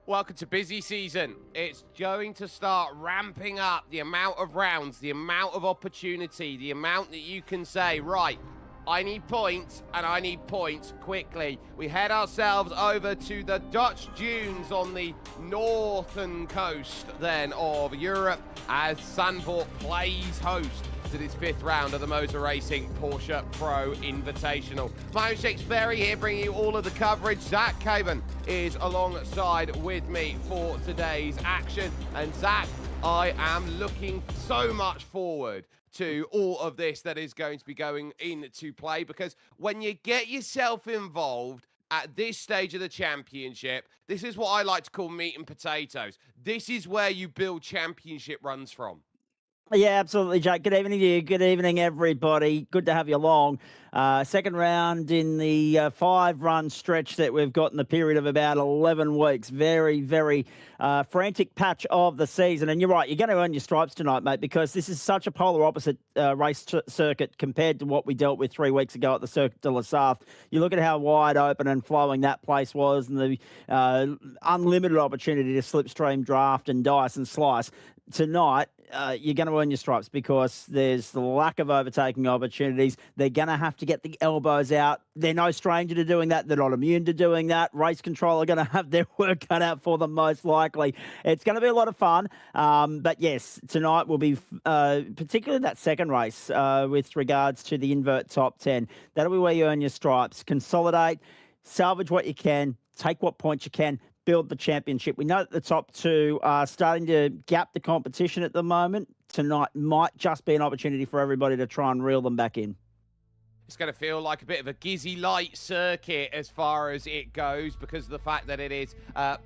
Welcome to busy season. It's going to start ramping up the amount of rounds, the amount of opportunity, the amount that you can say, right, I need points, and I need points quickly. We head ourselves over to the Dutch dunes on the northern coast then of Europe as Zandvoort plays host to this fifth round of the Moza Racing Porsche Pro Invitational. My own Shakespeare here bringing you all of the coverage. Zach Caven is alongside with me for today's action. And Zach, I am looking so much forward to all of this that is going to be going into play, because when you get yourself involved at this stage of the championship, this is what I like to call meat and potatoes. This is where you build championship runs from. Yeah, absolutely, Jake. Good evening to you. Good evening, everybody. Good to have you along. Second round in the 5-run stretch that we've got in the period of about 11 weeks. Very, very frantic patch of the season. And you're right, you're going to earn your stripes tonight, mate, because this is such a polar opposite race circuit compared to what we dealt with 3 weeks ago at the Circuit de la Sarthe. You look at how wide open and flowing that place was, and the unlimited opportunity to slipstream, draft and dice and slice. Tonight, you're going to earn your stripes because there's the lack of overtaking opportunities. They're going to have to get the elbows out. They're no stranger to doing that. They're not immune to doing that. Race control are going to have their work cut out for them, most likely. It's going to be a lot of fun. But yes, tonight will be particularly that second race with regards to the invert top 10. That'll be where you earn your stripes. Consolidate, salvage what you can, take what points you can, build the championship. We know that the top two are starting to gap the competition at the moment. Tonight might just be an opportunity for everybody to try and reel them back in. It's going to feel like a bit of a Gizzy Light circuit as far as it goes, because of the fact that it is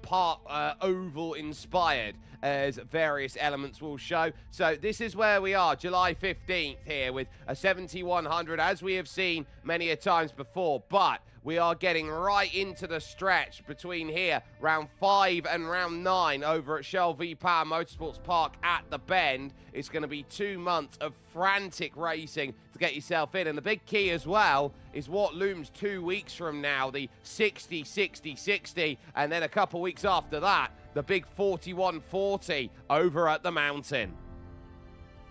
part oval inspired, as various elements will show. So this is where we are, July 15th here with a 7100, as we have seen many a times before. But we are getting right into the stretch between here, round 5 and round 9 over at Shell V Power Motorsports Park at the Bend. It's going to be 2 months of frantic racing to get yourself in. And the big key as well is what looms 2 weeks from now, the 60, 60, 60. And then a couple weeks after that, the big 41-40 over at the mountain.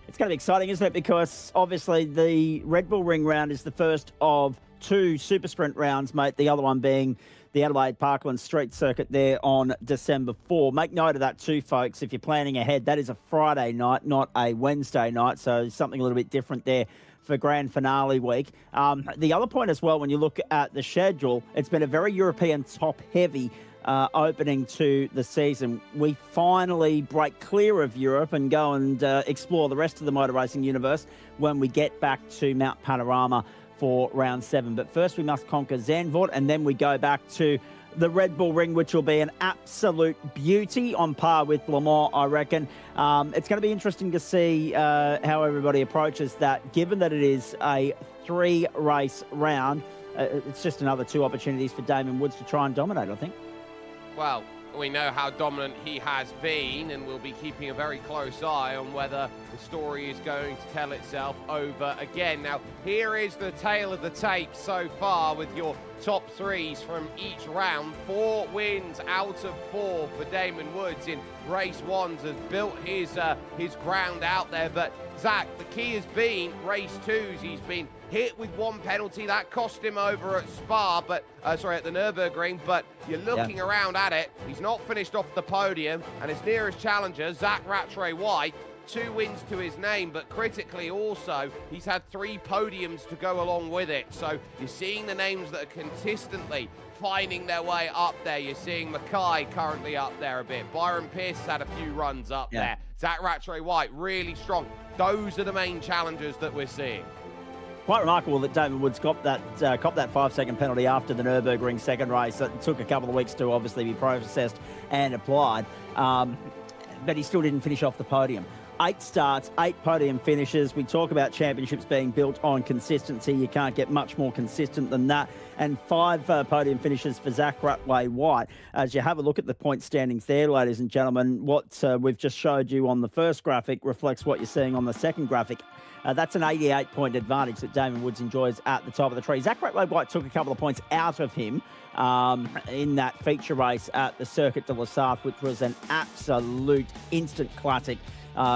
It's going to be exciting, isn't it? Because obviously the Red Bull Ring round is the first of 2 super sprint rounds, mate. The other one being the Adelaide Parkland Street Circuit there on December 4. Make note of that too, folks. If you're planning ahead, that is a Friday night, not a Wednesday night. So something a little bit different there for grand finale week. The other point as well, when you look at the schedule, it's been a very European top-heavy opening to the season. We finally break clear of Europe and go and explore the rest of the motor racing universe when we get back to Mount Panorama for round 7. But first we must conquer Zandvoort, and then we go back to the Red Bull Ring, which will be an absolute beauty on par with Le Mans, I reckon. It's going to be interesting to see how everybody approaches that, given that it is a 3-race round. It's just another 2 opportunities for Damon Woods to try and dominate, I think. Well, we know how dominant he has been, and we'll be keeping a very close eye on whether the story is going to tell itself over again. Now, here is the tale of the tape so far with your top 3s from each round. 4 wins out of 4 for Damon Woods in race 1s, has built his ground out there. But Zach, the key has been race 2s. He's been hit with 1 penalty that cost him over at Spa, but at the Nürburgring. But you're looking around at it, he's not finished off the podium, and his nearest challenger, Zach Rattray-White, 2 wins to his name, but critically also, he's had 3 podiums to go along with it. So you're seeing the names that are consistently finding their way up there. You're seeing Mackay currently up there a bit. Byron Pierce has had a few runs up there. Zach Rattray-White, really strong. Those are the main challengers that we're seeing. Quite remarkable that Damon Woods copped that 5-second penalty after the Nürburgring second race. It took a couple of weeks to obviously be processed and applied, but he still didn't finish off the podium. 8 starts, 8 podium finishes. We talk about championships being built on consistency. You can't get much more consistent than that. And 5 podium finishes for Zach Ratway-White. As you have a look at the point standings there, ladies and gentlemen, what we've just showed you on the first graphic reflects what you're seeing on the second graphic. That's an 88-point advantage that Damon Woods enjoys at the top of the tree. Zach Ratway-White took a couple of points out of him in that feature race at the Circuit de la Sarthe, which was an absolute instant classic.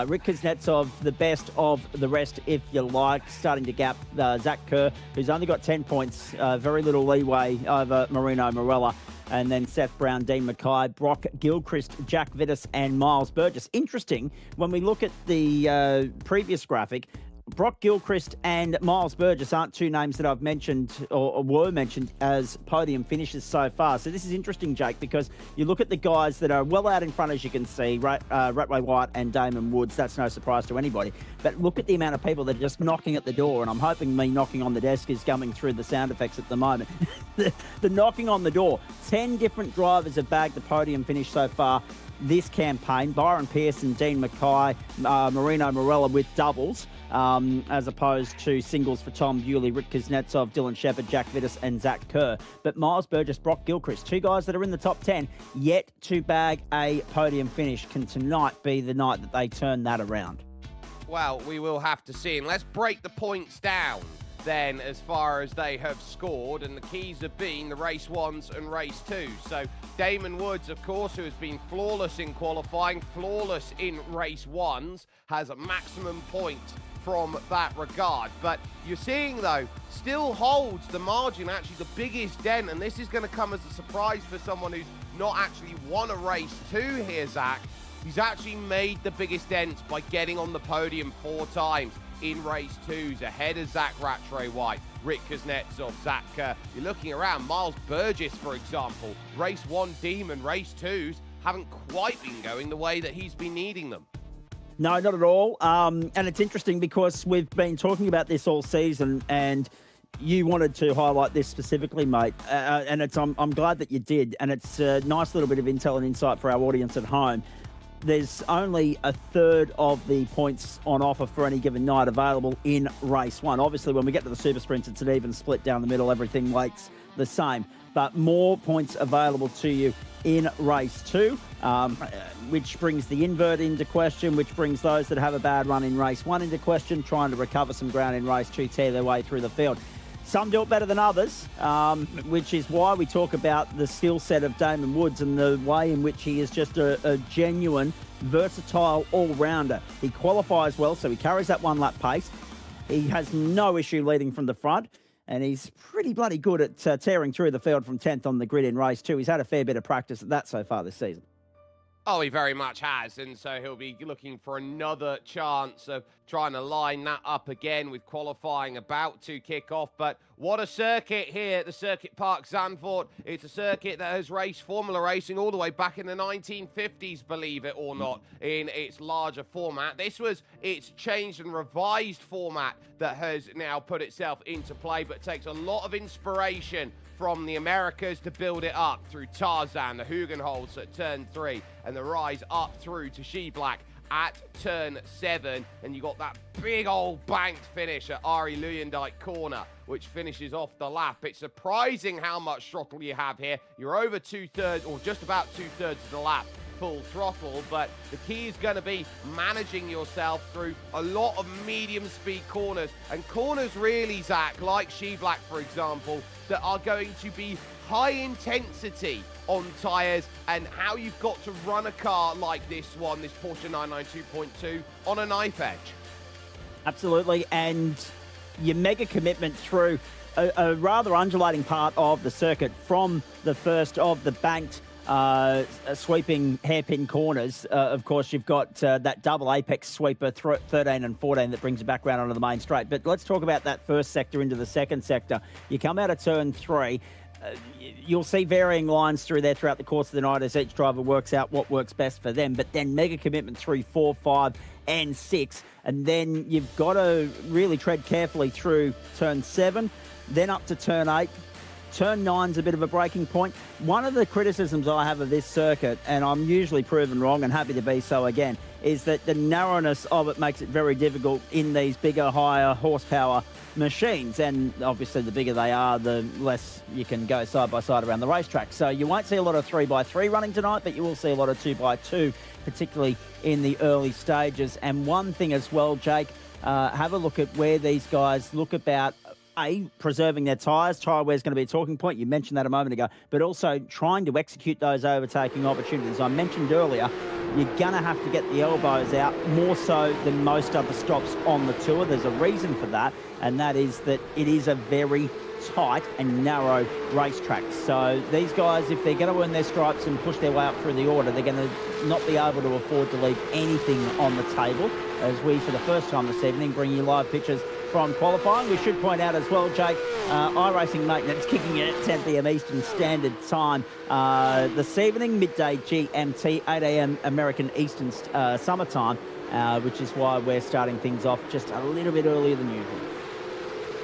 Rick Kuznetsov, the best of the rest, if you like, starting to gap Zach Kerr, who's only got 10 points, very little leeway over Marino Morella. And then Seth Brown, Dean Mackay, Brock Gilchrist, Jack Vittis, and Miles Burgess. Interesting, when we look at the previous graphic, Brock Gilchrist and Miles Burgess aren't two names that I've mentioned or were mentioned as podium finishers so far. So this is interesting, Jake, because you look at the guys that are well out in front, as you can see, Ratway-White and Damon Woods. That's no surprise to anybody. But look at the amount of people that are just knocking at the door, and I'm hoping me knocking on the desk is coming through the sound effects at the moment. the knocking on the door. 10 different drivers have bagged the podium finish so far this campaign. Byron Pearson, Dean Mackay, Marino Morella with doubles, as opposed to singles for Tom Bewley, Rick Kuznetsov, Dylan Shepherd, Jack Vittis, and Zach Kerr. But Miles Burgess, Brock Gilchrist, 2 guys that are in the top 10, yet to bag a podium finish. Can tonight be the night that they turn that around? Well, we will have to see. And let's break the points down then as far as they have scored, and the keys have been the race 1s and race 2s. So Damon Woods, of course, who has been flawless in qualifying, flawless in race 1s, has a maximum point from that regard. But you're seeing, though, still holds the margin, actually the biggest dent, and this is going to come as a surprise for someone who's not actually won a race 2 here, Zach. He's actually made the biggest dents by getting on the podium 4 times in race 2s, ahead of Zach Ratway-White, Rick Kuznetsov, Zach Kerr. You're looking around, Miles Burgess, for example, race 1 demon, race 2s haven't quite been going the way that he's been needing them. No, not at all. And it's interesting because we've been talking about this all season, and you wanted to highlight this specifically, mate. And I'm glad that you did. And it's a nice little bit of intel and insight for our audience at home. There's only a third of the points on offer for any given night available in race 1. Obviously, when we get to the super sprints, it's an even split down the middle. Everything weights the same. But more points available to you in race 2, which brings the invert into question, which brings those that have a bad run in race 1 into question, trying to recover some ground in race 2, tear their way through the field. Some do it better than others, which is why we talk about the skill set of Damon Woods and the way in which he is just a genuine, versatile all-rounder. He qualifies well, so he carries that 1-lap pace. He has no issue leading from the front, and he's pretty bloody good at tearing through the field from 10th on the grid in race 2. He's had a fair bit of practice at that so far this season. Oh, he very much has, and so he'll be looking for another chance of trying to line that up again with qualifying about to kick off. But what a circuit here at the Circuit Park Zandvoort. It's a circuit that has raced Formula racing all the way back in the 1950s, believe it or not, in its larger format. This was its changed and revised format that has now put itself into play, but takes a lot of inspiration from the Americas to build it up through Tarzan, the Hugenholz at turn 3, and the rise up through to She-Black at turn 7. And you got that big old banked finish at Ari Luyendijk corner, which finishes off the lap. It's surprising how much throttle you have here. You're over 2/3, or just about 2/3 of the lap full throttle, but the key is going to be managing yourself through a lot of medium speed corners, and corners really, Zach, like She-Black, for example, that are going to be high intensity on tyres, and how you've got to run a car like this one, this Porsche 992.2, on a knife edge. Absolutely, and your mega commitment through a rather undulating part of the circuit from the first of the banked sweeping hairpin corners. Of course, you've got that double apex sweeper 13 and 14 that brings you back round onto the main straight. But let's talk about that first sector into the second sector. You come out of turn 3. You'll see varying lines through there throughout the course of the night as each driver works out what works best for them. But then mega commitment 3, 4, 5 and 6. And then you've got to really tread carefully through turn 7, then up to turn 8. Turn 9's a bit of a breaking point. One of the criticisms I have of this circuit, and I'm usually proven wrong and happy to be so again, is that the narrowness of it makes it very difficult in these bigger, higher horsepower machines. And obviously, the bigger they are, the less you can go side by side around the racetrack. So you won't see a lot of 3x3 running tonight, but you will see a lot of 2x2, particularly in the early stages. And one thing as well, Jake, have a look at where these guys look about preserving their tyres. Tyre wear is going to be a talking point. You mentioned that a moment ago, but also trying to execute those overtaking opportunities. I mentioned earlier, you're going to have to get the elbows out more so than most other stops on the tour. There's a reason for that, and that is that it is a very tight and narrow racetrack. So these guys, if they're going to earn their stripes and push their way up through the order, they're going to not be able to afford to leave anything on the table, as we, for the first time this evening, bring you live pictures from qualifying. We should point out as well, Jake, iRacing maintenance kicking in at 10 p.m. Eastern Standard Time this evening, midday GMT, 8 a.m. American Eastern Summertime, which is why we're starting things off just a little bit earlier than usual.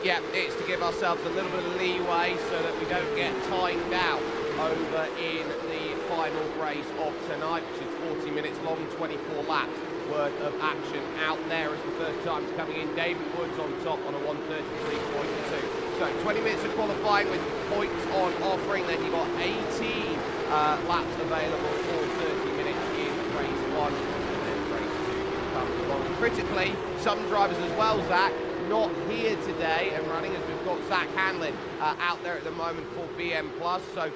Yeah, it's to give ourselves a little bit of leeway so that we don't get timed out over in the final race of tonight, which is 40 minutes long, 24 laps worth of action out there as the first time's coming in. David Woods on top on a 1:33.2. So 20 minutes of qualifying with points on offering. Then you've got 18 laps available for 30 minutes in race 1. And then race 2 comes along. Critically, some drivers as well, Zach, not here today and running, as we've got Zach Hanlon out there at the moment for BM+. So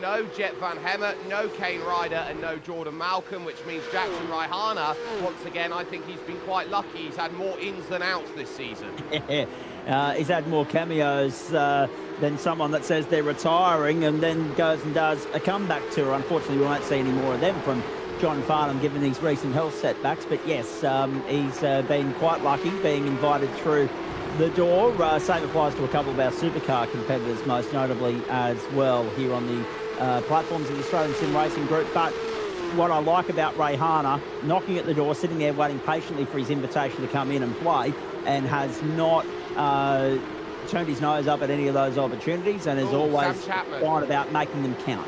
no Jet Van Hemmer, no Kane Ryder, and no Jordan Malcolm, which means Jackson Raihana, once again, I think he's been quite lucky. He's had more ins than outs this season. He's had more cameos than someone that says they're retiring and then goes and does a comeback tour. Unfortunately, we won't see any more of them from John Farnham, given these recent health setbacks. But yes, he's been quite lucky being invited through the door. Same applies to a couple of our supercar competitors, most notably as well here on the platforms of the Australian Sim Racing Group. But what I like about Raihana, knocking at the door, sitting there waiting patiently for his invitation to come in and play, and has not turned his nose up at any of those opportunities, and is always fine about making them count.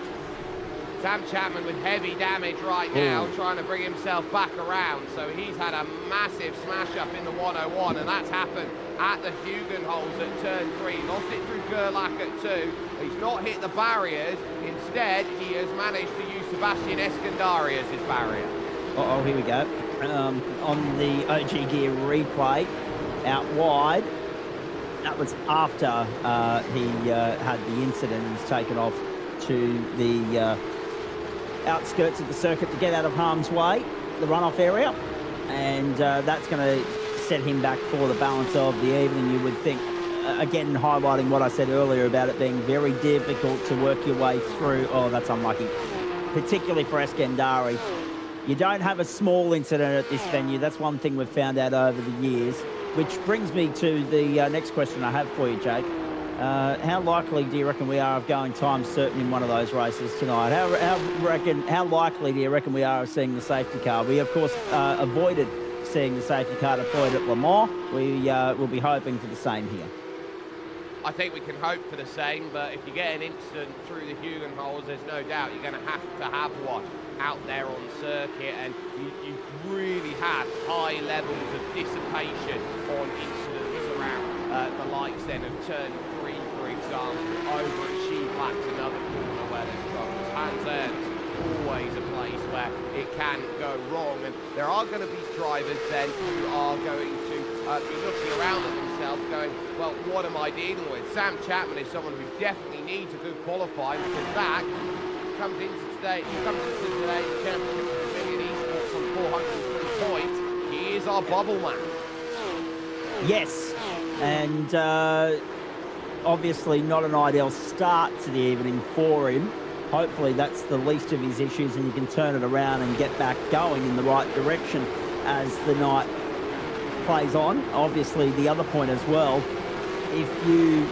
Sam Chapman with heavy damage right now, trying to bring himself back around. So he's had a massive smash up in the 101, and that's happened at the Hugenholz at turn 3. Lost it through Gerlach at 2. He's not hit the barriers. Instead, he has managed to use Sebastian Eskandari as his barrier. Uh-oh, here we go. On the OG Gear replay, out wide. That was after he had the incident. He's taken off to the outskirts of the circuit to get out of harm's way, the runoff area, and that's going to set him back for the balance of the evening, you would think. Again, highlighting what I said earlier about it being very difficult to work your way through. Oh, that's unlucky, particularly for Eskandari. You don't have a small incident at this venue. That's one thing we've found out over the years, which brings me to the next question I have for you, Jake. How likely do you reckon we are of going time certain in one of those races tonight? How likely do you reckon we are of seeing the safety car? We, of course, avoided seeing the safety car deployed at Le Mans. We will be hoping for the same here. I think we can hope for the same, but if you get an incident through the Hugenholz, there's no doubt you're going to have one out there on circuit, and you really have high levels of dissipation on incidents around the likes then of turn 3, for example, over at Sheeplat's, another corner where there's troubles. Hans Ernst, always a place where it can go wrong, and there are going to be drivers then who are going to be looking around at themselves going, well, what am I dealing with? Sam Chapman is someone who definitely needs a good qualifying, because Zach comes into today the championship of Million Esports on 403 points. He is our bubble man. Yes, and obviously not an ideal start to the evening for him. Hopefully that's the least of his issues, and he can turn it around and get back going in the right direction as the night plays on. Obviously, the other point as well, if you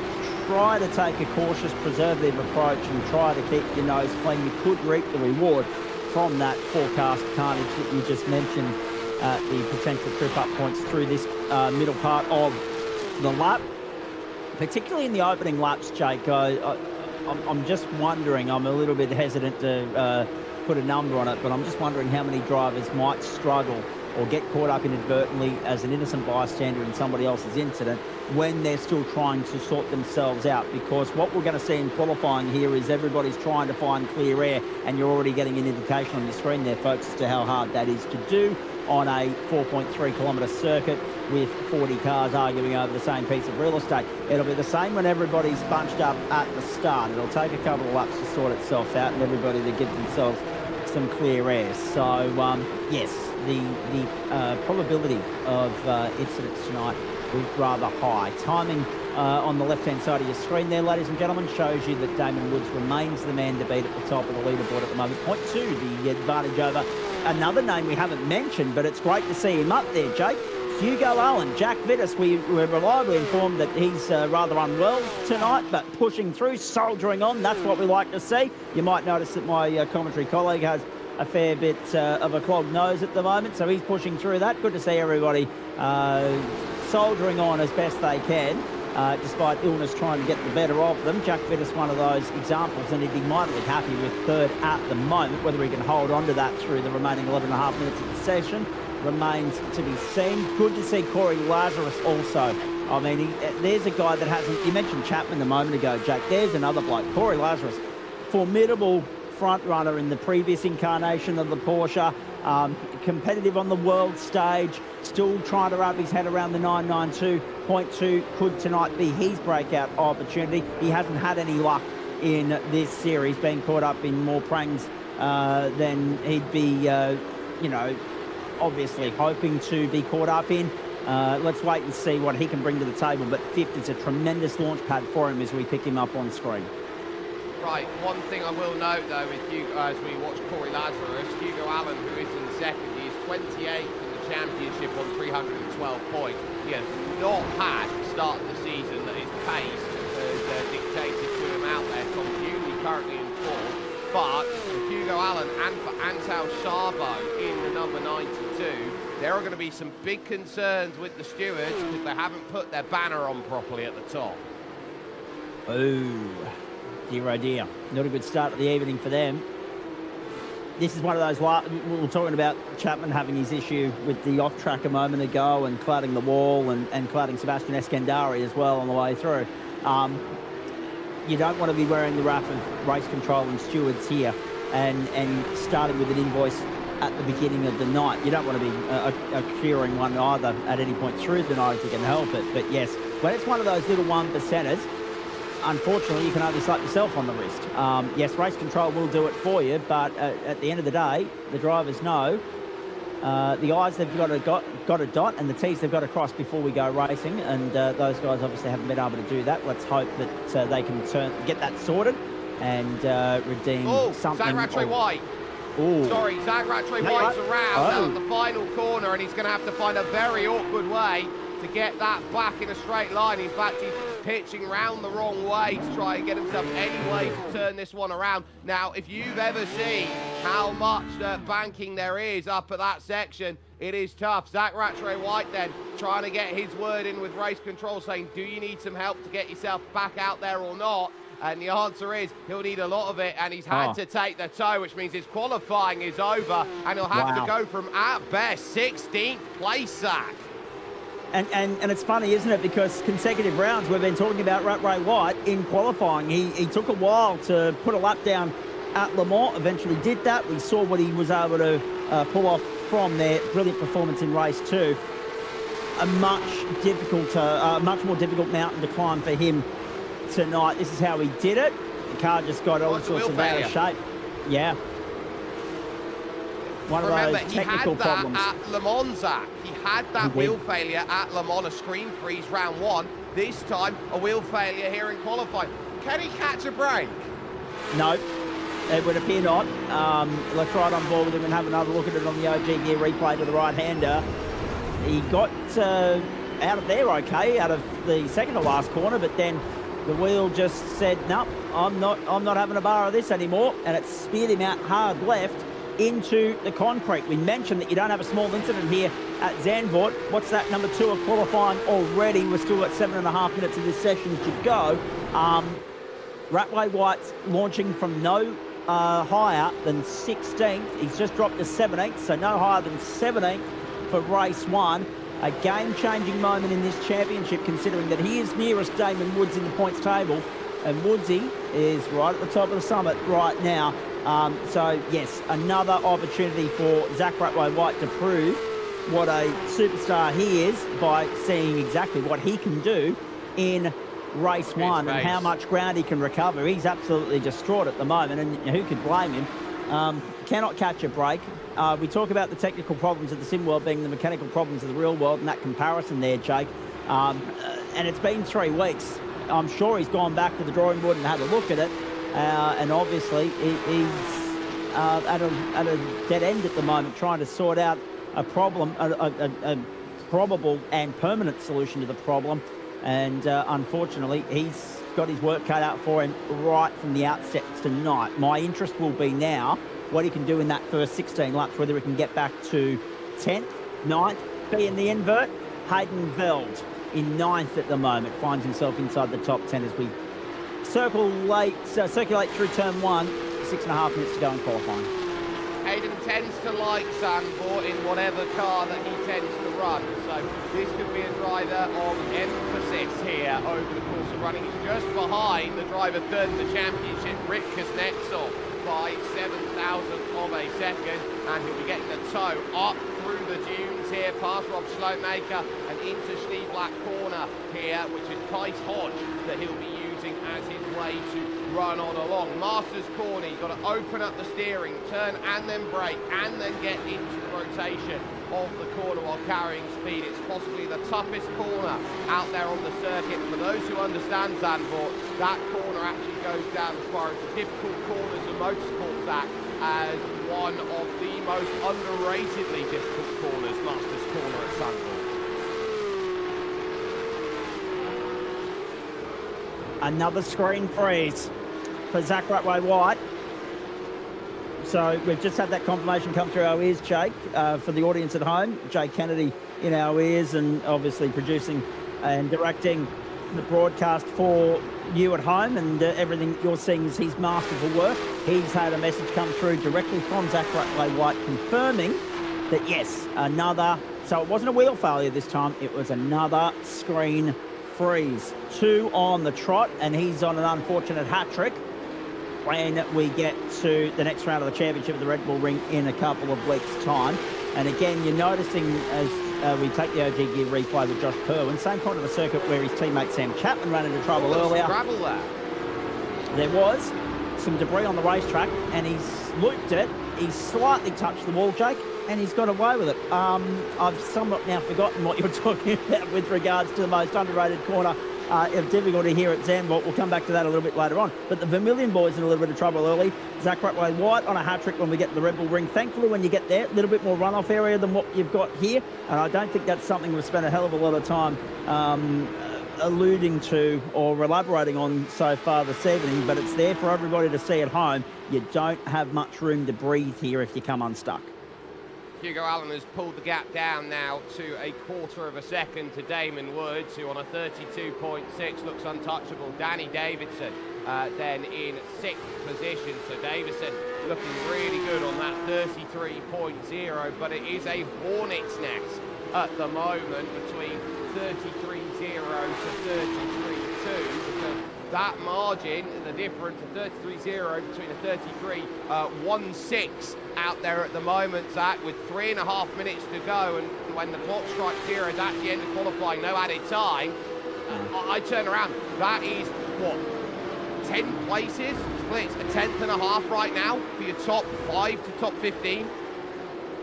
try to take a cautious, preservative approach and try to keep your nose clean, you could reap the reward from that forecast carnage that you just mentioned, the potential trip-up points through this middle part of the lap. Particularly in the opening laps, Jake, I'm just wondering, I'm a little bit hesitant to put a number on it, but I'm just wondering how many drivers might struggle or get caught up inadvertently as an innocent bystander in somebody else's incident when they're still trying to sort themselves out. Because what we're going to see in qualifying here is everybody's trying to find clear air, and you're already getting an indication on your screen there, folks, as to how hard that is to do on a 4.3-kilometre circuit with 40 cars arguing over the same piece of real estate. It'll be the same when everybody's bunched up at the start. It'll take a couple of laps to sort itself out and everybody to give themselves some clear air. So, yes, the probability of incidents tonight was rather high. Timing on the left-hand side of your screen there, ladies and gentlemen, shows you that Damon Woods remains the man to beat at the top of the leaderboard at the moment. 0.2, the advantage over another name we haven't mentioned, but it's great to see him up there, Jake. Hugo Allen, Jack Vittis, we were reliably informed that he's rather unwell tonight, but pushing through, soldiering on. That's what we like to see. You might notice that my commentary colleague has a fair bit of a clogged nose at the moment, so he's pushing through that. Good to see everybody soldiering on as best they can, despite illness trying to get the better of them. Jack Vittis, one of those examples, and he'd be mightily happy with third at the moment. Whether he can hold on to that through the remaining 11 and a half minutes of the session remains to be seen. Good to see Corey Lazarus also. I mean, there's a guy that hasn't... You mentioned Chapman a moment ago, Jack. There's another bloke, Corey Lazarus. Formidable front runner in the previous incarnation of the Porsche. Competitive on the world stage. Still trying to wrap his head around the 992.2. Could tonight be his breakout opportunity? He hasn't had any luck in this series, being caught up in more prangs than he'd be, obviously hoping to be caught up in. Let's wait and see what he can bring to the table, but fifth is a tremendous launch pad for him as we pick him up on screen. Right, one thing I will note though with you as we watch Corey Lazarus, Hugo Allen, who is in second, he's 28th in the championship on 312 points. He has not had the start of the season that his pace has dictated to him out there. Tom Bewley currently in fourth, but for Hugo Allen and for Antal Sharbo in the number 92, there are going to be some big concerns with the stewards because they haven't put their banner on properly at the top. Oh, dear oh dear. Not a good start to the evening for them. This is one of those, we were talking about Chapman having his issue with the off-track a moment ago and cladding the wall and cladding Sebastian Escandari as well on the way through. You don't want to be wearing the wrath of race control and stewards here and starting with an invoice at the beginning of the night. You don't want to be accruing one either at any point through the night if you can help it. But yes, when it's one of those little 1%ers, unfortunately, you can only slap yourself on the wrist. Yes, race control will do it for you, but at the end of the day, the drivers know the I's they've got to dot and the T's they've got to cross before we go racing, and those guys obviously haven't been able to do that. Let's hope that they can get that sorted and redeem something. Zach Rattray White. Ooh. Sorry, Zach Rattray White's around now at the final corner, and he's going to have to find a very awkward way to get that back in a straight line. In fact, he's pitching round the wrong way to try and get himself any way to turn this one around. Now, if you've ever seen how much banking there is up at that section, it is tough. Zach Rattray White then trying to get his word in with race control, saying, do you need some help to get yourself back out there or not? And the answer is he'll need a lot of it, and he's had to take the tow, which means his qualifying is over, and he'll have to go from, at best, 16th place, Zach. And it's funny, isn't it? Because consecutive rounds, we've been talking about Rattray White in qualifying. He took a while to put a lap down at Le Mans, eventually did that. We saw what he was able to pull off from there. Brilliant performance in race 2. A much more difficult mountain to climb for him tonight. This is how he did it. The car just got all sorts of out of shape. Yeah. One of those technical problems. He had that at Le Mans, Zach. He had that wheel failure at Le Mans, a screen freeze round 1. This time, a wheel failure here in qualifying. Can he catch a break? No, it would appear not. Let's ride on board with him and have another look at it on the OG gear replay to the right-hander. He got out of there okay, out of the second to last corner, but then the wheel just said, no, I'm not having a bar of this anymore, and it speared him out hard left into the concrete. We mentioned that you don't have a small incident here at Zandvoort. What's that, number 2 of qualifying already? We're still at 7.5 minutes of this session to go. Rattray White's launching from no higher than 16th. He's just dropped to 17th, so no higher than 17th for race one. A game-changing moment in this championship, considering that he is nearest Damon Woods in the points table, and Woodsy is right at the top of the summit right now. So, yes, another opportunity for Zach Ratway-White to prove what a superstar he is by seeing exactly what he can do in race one and how much ground he can recover. He's absolutely distraught at the moment, and who could blame him? Cannot catch a break. We talk about the technical problems of the sim world being the mechanical problems of the real world, and that comparison there, Jake. And it's been 3 weeks. I'm sure he's gone back to the drawing board and had a look at it. And obviously, he's at a dead end at the moment, trying to sort out a problem, a probable and permanent solution to the problem. And unfortunately, he's got his work cut out for him right from the outset tonight. My interest will be now what he can do in that first 16 laps, whether he can get back to 10th, 9th, be in the invert. Hayden Veld in 9th at the moment, finds himself inside the top 10 as we circulate through turn 1, 6.5 minutes to go in qualifying. Hayden tends to like Zandvoort in whatever car that he tends to run, so this could be a driver of emphasis here over the course of running. He's just behind the driver third in the championship, Rick Kuznetsov, by 7,000th of a second, and he'll be getting the toe up through the dunes here, past Rob Slowmaker and into Schneeblack Corner here, which is Tice Hodge that he'll be using as his way to run on along. Masters Corner, you've got to open up the steering, turn and then brake, and then get into the rotation of the corner while carrying speed. It's possibly the toughest corner out there on the circuit. For those who understand Zandvoort, that corner actually goes down as far as the difficult corners of motorsports act as one of the most underratedly difficult corners, Masters Corner at Zandvoort. Another screen freeze for Zach Ratway-White. So we've just had that confirmation come through our ears, Jake, for the audience at home. Jake Kennedy in our ears and obviously producing and directing the broadcast for you at home, and everything you're seeing is his masterful work. He's had a message come through directly from Zach Ratway-White confirming that, yes, so it wasn't a wheel failure this time, it was another screen freeze. 2 on the trot, and he's on an unfortunate hat-trick when we get to the next round of the championship of the Red Bull Ring in a couple of weeks' time. And again, you're noticing as we take the OG Gear replay with Josh Perwin, same point of the circuit where his teammate Sam Chapman ran into trouble earlier. There was some debris on the racetrack, and he's looped it. He's slightly touched the wall, Jake, and he's got away with it. I've somewhat now forgotten what you were talking about with regards to the most underrated corner of difficulty here at Zandvoort. We'll come back to that a little bit later on. But the Vermilion boys in a little bit of trouble early. Zach Ratway-White on a hat-trick when we get to the Red Bull Ring. Thankfully, when you get there, a little bit more runoff area than what you've got here. And I don't think that's something we've spent a hell of a lot of time alluding to or elaborating on so far this evening. But it's there for everybody to see at home. You don't have much room to breathe here if you come unstuck. Hugo Allen has pulled the gap down now to a quarter of a second to Damon Woods, who on a 32.6 looks untouchable. Danny Davidson then in 6th position. So Davison looking really good on that 33.0, but it is a hornet's nest at the moment between 33.0 to 33.2, because that margin, the difference of 33.0 between a 33.16 out there at the moment, Zach, with 3.5 minutes to go, and when the clock strikes 0, that's the end of qualifying, no added time. I turn around, that is, what, 10 places? Splits a 10.5 right now for your top 5 to top 15.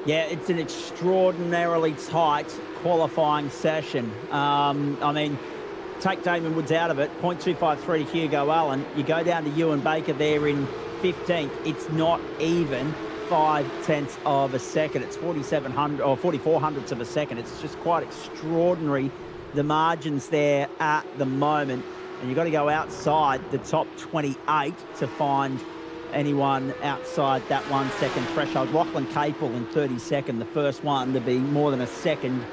Yeah, it's an extraordinarily tight qualifying session. I mean, take Damon Woods out of it, 0.253 to Hugo Allen. You go down to Ewan Baker there in 15th. It's not even 0.5 of a second. It's 4,700 or 44 hundredths of a second. It's just quite extraordinary, the margins there at the moment. And you've got to go outside the top 28 to find anyone outside that 1 second threshold. Lachlan Capel in 32nd, the first one to be more than a second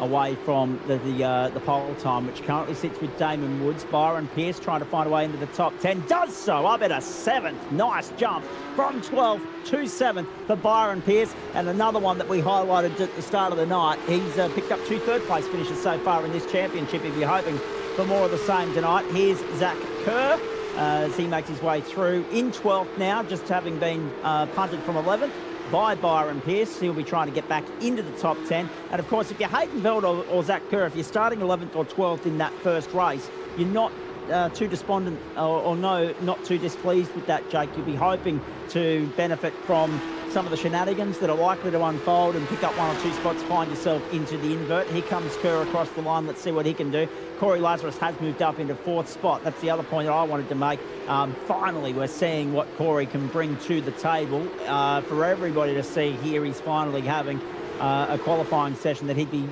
away from the pole time, which currently sits with Damon Woods. Byron Pearce trying to find a way into the top 10. Does so up at a 7th. Nice jump from 12th to 7th for Byron Pearce. And another one that we highlighted at the start of the night. He's picked up 2 third-place finishes so far in this championship. If you're hoping for more of the same tonight, here's Zach Kerr as he makes his way through in 12th now, just having been punted from 11th by Byron Pearce. He'll be trying to get back into the top 10. And of course, if you're Hayden Veld or Zach Kerr, if you're starting 11th or 12th in that first race, you're not too despondent or not too displeased with that, Jake. You'll be hoping to benefit from some of the shenanigans that are likely to unfold and pick up 1 or 2 spots, find yourself into the invert. Here comes Kerr across the line. Let's see what he can do. Corey Lazarus has moved up into 4th spot. That's the other point that I wanted to make. Finally, we're seeing what Corey can bring to the table for everybody to see here. He's finally having a qualifying session that he'd be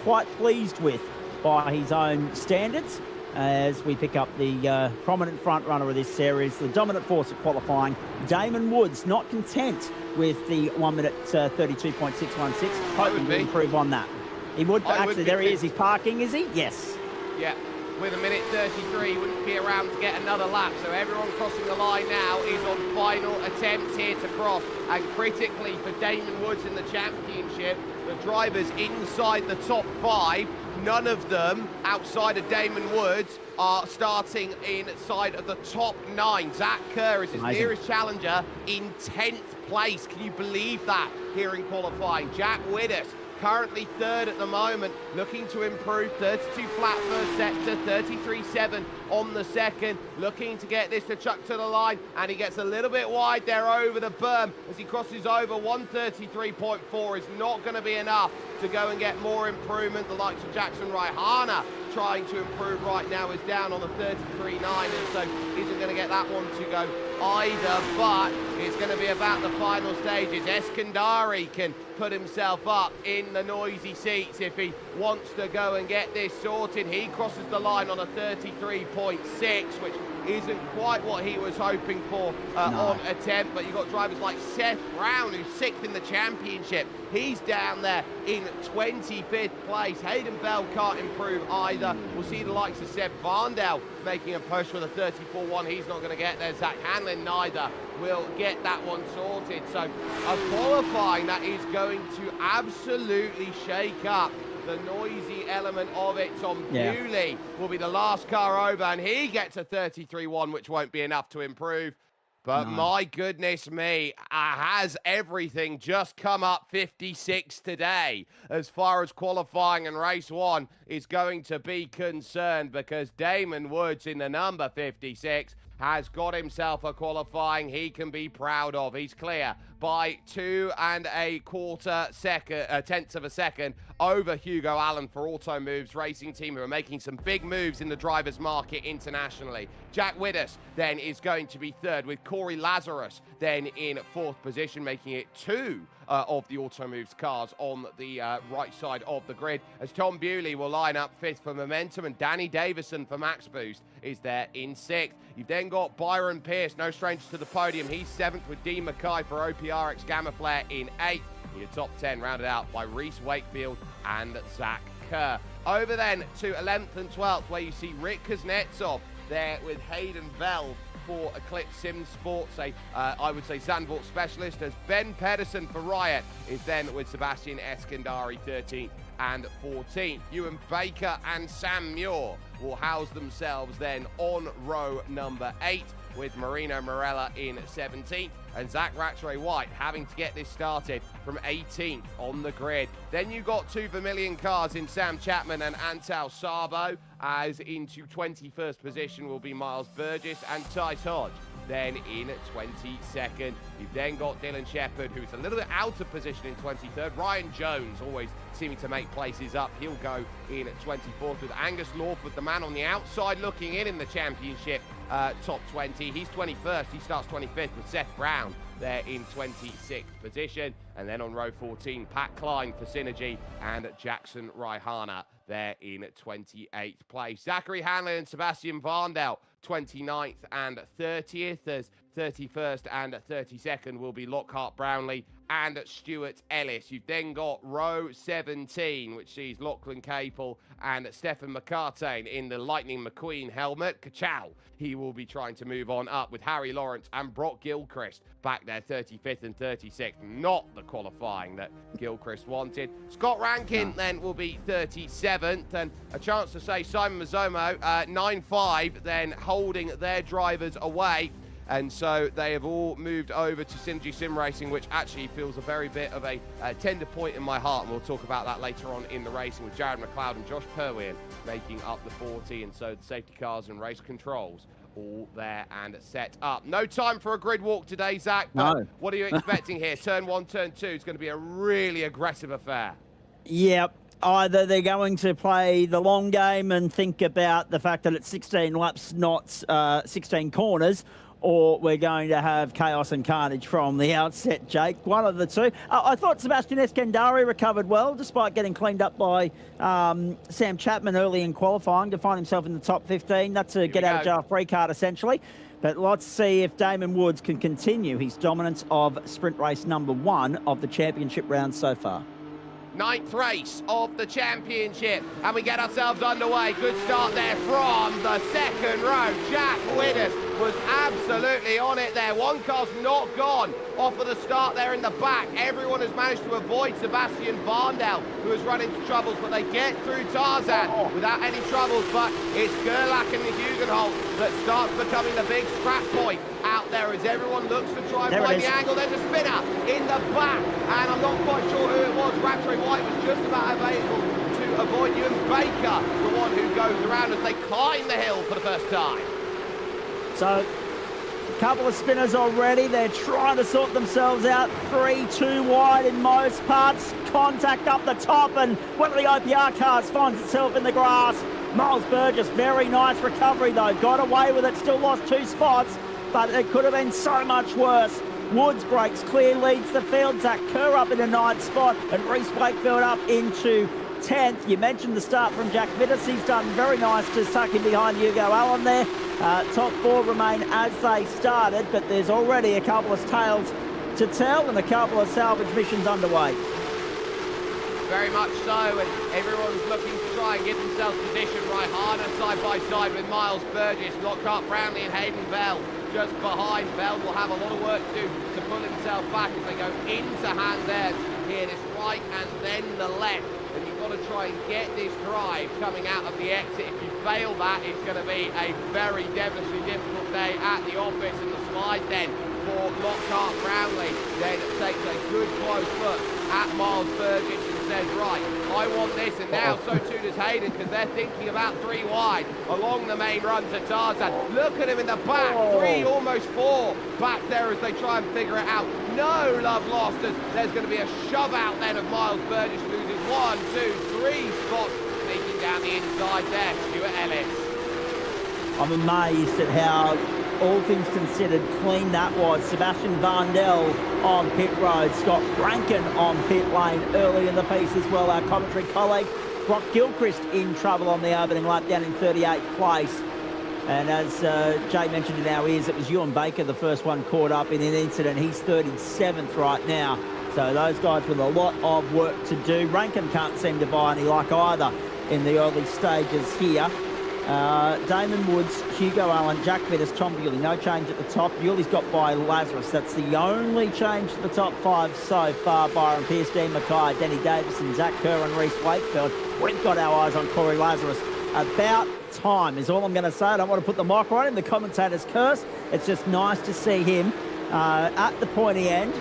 quite pleased with by his own standards, as we pick up the prominent front runner of this series, the dominant force at qualifying, Damon Woods, not content with the 1 minute 32.616, hoping to improve on that. He would, actually, there he is, he's parking, is he? Yes. Yeah, with 1 minute 33, he wouldn't be around to get another lap, so everyone crossing the line now is on final attempts here to cross, and critically for Damon Woods in the championship, the drivers inside the top 5, none of them outside of Damon Woods are starting inside of the top 9. Zach Kerr is his nearest challenger in 10th place. Can you believe that here in qualifying? Jack Widders currently 3rd at the moment, looking to improve. 32 flat first sector, 33.7 on the second, looking to get this to chuck to the line, and he gets a little bit wide there over the berm as he crosses over. 133.4 is not going to be enough to go and get more improvement. The likes of Jackson Raihana trying to improve right now is down on the 33.9, and so isn't going to get that one to go either, but it's going to be about the final stages. Eskandari can put himself up in the noisy seats if he wants to go and get this sorted. He crosses the line on a 33.6, which isn't quite what he was hoping for on attempt, but you've got drivers like Seth Brown, who's 6th in the championship. He's down there in 25th place. Hayden Bell can't improve either. We'll see the likes of Seb Varndell making a push with a 34.1. He's not going to get there. Zach Hanlon neither will get that one sorted. So a qualifying that is going to absolutely shake up the noisy element of it. Tom Bewley will be the last car over, and he gets a 33.1, which won't be enough to improve. But my goodness me, has everything just come up 56 today as far as qualifying and race 1 is going to be concerned, because Damon Woods in the number 56 has got himself a qualifying he can be proud of. He's clear by 2 1/4 tenths of a second over Hugo Allen for Auto Moves Racing Team, who are making some big moves in the drivers' market internationally. Jack Widders then is going to be 3rd, with Corey Lazarus then in 4th position, making it 2 of the Auto Moves cars on the right side of the grid, as Tom Bewley will line up 5th for Momentum, and Danny Davison for Max Boost is there in 6th. You've then got Byron Pearce, no stranger to the podium. He's 7th, with Dean Mackay for OPRX Gamma Flare in 8th. Your top 10 rounded out by Reese Wakefield and Zach Kerr. Over then to 11th and 12th, where you see Rick Kuznetsov there with Hayden Veld for Eclipse Sim Sports, I would say Zandvoort specialist, as Ben Pedersen for Riot is then with Sebastian Eskandari 13th and 14th. Ewan Baker and Sam Muir will house themselves then on row number 8, with Marino Morella in 17th, and Zach Rattray White having to get this started from 18th on the grid. Then you got 2 Vermilion cars in Sam Chapman and Antal Sabo, as into 21st position will be Miles Burgess and Tice Hodge then in 22nd. You've then got Dylan Shepherd, who's a little bit out of position in 23rd. Ryan Jones always seeming to make places up. He'll go in 24th, with Angus Lawford, the man on the outside looking in the championship top 20. He's 21st. He starts 25th, with Seth Brown there in 26th position. And then on row 14, Pat Klein for Synergy and Jackson Raihana there in 28th place. Zachary Hanlon and Sebastian Varndell 29th and 30th, as 31st and 32nd will be Lockhart Brownlee and Stuart Ellis. You've then got row 17, which sees Lachlan Capel and Stefan McCartain in the Lightning McQueen helmet. Kachow, he will be trying to move on up with Harry Lawrence and Brock Gilchrist back there 35th and 36th. Not the qualifying that Gilchrist wanted. Scott Rankin then will be 37th, and a chance to say Simon Mazzomo 9-5, then holding their drivers away. And so they have all moved over to Synergy Sim Racing, which actually feels a very bit of a tender point in my heart. And we'll talk about that later on in the racing with Jared McLeod and Josh Perwin making up the 40. And so the safety cars and race controls all there and set up. No time for a grid walk today, Zach. No. What are you expecting here? Turn 1, turn 2 is going to be a really aggressive affair. Yep. Either they're going to play the long game and think about the fact that it's 16 laps, not 16 corners, or we're going to have chaos and carnage from the outset, Jake. One of the two. I thought Sebastian Eskandari recovered well, despite getting cleaned up by Sam Chapman early in qualifying to find himself in the top 15. That's a get-out-of-jail-free card, essentially. But let's see if Damon Woods can continue his dominance of sprint race number 1 of the championship round so far. 9th race of the championship, and we get ourselves underway. Good start there from the second row. Jack Widders was absolutely on it there. One car's not gone off of the start there in the back. Everyone has managed to avoid Sebastian Varndell, who has run into troubles, but they get through Tarzan without any troubles. But it's Gerlach and Hugenholt that starts becoming the big scrap point out there as everyone looks to try and find the angle. There's a spinner in the back, and I'm not quite sure who it was. Rattray White was just about available to avoid Ewan Baker, the one who goes around as they climb the hill for the first time. So, a couple of spinners already. They're trying to sort themselves out. 3-2 wide in most parts. Contact up the top, and one of the OPR cars finds itself in the grass. Miles Burgess, very nice recovery though. Got away with it, still lost 2 spots, but it could have been so much worse. Woods breaks clear, leads the field. Zach Kerr up in a 9th spot, and Reese Wakefield up into 10th. You mentioned the start from Jack Vidas. He's done very nice to tuck in behind Hugo Allen there. Top 4 remain as they started, but there's already a couple of tails to tell and a couple of salvage missions underway. Very much so, and everyone's looking to try and get themselves positioned right. Harder side by side with Miles Burgess, Lockhart Brownlee and Hayden Bell just behind. Bell will have a lot of work to do to pull himself back as they go into Hans Ernst here, this right and then the left. And you've got to try and get this drive coming out of the exit. If you fail that, it's going to be a very devilishly difficult day at the office. And the slide then for Lockhart Brownlee then takes a good close look at Miles Burgess and says, right, I want this. And now so too does Hayden, because they're thinking about 3 wide along the main run to Tarzan. Look at him in the back, 3, almost 4 back there as they try and figure it out. No love lost, as there's going to be a shove out then of Miles Burgess, loses 1, 2, 3 spots, sneaking down the inside there, Stuart Ellis. I'm amazed at how, all things considered, clean that was. Sebastian Varndell on pit road, Scott Rankin on pit lane early in the piece as well. Our commentary colleague Brock Gilchrist in trouble on the opening lap, down in 38th place. And as Jay mentioned in our ears, it was Ewan Baker, the first one caught up in an incident. He's 37th right now. So those guys with a lot of work to do. Rankin can't seem to buy any luck either in the early stages here. Damon Woods, Hugo Allen, Jack Vidas, Tom Bewley. No change at the top. Bewley's got by Lazarus. That's the only change to the top 5 so far. Byron Pearce, Dean Mackay, Danny Davison, Zach Kerr and Reese Wakefield. We've got our eyes on Corey Lazarus. About time is all I'm going to say. I don't want to put the mic on him, the commentator's curse. It's just nice to see him at the pointy end,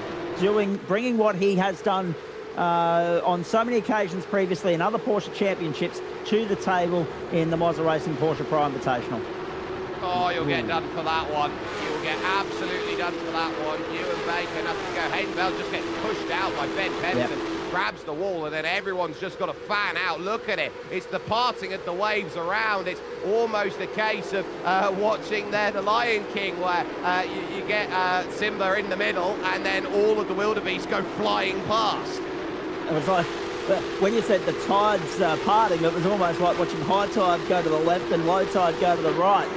bringing what he has done on so many occasions previously in other Porsche championships to the table in the Moza Racing Porsche Pro Invitational. Oh, you'll get done for that one. You'll get absolutely done for that one. Ewan Baker, nothing to go. Hayden Bell just gets pushed out by Ben Pedersen. Yep. Grabs the wall, and then everyone's just got to fan out. Look at it. It's the parting of the waves around. It's almost a case of watching there the Lion King, where you get Simba in the middle, and then all of the wildebeest go flying past. It was like, when you said the tides parting, it was almost like watching high tide go to the left and low tide go to the right.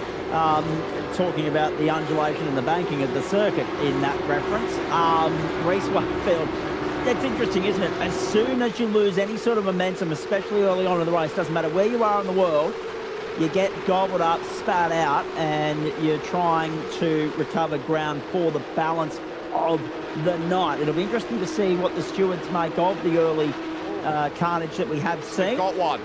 talking about the undulation and the banking of the circuit in that reference. Reese Wakefield, that's interesting, isn't it? As soon as you lose any sort of momentum, especially early on in the race, doesn't matter where you are in the world, you get gobbled up, spat out, and you're trying to recover ground for the balance of the night. It'll be interesting to see what the stewards make of the early carnage that we have seen. Got one.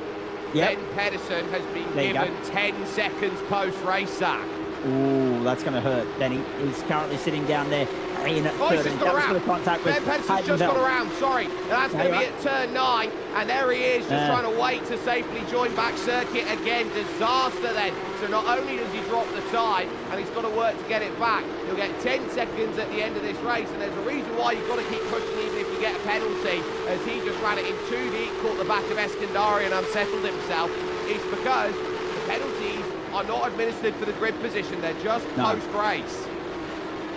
Yep. Ben Pedersen has been given 10 seconds post-race, Zach. Ooh, that's going to hurt, Benny. He's currently sitting down there in Oh, he's just got around. Contact with Ben Pedersen's just got around, sorry. That's going to be at turn 9, and there he is, just trying to wait to safely join back circuit again. Disaster then. So not only does he drop the time, and he's got to work to get it back, he'll get 10 seconds at the end of this race, and there's a reason why you've got to keep pushing even if you get a penalty, as he just ran it in too deep, caught the back of Eskandari and unsettled himself. It's because the penalties are not administered for the grid position, they're just post-race.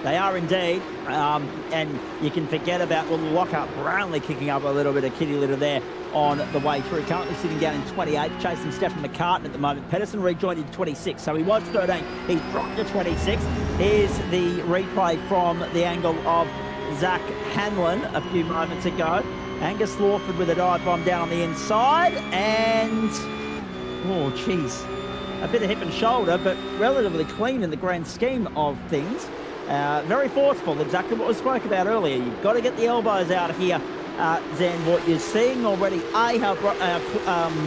They are indeed, and you can forget about the lockup. Brownlee kicking up a little bit of kitty litter there on the way through. Currently sitting down in 28, chasing Stefan McCartan at the moment. Pedersen rejoined in 26, so he was 13. He dropped to 26. Here's the replay from the angle of Zach Hanlon a few moments ago. Angus Lawford with a dive bomb down on the inside, and oh, geez, a bit of hip and shoulder, but relatively clean in the grand scheme of things. Very forceful, exactly what we spoke about earlier. You've got to get the elbows out of here, Zandvoort. You're seeing already, how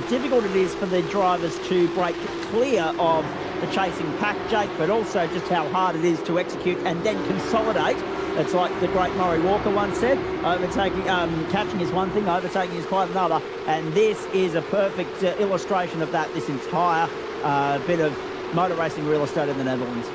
difficult it is for the drivers to break clear of the chasing pack, Jake, but also just how hard it is to execute and then consolidate. It's like the great Murray Walker once said, overtaking, catching is one thing, overtaking is quite another. And this is a perfect illustration of that, this entire bit of motor racing real estate in the Netherlands.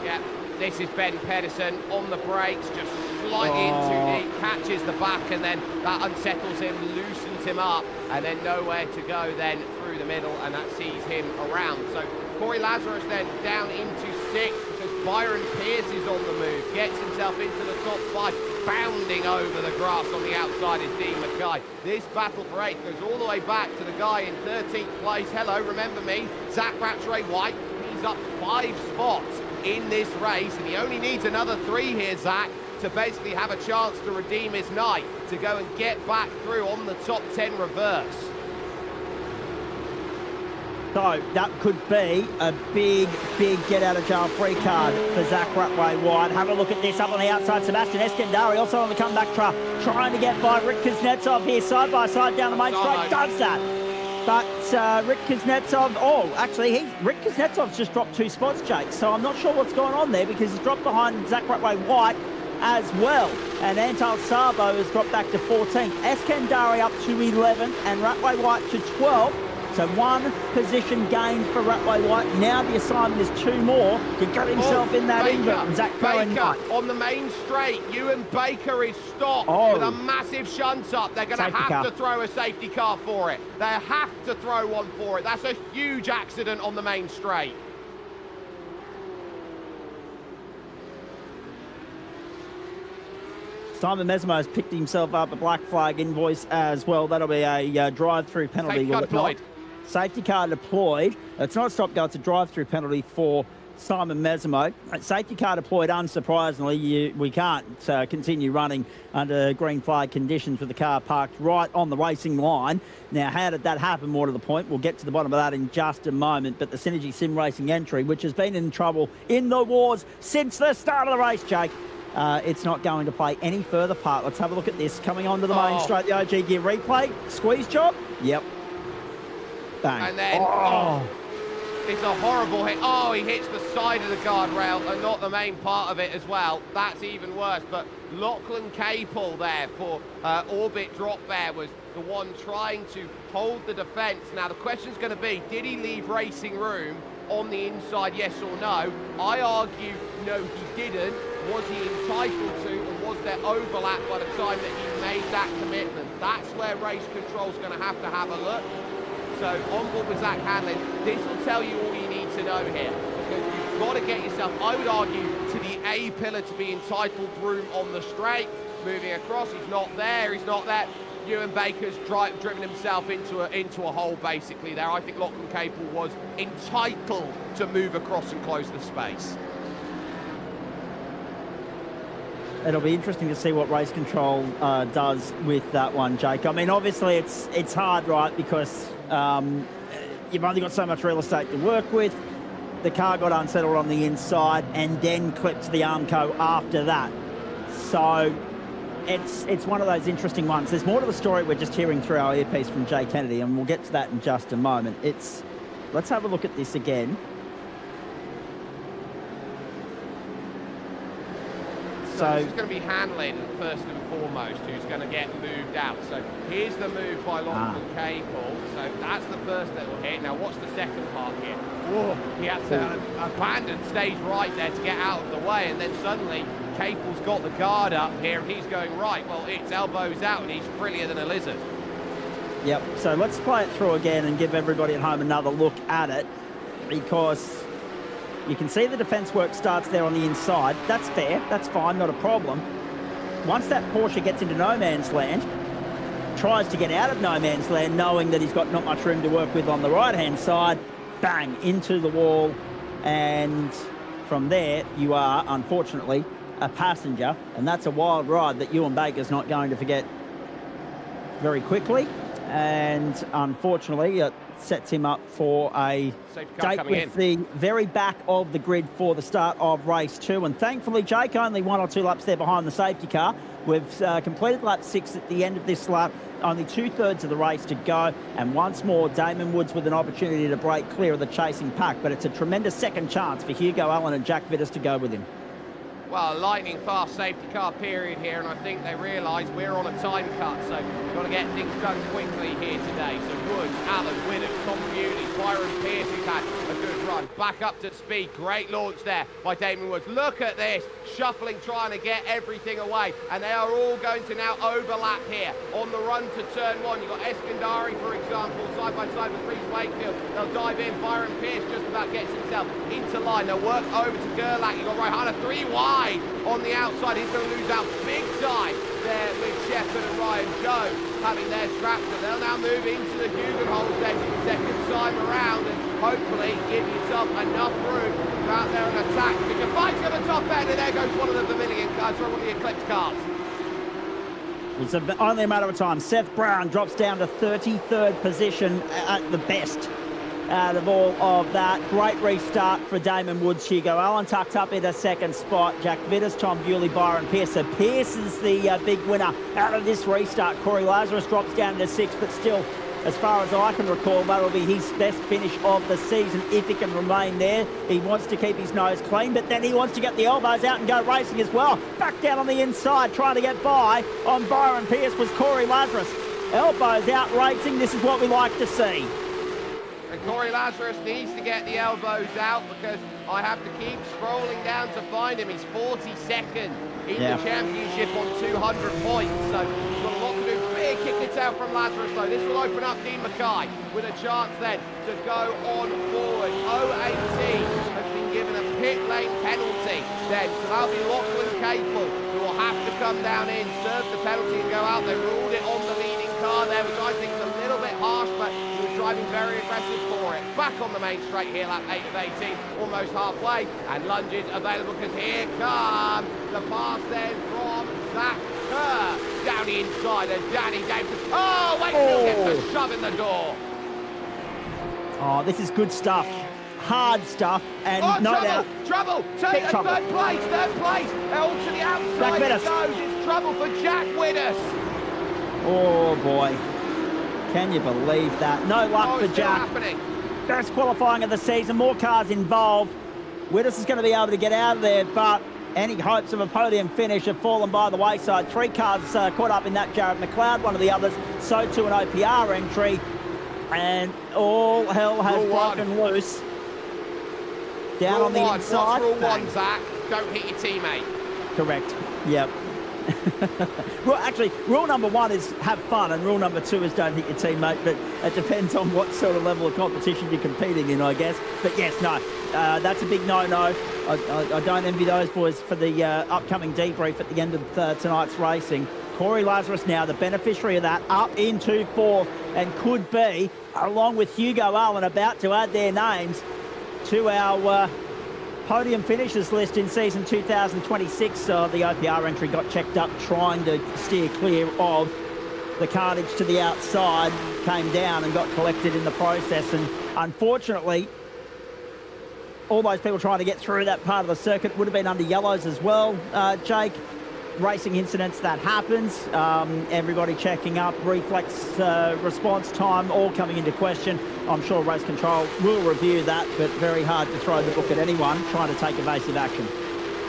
Yeah. This is Ben Pedersen on the brakes, just slightly in too deep, catches the back, and then that unsettles him, loosens him up, and then nowhere to go then through the middle, and that sees him around. So Corey Lazarus then down into 6th, because Byron Pierce is on the move, gets himself into the top 5, bounding over the grass on the outside is Dean Mackay. This battle for 8th goes all the way back to the guy in 13th place. Hello, remember me, Zach Rattray-White. He's up 5 spots in this race, and he only needs another 3 here, Zach, to basically have a chance to redeem his night, to go and get back through on the top 10 reverse. So that could be a big get-out-of-jail-free card for Zach Rattray-White. Have a look at this up on the outside. Sebastian Eskandari also on the comeback truck, trying to get by Rick Kuznetsov here side by side down the main straight. Does that. But Rick Kuznetsov, Rick Kuznetsov's just dropped 2 spots, Jake. So I'm not sure what's going on there, because he's dropped behind Zach Rattray-White as well. And Antal Sabo has dropped back to 14th. Eskandari up to 11th and Rattray-White to 12th. So 1 position gained for Rattray-White. Now the assignment is 2 more to get himself in that invert. Zach Baker on the main straight. Ewan Baker is stopped with a massive shunt up. They're going to have to throw a safety car for it. They have to throw one for it. That's a huge accident on the main straight. Simon Mesmo has picked himself up a black flag invoice as well. That'll be a drive-through penalty. Safety car deployed. It's not a stop-go, it's a drive-through penalty for Simon Mesmo. Safety car deployed, unsurprisingly. We can't continue running under green flag conditions with the car parked right on the racing line. Now, how did that happen? More to the point, we'll get to the bottom of that in just a moment. But the Synergy Sim Racing entry, which has been in trouble in the wars since the start of the race, Jake, it's not going to play any further part. Let's have a look at this. Coming onto the main straight, the OG gear replay. Squeeze job. Yep. Bang. And then, it's a horrible hit. Oh, he hits the side of the guardrail and not the main part of it as well. That's even worse. But Lachlan Capel there for Orbit Drop Bear was the one trying to hold the defence. Now, the question's going to be, did he leave racing room on the inside, yes or no? I argue, no, he didn't. Was he entitled to, or was there overlap by the time that he made that commitment? That's where race control's going to have a look. So on board with Zach Hanlon, this will tell you all you need to know here, because you've got to get yourself, I would argue, to the A pillar to be entitled room on the straight. Moving across, he's not there. Ewan Baker's driven himself into a hole, basically, there. I think Lachlan Capel was entitled to move across and close the space. It'll be interesting to see what race control does with that one, Jake. I mean, obviously it's hard, right, because you've only got so much real estate to work with. The car got unsettled on the inside and then clipped the Armco after that. So it's one of those interesting ones. There's more to the story we're just hearing through our earpiece from Jay Kennedy, and we'll get to that in just a moment. Let's have a look at this again. So this is going to be Hanlon, first and foremost, who's going to get moved out. So here's the move by Lachlan Capel. So that's the first little hit. Now watch the second part here. Whoa, he has to abandon stage right there to get out of the way, and then suddenly Capel's got the guard up here, and he's going right. Well, it's elbows out, and he's frillier than a lizard. Yep, so let's play it through again and give everybody at home another look at it, because you can see the defence work starts there on the inside. That's fair, that's fine, not a problem. Once that Porsche gets into no man's land, tries to get out of no man's land, knowing that he's got not much room to work with on the right-hand side, bang, into the wall, and from there you are, unfortunately, a passenger, and that's a wild ride that Ewan Baker's not going to forget very quickly, and unfortunately it sets him up for a date with the very back of the grid for the start of race 2. And thankfully, Jake, only 1 or 2 laps there behind the safety car. We've completed lap 6 at the end of this lap, only 2/3 of the race to go, and once more Damon Woods with an opportunity to break clear of the chasing pack, but it's a tremendous second chance for Hugo Allen and Jack Vitas to go with him. Well, a lightning fast safety car period here, and I think they realise we're on a time cut, so we've got to get things done quickly here today. So Woods, Allen, Winnett, Tom Bewley, Byron Pierce, who's had a good run, back up to speed. Great launch there by Damon Woods. Look at this, shuffling, trying to get everything away, and they are all going to now overlap here on the run to turn 1. You've got Eskandari, for example, side by side with Reece Wakefield. They'll dive in. Byron Pierce just about gets himself into line. They'll work over to Gerlach. You've got Raihana 3 wide on the outside. He's going to lose out big time there with Shepard and Ryan Jones having their straps. So they'll now move into the Hugenholz then second time around, and hopefully give yourself enough room to go out there and attack. If you fight to the top end, and there goes one of the Vermilion cars, or one of the Eclipse cars. It's only a matter of time. Seth Brown drops down to 33rd position at the best out of all of that. Great restart for Damon Woods. Hugo Allen tucked up in a second spot. Jack Vitas, Tom Bewley, Byron Pierce. So Pierce is the big winner out of this restart. Corey Lazarus drops down to 6th, but still, as far as I can recall, that'll be his best finish of the season if he can remain there. He wants to keep his nose clean, but then he wants to get the elbows out and go racing as well. Back down on the inside, trying to get by on Byron Pierce was Corey Lazarus. Elbows out racing. This is what we like to see. And Corey Lazarus needs to get the elbows out, because I have to keep scrolling down to find him. He's 42nd in the championship on 200 points. So he's got a lot to do. Big kick it out from Lazarus though. This will open up Dean Mackay with a chance then to go on forward. 018 has been given a pit lane penalty then. So that'll be Lachlan Capel, who will have to come down in, serve the penalty and go out. They ruled it on the leading car there, which I think is a little bit harsh, but he was driving very aggressive for it. Back on the main straight here, lap 8 of 18, almost halfway, and lunges available, because here comes the pass then from Zach Kerr down the inside, and Danny Davis. Oh, Wakefield gets a shove in the door. Oh, this is good stuff. Hard stuff, and no doubt. Trouble! Third place! Out to the outside it goes. It's trouble for Jack Widders. Oh boy, can you believe that? No luck for Jack. Happening. Best qualifying of the season, more cars involved. Widders is going to be able to get out of there, but any hopes of a podium finish have fallen by the wayside. 3 cars caught up in that. Jared McLeod, one of the others, so too an OPR entry, and all hell has broken loose. Down on the inside. What's rule 1, Zach? Don't hit your teammate. Correct. Yep. Well, actually, rule number 1 is have fun, and rule number 2 is don't hit your teammate, but it depends on what sort of level of competition you're competing in, I guess. But yes, no, that's a big no-no. I don't envy those boys for the upcoming debrief at the end of tonight's racing, Corey Lazarus now the beneficiary of that, up into fourth, and could be, along with Hugo Allen, about to add their names to our podium finishers list in season 2026. The OPR entry got checked up, trying to steer clear of the carnage to the outside, came down and got collected in the process. And unfortunately, all those people trying to get through that part of the circuit would have been under yellows as well, Jake. Racing incidents, that happens. Everybody checking up, reflex response time, all coming into question. I'm sure race control will review that, but very hard to throw the book at anyone trying to take evasive action.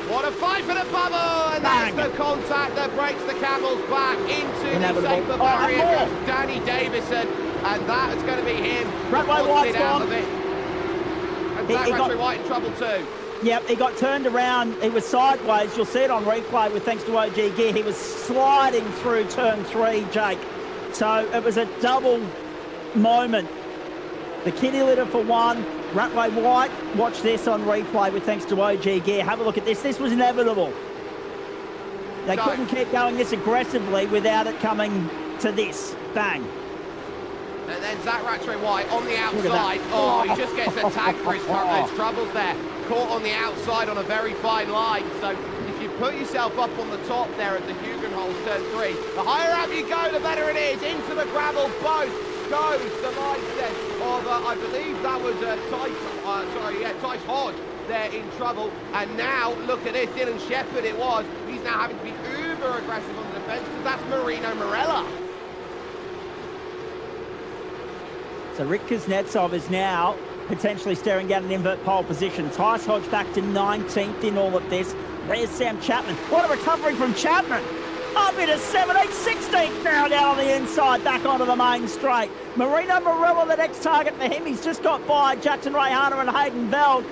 What a fight for the bubble, and that's the contact that breaks the camel's back into the safer barrier. Goes Danny Davison, and that is going to be him. Ratway White's out gone. of it. And Zach Ratway White in trouble too. Yep, he got turned around. He was sideways. You'll see it on replay with thanks to OG Gear. He was sliding through turn 3, Jake. So it was a double moment. The kitty litter for one. Ratway White, watch this on replay with thanks to OG Gear. Have a look at this. This was inevitable. They couldn't keep going this aggressively without it coming to this. Bang. And then Zach Ratway White on the outside. Oh, he just gets attacked for his troubles there. Caught on the outside on a very fine line. So if you put yourself up on the top there at the Hugenholz turn 3, the higher up you go, the better it is. Into the gravel, both goes the line set of, I believe that was Tice Hodge there in trouble. And now, look at this, Dylan Shepherd it was. He's now having to be uber aggressive on the defence because that's Marino Morella. So Rick Kuznetsov is now potentially staring down an invert pole position. Tice Hodge back to 19th in all of this. There's Sam Chapman. What a recovery from Chapman. Up into 17th, 16th now down on the inside, back onto the main straight. Marino Morella, the next target for him. He's just got by Jackson Rayhana and Hayden Veld.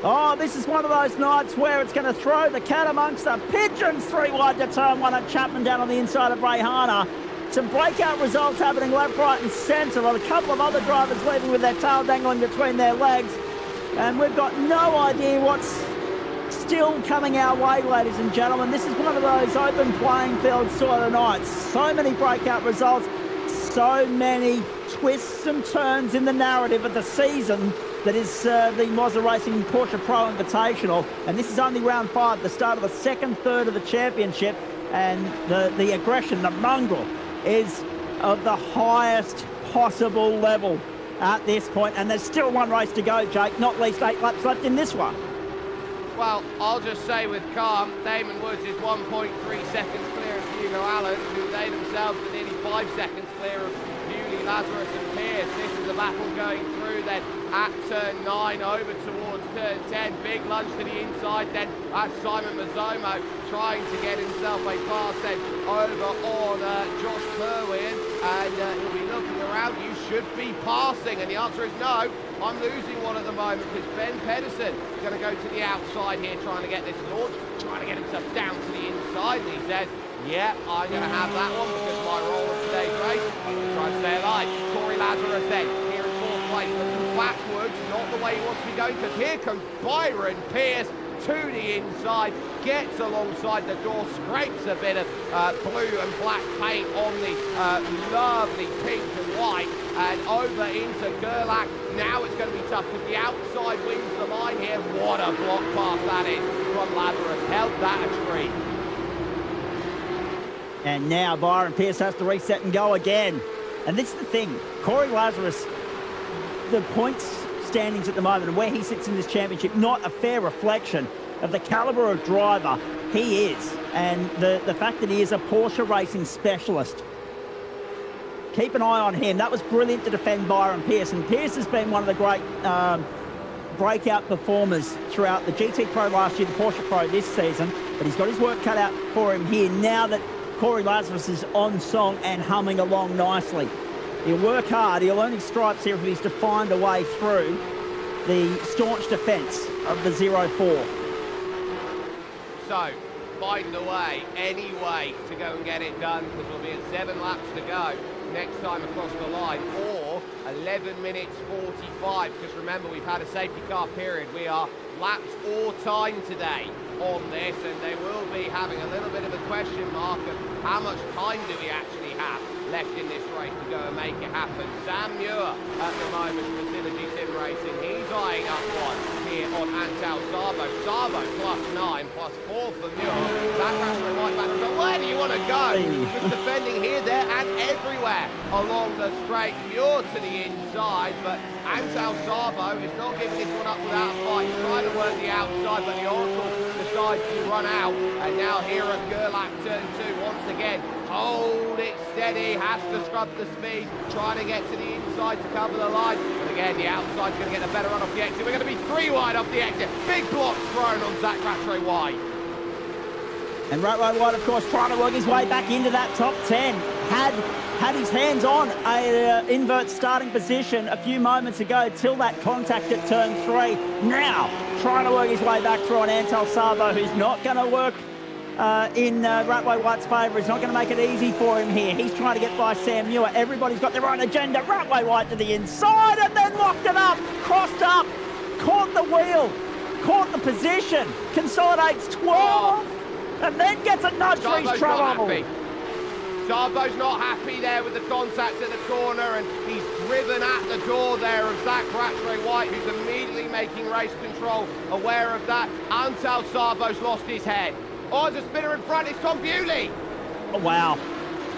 Oh, this is one of those nights where it's going to throw the cat amongst the pigeons. 3 wide to turn 1 and Chapman down on the inside of Rayhana. Some breakout results happening left, right and centre. A couple of other drivers leaving with their tail dangling between their legs. And we've got no idea what's still coming our way, ladies and gentlemen. This is one of those open playing field sort of nights. So many breakout results, so many twists and turns in the narrative of the season that is the Moza Racing Porsche Pro Invitational. And this is only round 5, the start of the second third of the championship. And the aggression, the mongrel, is of the highest possible level at this point. And there's still one race to go, Jake, not least 8 laps left in this one. Well, I'll just say with calm, Damon Woods is 1.3 seconds clear of Hugo Allen, who they themselves are nearly 5 seconds clear of Bewley, Lazarus and Pierce. This is the battle going through then at turn 9 over towards turn 10. Big lunge to the inside then as Simon Mazzomo trying to get himself a pass then over on Josh Kerwin, and he'll be looking around. You should be passing, and the answer is no. I'm losing one at the moment because Ben Pedersen is going to go to the outside here trying to get this launch, trying to get himself down to the inside, and he says, yeah, I'm going to have that one because my role in today's race is to try and stay alive. Corey Lazarus then here in 4th place, looking backwards, not the way he wants to be going, because here comes Byron Pierce to the inside, gets alongside the door, scrapes a bit of blue and black paint on the lovely pink and white, and over into Gerlach. Now it's going to be tough because the outside wins the line here. What a block pass that is from Lazarus. Held that a treat. And now Byron Pierce has to reset and go again. And this is the thing, Corey Lazarus, the points standings at the moment and where he sits in this championship, not a fair reflection of the calibre of driver he is, and the fact that he is a Porsche racing specialist. Keep an eye on him. That was brilliant to defend Byron Pierce, and Pierce has been one of the great breakout performers throughout the GT Pro last year, the Porsche Pro this season, but he's got his work cut out for him here now that Corey Lazarus is on song and humming along nicely. He'll work hard. He'll earn his stripes here if he's to find a way through the staunch defence of the 0-4. So, find a way, any way to go and get it done, because we'll be at 7 laps to go next time across the line, or 11 minutes 45, because remember, we've had a safety car period. We are laps or time today on this, and they will be having a little bit of a question mark of how much time do we actually have left in this race to go and make it happen. Sam Muir at the moment for Synergy Sim Racing. He's eyeing up one here on Antal Sabo. Sabo +9, +4 for Muir. That actually right back. But where do you want to go? Just defending here, there, and everywhere along the straight. Muir to the inside, but Antal Sabo is not giving this one up without a fight. He's trying to work the outside, but the Oracle decides to run out. And now here at Gerlach turn 2 once again. Hold it steady, has to scrub the speed, trying to get to the inside to cover the line. But again, the outside's going to get the better run off the exit. We're going to be 3 wide off the exit. Big block thrown on Zach Rattray wide. And Rattray White, of course, trying to work his way back into that top 10. Had his hands on a invert starting position a few moments ago till that contact at turn 3. Now, trying to work his way back through on Antal Sabo, who's not going to work in Rattray White's favour. He's not going to make it easy for him here. He's trying to get by Sam Muir. Everybody's got their own agenda. Rattray White to the inside and then locked it up, crossed up, caught the wheel, caught the position, consolidates 12, and then gets a nudge for his trouble. Sabo's not happy there with the contact at the corner, and he's driven at the door there of Zach Rattray White, who's immediately making race control aware of that. Antal Sabo's lost his head. Oh, there's a spinner in front, it's Tom Bewley. Oh, wow.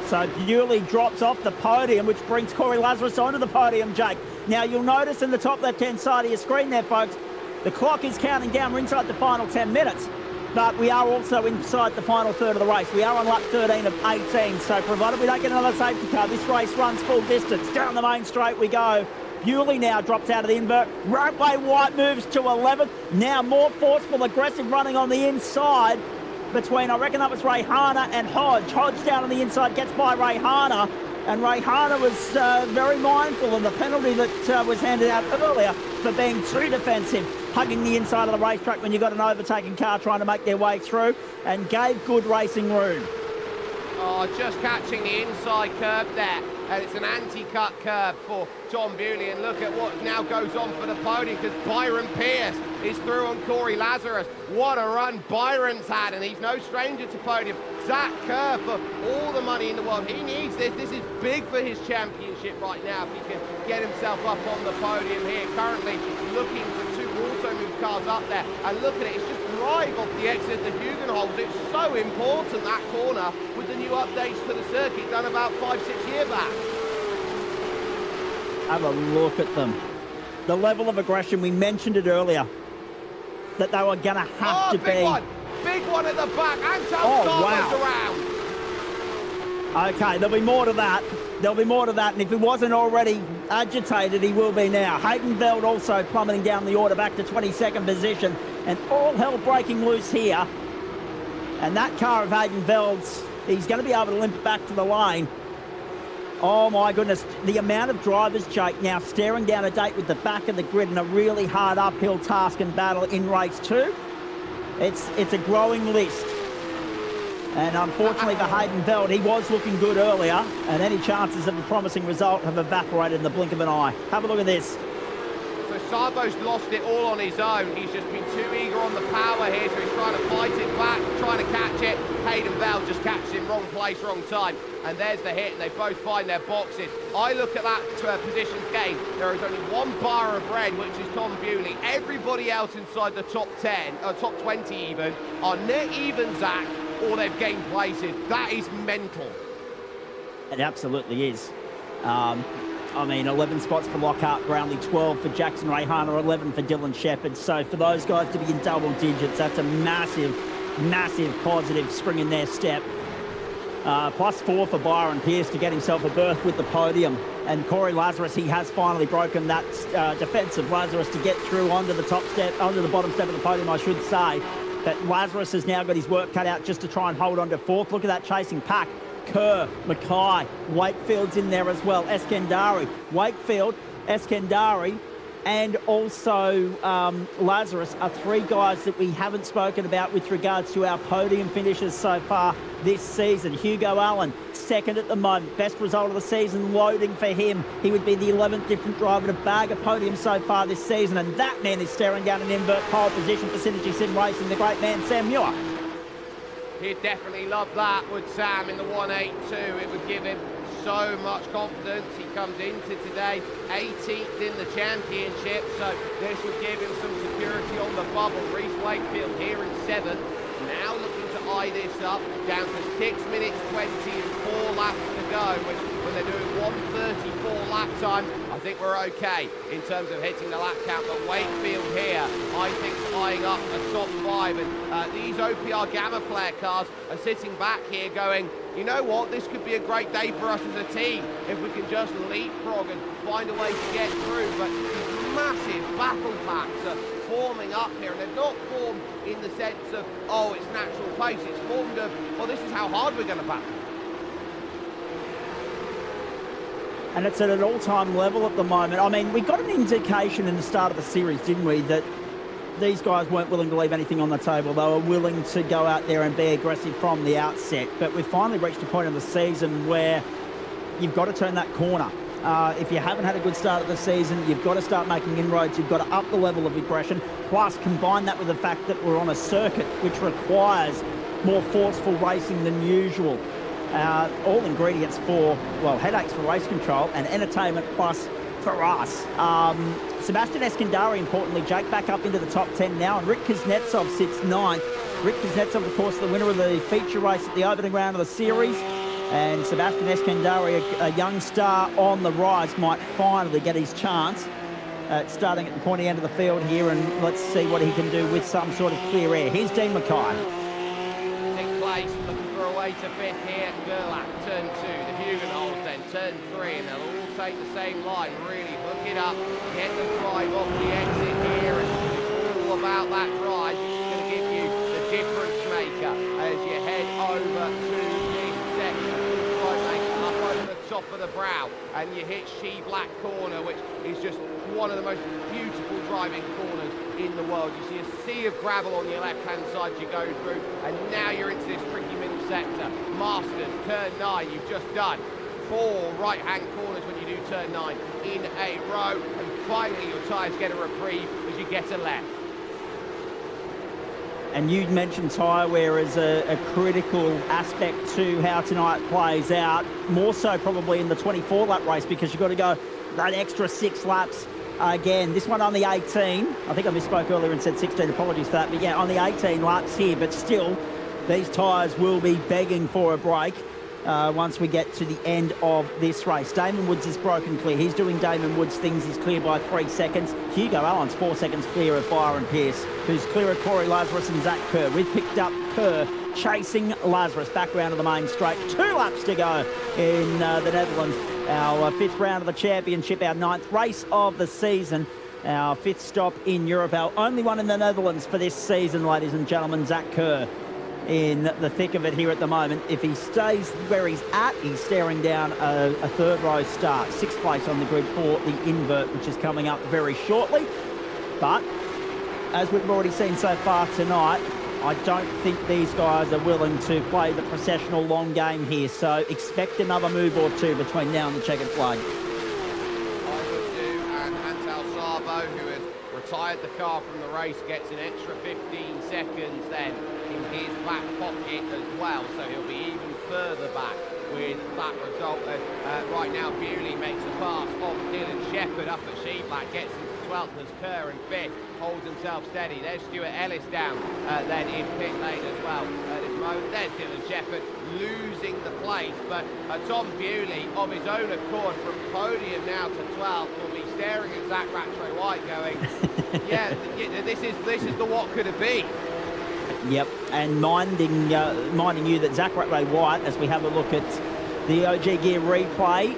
So Bewley drops off the podium, which brings Corey Lazarus onto the podium, Jake. Now, you'll notice in the top left-hand side of your screen there, folks, the clock is counting down. We're inside the final 10 minutes. But we are also inside the final third of the race. We are on lap 13 of 18, so provided we don't get another safety car, this race runs full distance. Down the main straight we go. Bewley now drops out of the invert. Rattray White moves to 11th. Now more forceful, aggressive running on the inside between, I reckon that was Rayhana and Hodge. Hodge down on the inside gets by Rayhana, and Rayhana was very mindful of the penalty that was handed out earlier for being too defensive, hugging the inside of the racetrack when you've got an overtaking car trying to make their way through, and gave good racing room. Oh, just catching the inside curb there. And it's an anti-cut curb for Tom Bewley. And look at what now goes on for the podium, because Byron Pierce is through on Corey Lazarus. What a run Byron's had, and he's no stranger to podium. Zach Kerr, for all the money in the world, he needs this. This is big for his championship right now, if he can get himself up on the podium here. Currently looking for 2 auto-move cars up there. And look at it, it's just drive off the exit of the Hugenholz. It's so important, that corner, with the new updates to the circuit done about 5-6 years back. Have a look at them. The level of aggression, we mentioned it earlier, that they were going to have to big be. One. Big one at the back. Antal Savo's around. Okay, there'll be more to that. There'll be more to that, and if he wasn't already agitated, he will be now. Hayden Veld also plummeting down the order back to 22nd position, and all hell breaking loose here. And that car of Hayden Veld's, he's going to be able to limp it back to the lane. Oh my goodness, the amount of drivers, Jake, now staring down a date with the back of the grid in a really hard uphill task and battle in race 2. It's a growing list. And unfortunately for Hayden Veld, he was looking good earlier, and any chances of a promising result have evaporated in the blink of an eye. Have a look at this. So Sabo's lost it all on his own. He's just been too eager on the power here, so he's trying to fight it back, trying to catch it. Hayden Veld just catches him, wrong place, wrong time. And there's the hit, and they both find their boxes. I look at that positions gain. There is only one bar of red, which is Tom Bewley. Everybody else inside the top 10, top 20 even, are net even, Zach, or they've gained places. That is mental. It absolutely is. I mean, 11 spots for Lockhart Brownlee, 12 for Jackson Rayhana, 11 for Dylan Shepherd. So for those guys to be in double digits, that's a massive, massive positive spring in their step. +4 for Byron Pierce to get himself a berth with the podium. And Corey Lazarus, he has finally broken that defense of Lazarus to get through onto the top step, onto the bottom step of the podium, I should say. But Lazarus has now got his work cut out just to try and hold on to 4th. Look at that chasing pack. Kerr, Mackay, Wakefield's in there as well, Eskandari. Wakefield, Eskandari, and also Lazarus are three guys that we haven't spoken about with regards to our podium finishes so far this season. Hugo Allen, second at the moment. Best result of the season, loading for him. He would be the 11th different driver to bag a podium so far this season, and that man is staring down an invert pole position for Synergy Sim Racing, the great man Sam Muir. He'd definitely love that, would Sam, in the 182. It would give him so much confidence. He comes into today 18th in the championship, so this would give him some security on the bubble. Reece Wakefield here in 7th, now looking to eye this up, down to 6 minutes 20 and 4 laps to go, which when they're doing 1:34 lap time, I think we're okay in terms of hitting the lap count. But Wakefield here, I think, eyeing up a top 5, and these OPR Gamma Flare cars are sitting back here going, you know what, this could be a great day for us as a team if we can just leapfrog and find a way to get through. But these massive battle packs are forming up here, and they're not formed in the sense of, oh, it's natural pace. It's formed of, well, this is how hard we're going to battle. And it's at an all-time level at the moment. I mean, we got an indication in the start of the series, didn't we, that these guys weren't willing to leave anything on the table. They were willing to go out there and be aggressive from the outset. But we've finally reached a point in the season where you've got to turn that corner. If you haven't had a good start of the season, you've got to start making inroads. You've got to up the level of aggression. Plus, combine that with the fact that we're on a circuit which requires more forceful racing than usual. All ingredients for, well, headaches for race control and entertainment plus for us. Sebastian Eskandari, importantly, Jake, back up into the top 10 now, and Rick Kuznetsov sits 9th. Rick Kuznetsov, of course, the winner of the feature race at the opening round of the series. And Sebastian Eskandari, a young star on the rise, might finally get his chance starting at the pointy end of the field here, and let's see what he can do with some sort of clear air. Here's Dean Mackay. 6th place, looking for a way to 5th here. Gerlach, turn 2, the Hugenholz then, turn 3, and they'll all take the same line, really hook it up, get the drive off the exit here, and it's all about that drive. It's going to give you the difference maker as you head over to this section. Drive maker up over the top of the brow, and you hit She Black Corner, which is just one of the most beautiful driving corners in the world. You see a sea of gravel on your left-hand side you go through, and now you're into this tricky middle sector. Masters, turn 9, you've just done 4 right-hand corners when you do turn 9 in a row, and finally your tyres get a reprieve as you get a left. And you mentioned tyre wear as a critical aspect to how tonight plays out, more so probably in the 24-lap race, because you've got to go that extra 6 laps. Again, this one on the 18. I think I misspoke earlier and said 16. Apologies for that. But yeah, on the 18 laps here. But still, these tyres will be begging for a break once we get to the end of this race. Damon Woods is broken clear. He's doing Damon Woods things. He's clear by 3 seconds. Hugo Allen's 4 seconds clear of Byron Pearce, who's clear of Corey Lazarus and Zach Kerr. We've picked up Kerr chasing Lazarus back round to the main straight. 2 laps to go in the Netherlands. Our 5th round of the championship, our 9th race of the season, our 5th stop in Europe, our only one in the Netherlands for this season, ladies and gentlemen. Zach Kerr in the thick of it here at the moment. If he stays where he's at, he's staring down a 3rd row start. 6th place on the grid for the invert, which is coming up very shortly. But as we've already seen so far tonight, I don't think these guys are willing to play the processional long game here, so expect another move or 2 between now and the checkered flag. I would do, and Antal Sabo, who has retired the car from the race, gets an extra 15 seconds then in his back pocket as well, so he'll be even further back with that result. As right now Bewley makes a pass of Dylan Shepherd up at Sheepback, gets him to 12th as Kerr in 5th, holds himself steady. There's Stuart Ellis down then in pit lane as well at this moment. There's Dylan Shepherd losing the place, but Tom Bewley of his own accord from podium now to 12th will be staring at Zach Rattray White going, yeah, this is the what could it be. Yep, and minding you that Zach Rattray White, as we have a look at the OG Gear replay,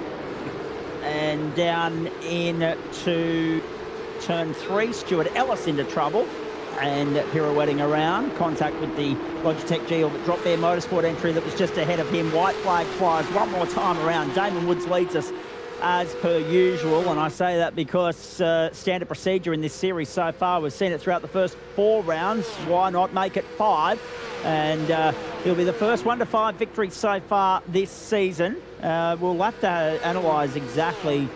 and down into turn 3, Stuart Ellis into trouble and pirouetting around, contact with the Logitech G-Orbit drop bear motorsport entry that was just ahead of him. White flag flies one more time around. Damon Woods leads us as per usual, and I say that because standard procedure in this series so far, we've seen it throughout the first 4 rounds. Why not make it 5? And he'll be the first 1-5 victory so far this season. We'll have to analyse exactly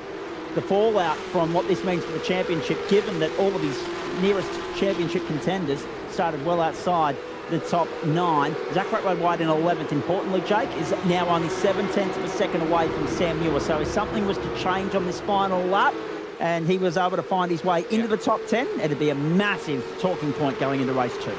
the fallout from what this means for the championship, given that all of his nearest championship contenders started well outside the top 9. Zach Ratway-White in 11th, importantly, Jake, is now only 7/10 of a second away from Sam Muir. So if something was to change on this final lap and he was able to find his way into the top 10, it'd be a massive talking point going into race 2.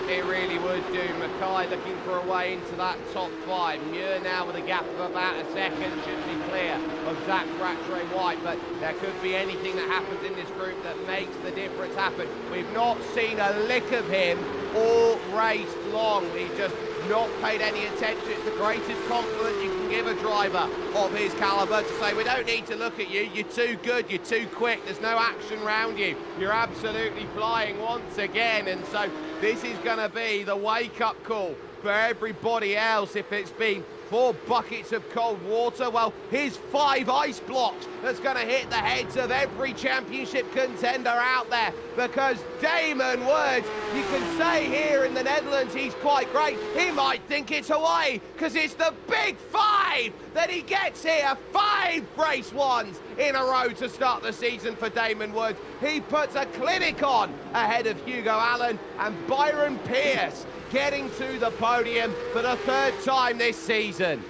It really would do. Mackay looking for a way into that top 5. Muir now with a gap of about a second should be clear of Zach Ratway-White, but there could be anything that happens in this group that makes the difference happen. We've not seen a lick of him all race long. He's just not paid any attention. It's the greatest compliment you can give a driver of his caliber, to say, we don't need to look at you, you're too good, you're too quick, there's no action around you, you're absolutely flying once again. And so this is going to be the wake-up call for everybody else. If it's been 4 buckets of cold water, well, here's 5 ice blocks that's going to hit the heads of every championship contender out there, because Damon Woods, you can say here in the Netherlands he's quite great. He might think it's Hawaii, because it's the big 5 that he gets here. 5 race 1s in a row to start the season for Damon Woods. He puts a clinic on ahead of Hugo Allen and Byron Pierce, getting to the podium for the 3rd time this season.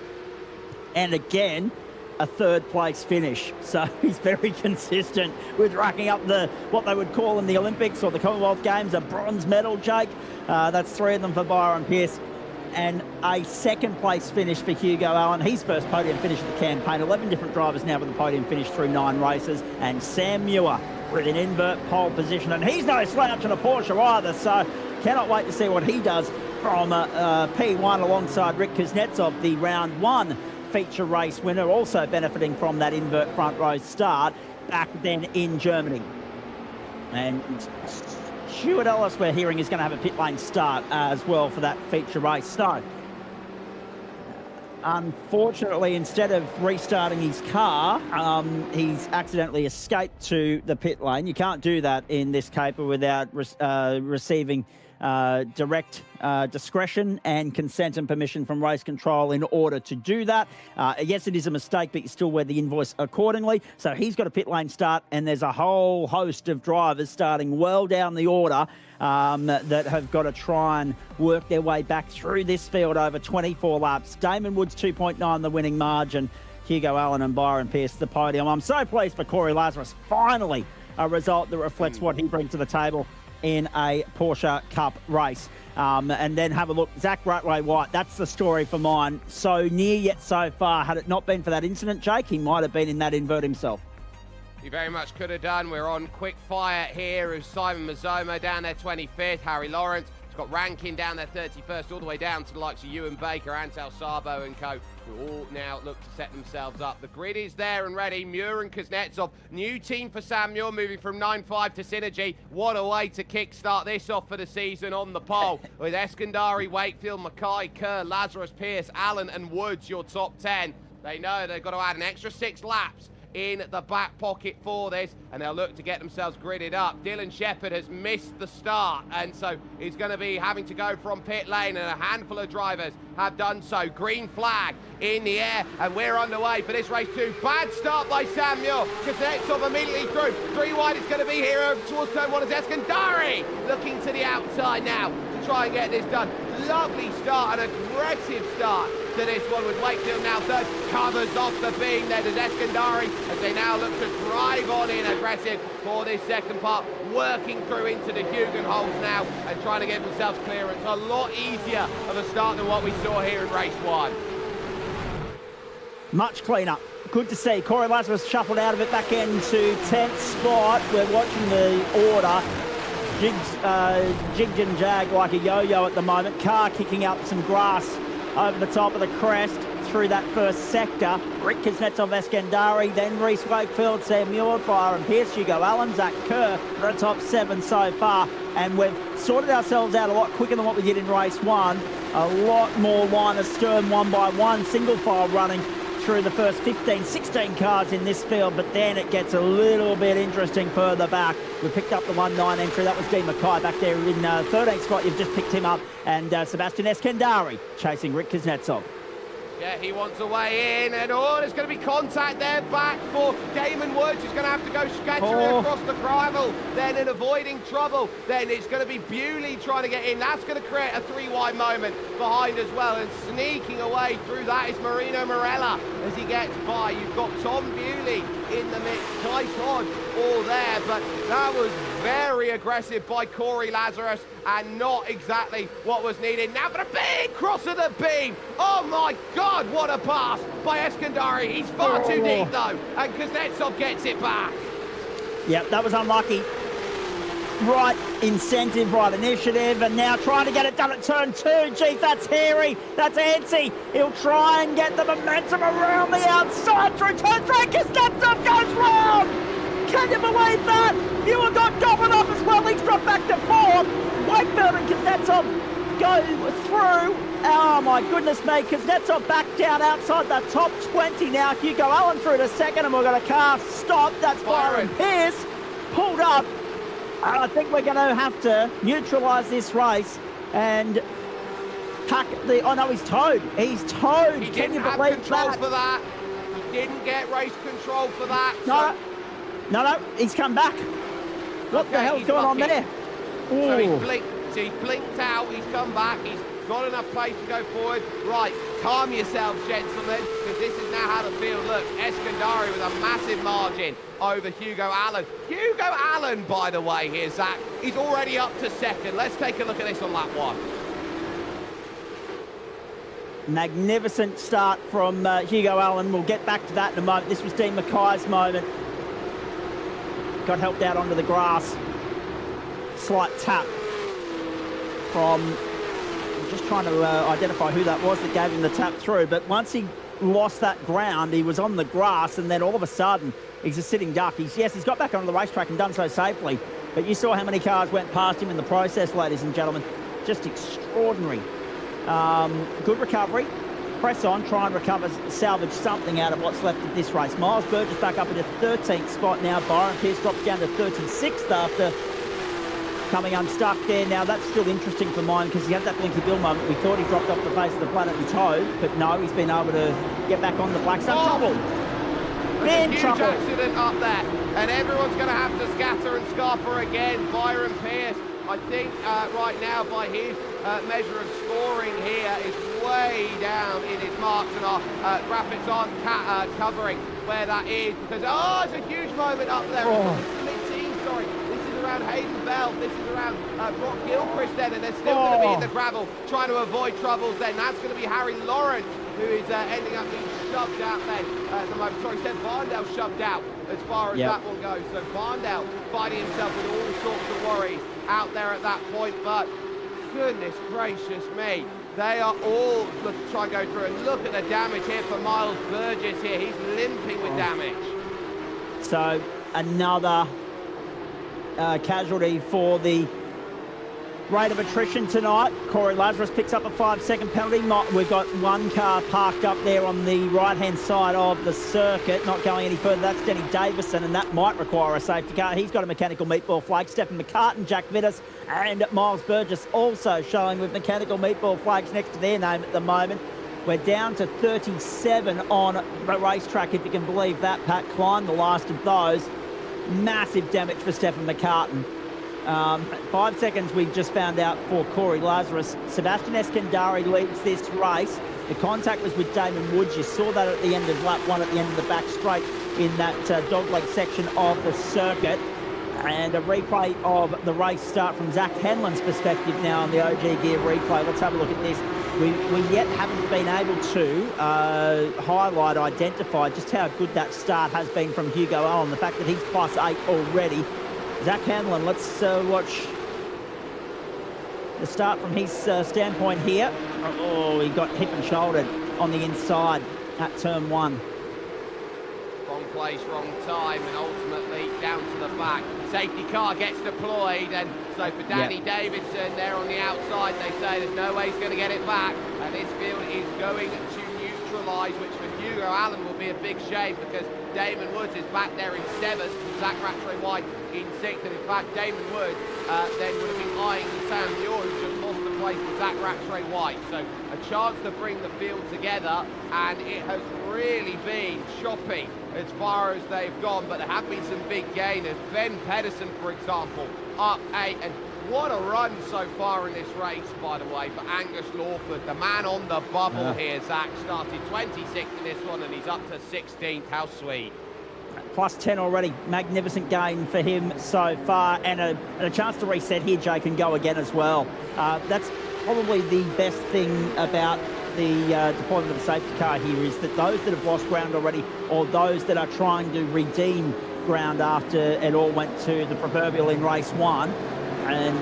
And again, a 3rd place finish. So he's very consistent with racking up what they would call in the Olympics or the Commonwealth Games a bronze medal, Jake. That's 3 of them for Byron Pierce. And a 2nd place finish for Hugo Allen. His first podium finish of the campaign. 11 different drivers now with the podium finish through 9 races. And Sam Muir with an invert pole position. And he's no slouch in a Porsche either. So cannot wait to see what he does from P1 alongside Rick Kuznetsov, the round 1 feature race winner, also benefiting from that invert front row start back then in Germany. And Stuart Ellis, we're hearing, is going to have a pit lane start as well for that feature race. So, unfortunately, instead of restarting his car, he's accidentally escaped to the pit lane. You can't do that in this caper without receiving direct discretion and consent and permission from race control in order to do that. Yes, it is a mistake, but you still wear the invoice accordingly. So he's got a pit lane start, and there's a whole host of drivers starting well down the order that have got to try and work their way back through this field over 24 laps. Damon Woods 2.9 the winning margin. Hugo Allen and Byron Pierce the podium. I'm so pleased for Corey Lazarus. Finally, a result that reflects what he brings to the table in a Porsche Cup race. And then have a look, Zach Ratway-White, that's the story for mine. So near yet so far. Had it not been for that incident, Jake, he might have been in that invert himself. He very much could have done. We're on quick fire here with Simon Mazzomo down there 25th, Harry Lawrence. He's got Rankin down there 31st, all the way down to the likes of Ewan Baker, Antal Sabo and co, who all now look to set themselves up. The grid is there and ready. Muir and Kuznetsov. New team for Sam Muir, moving from 9.5 to Synergy. What a way to kickstart this off for the season on the pole. With Eskandari, Wakefield, Mackay, Kerr, Lazarus, Pierce, Allen and Woods, your top 10. They know they've got to add an extra 6 laps in the back pocket for this, and they'll look to get themselves gridded up. Dylan Shepherd has missed the start, and so he's going to be having to go from pit lane, and a handful of drivers have done so. Green flag in the air, and we're underway for this race 2. Bad start by Sam Muir. Kuznetsov immediately through. 3 wide is going to be here over towards turn 1 as Eskandari looking to the outside now to try and get this done. Lovely start, an aggressive start to this one with Wakefield now 3rd. Covers off the beam there to Eskandari as they now look to drive on in aggressive for this second part, working through into the Hugen holes now and trying to get themselves clearance. A lot easier of a start than what we saw here in race 1. Much cleaner. Good to see. Corey Lazarus shuffled out of it back into 10th spot. We're watching the order. Jigged and jagged like a yo-yo at the moment. Car kicking up some grass over the top of the crest through that first sector. Rick Kuznetsov, Eskandari, then Reese Wakefield, Sam Muir, Byron Pierce, Hugo Allen, Zach Kerr, the top 7 so far. And we've sorted ourselves out a lot quicker than what we did in race 1. A lot more line astern, 1 by 1, single file running through the first 15, 16 cars in this field, but then it gets a little bit interesting further back. We picked up the 1-9 entry. That was Dean Mackay back there in 13th spot. You've just picked him up. And Sebastian Eskandari chasing Rick Kuznetsov. Yeah, he wants a way in, and there's going to be contact there back for Damon Woods. He's going to have to go scattering across the gravel, then in avoiding trouble. Then it's going to be Bewley trying to get in. That's going to create a 3-wide moment behind as well, and sneaking away through that is Marino Morella as he gets by. You've got Tom Bewley in the mix, Tice Hodge all there, but that was very aggressive by Corey Lazarus and not exactly what was needed. Now for a big cross of the beam. Oh my God, what a pass by Eskandari. He's far too deep though, and Kuznetsov gets it back. Yep, that was unlucky. Right incentive, right initiative, and now trying to get it done at turn 2. Geez, that's hairy. That's antsy. He'll try and get the momentum around the outside through turn 3. Kuznetsov goes round. Can you believe that? You have got Dobbin up as well. He's dropped back to 4th. Wakefield and Kuznetsov go through. Oh my goodness me. Kuznetsov back down outside the top 20 now. Hugo Allen through to 2nd, and we've got a car stop. That's Byron Pearce pulled up. I think we're going to have to neutralise this race and tuck the... Oh, no, he's towed. He's towed. He didn't have control for that. He didn't get race control for that. No, he's come back. What the hell's going on there? So he's blinked out. He's come back. He's got enough pace to go forward. Right, calm yourselves, gentlemen, because this is now how the field looks. Eskandari with a massive margin over Hugo Allen. Hugo Allen, by the way, here, Zach, he's already up to 2nd. Let's take a look at this on lap 1. Magnificent start from Hugo Allen. We'll get back to that in a moment. This was Dean Mackay's moment. Got helped out onto the grass. Slight tap from... I'm just trying to identify who that was that gave him the tap through. But once he lost that ground, he was on the grass, and then all of a sudden, he's a sitting duck. He's got back onto the racetrack and done so safely. But you saw how many cars went past him in the process, ladies and gentlemen. Just extraordinary. Good recovery. Press on, try and recover, salvage something out of what's left of this race. Miles Burgess back up into 13th spot now. Byron Pearce drops down to 36th after coming unstuck there. Now, that's still interesting for mine because he had that Blinky Bill moment. We thought he dropped off the face of the planet and towed, but no, he's been able to get back on the black. Some trouble. There's a huge accident up there, and everyone's going to have to scatter and scarper again. Byron Pearce, I think right now by his measure of scoring here is way down in his marks, and our graphics aren't covering where that is because it's a huge moment up there. Sorry, this is around Hayden Bell, this is around Brock Gilchrist then, and they're still going to be in the gravel trying to avoid troubles then. That's going to be Harry Lawrence who is ending up being shoved out then at the moment. Sorry, Seth Varndale shoved out as far as that one goes. So Varndale finding himself with all sorts of worries out there at that point, but goodness gracious me, they are all looking to try and go through, and look at the damage here for Miles Burgess here. He's limping with damage. So another casualty for the rate of attrition tonight. Corey Lazarus picks up a 5-second penalty. We've got one car parked up there on the right-hand side of the circuit, not going any further. That's Denny Davison, and that might require a safety car. He's got a mechanical meatball flag. Stephen McCartan, Jack Vittis, and Miles Burgess also showing with mechanical meatball flags next to their name at the moment. We're down to 37 on the racetrack, if you can believe that. Pat Klein, the last of those. Massive damage for Stephen McCartan. 5 seconds we just found out for Corey Lazarus. Sebastian Eskandari leads this race. The contact was with Damon Woods. You saw that at the end of lap 1, at the end of the back straight in that dogleg section of the circuit. And a replay of the race start from Zach Henlon's perspective now on the OG Gear replay. Let's have a look at this. We yet haven't been able to identify just how good that start has been from Hugo Allen. The fact that he's +8 already. Zach Hanlon, let's watch the start from his standpoint here. Oh, he got hip and shouldered on the inside at turn 1. Wrong place, wrong time, and ultimately down to the back. Safety car gets deployed, and so for Danny Davidson there on the outside, they say there's no way he's going to get it back, and this field is going to neutralise, which for Hugo Allen will be a big shame because Damon Woods is back there in 7th and Zach Rattray-White in 6th. And in fact, Damon Woods then would have been eyeing Sam Muir, who just lost the place to Zach Rattray-White. So a chance to bring the field together, and it has really been choppy as far as they've gone, but there have been some big gainers. Ben Pedersen, for example, up 8, and what a run so far in this race, by the way, for Angus Lawford, the man on the bubble here. Zach started 26th in this one, and he's up to 16th. How sweet. Plus 10 already. Magnificent gain for him so far, and a chance to reset here, Jake, and go again as well. That's probably the best thing about the deployment of the safety car here, is that those that have lost ground already, or those that are trying to redeem ground after it all went to the proverbial in race 1, and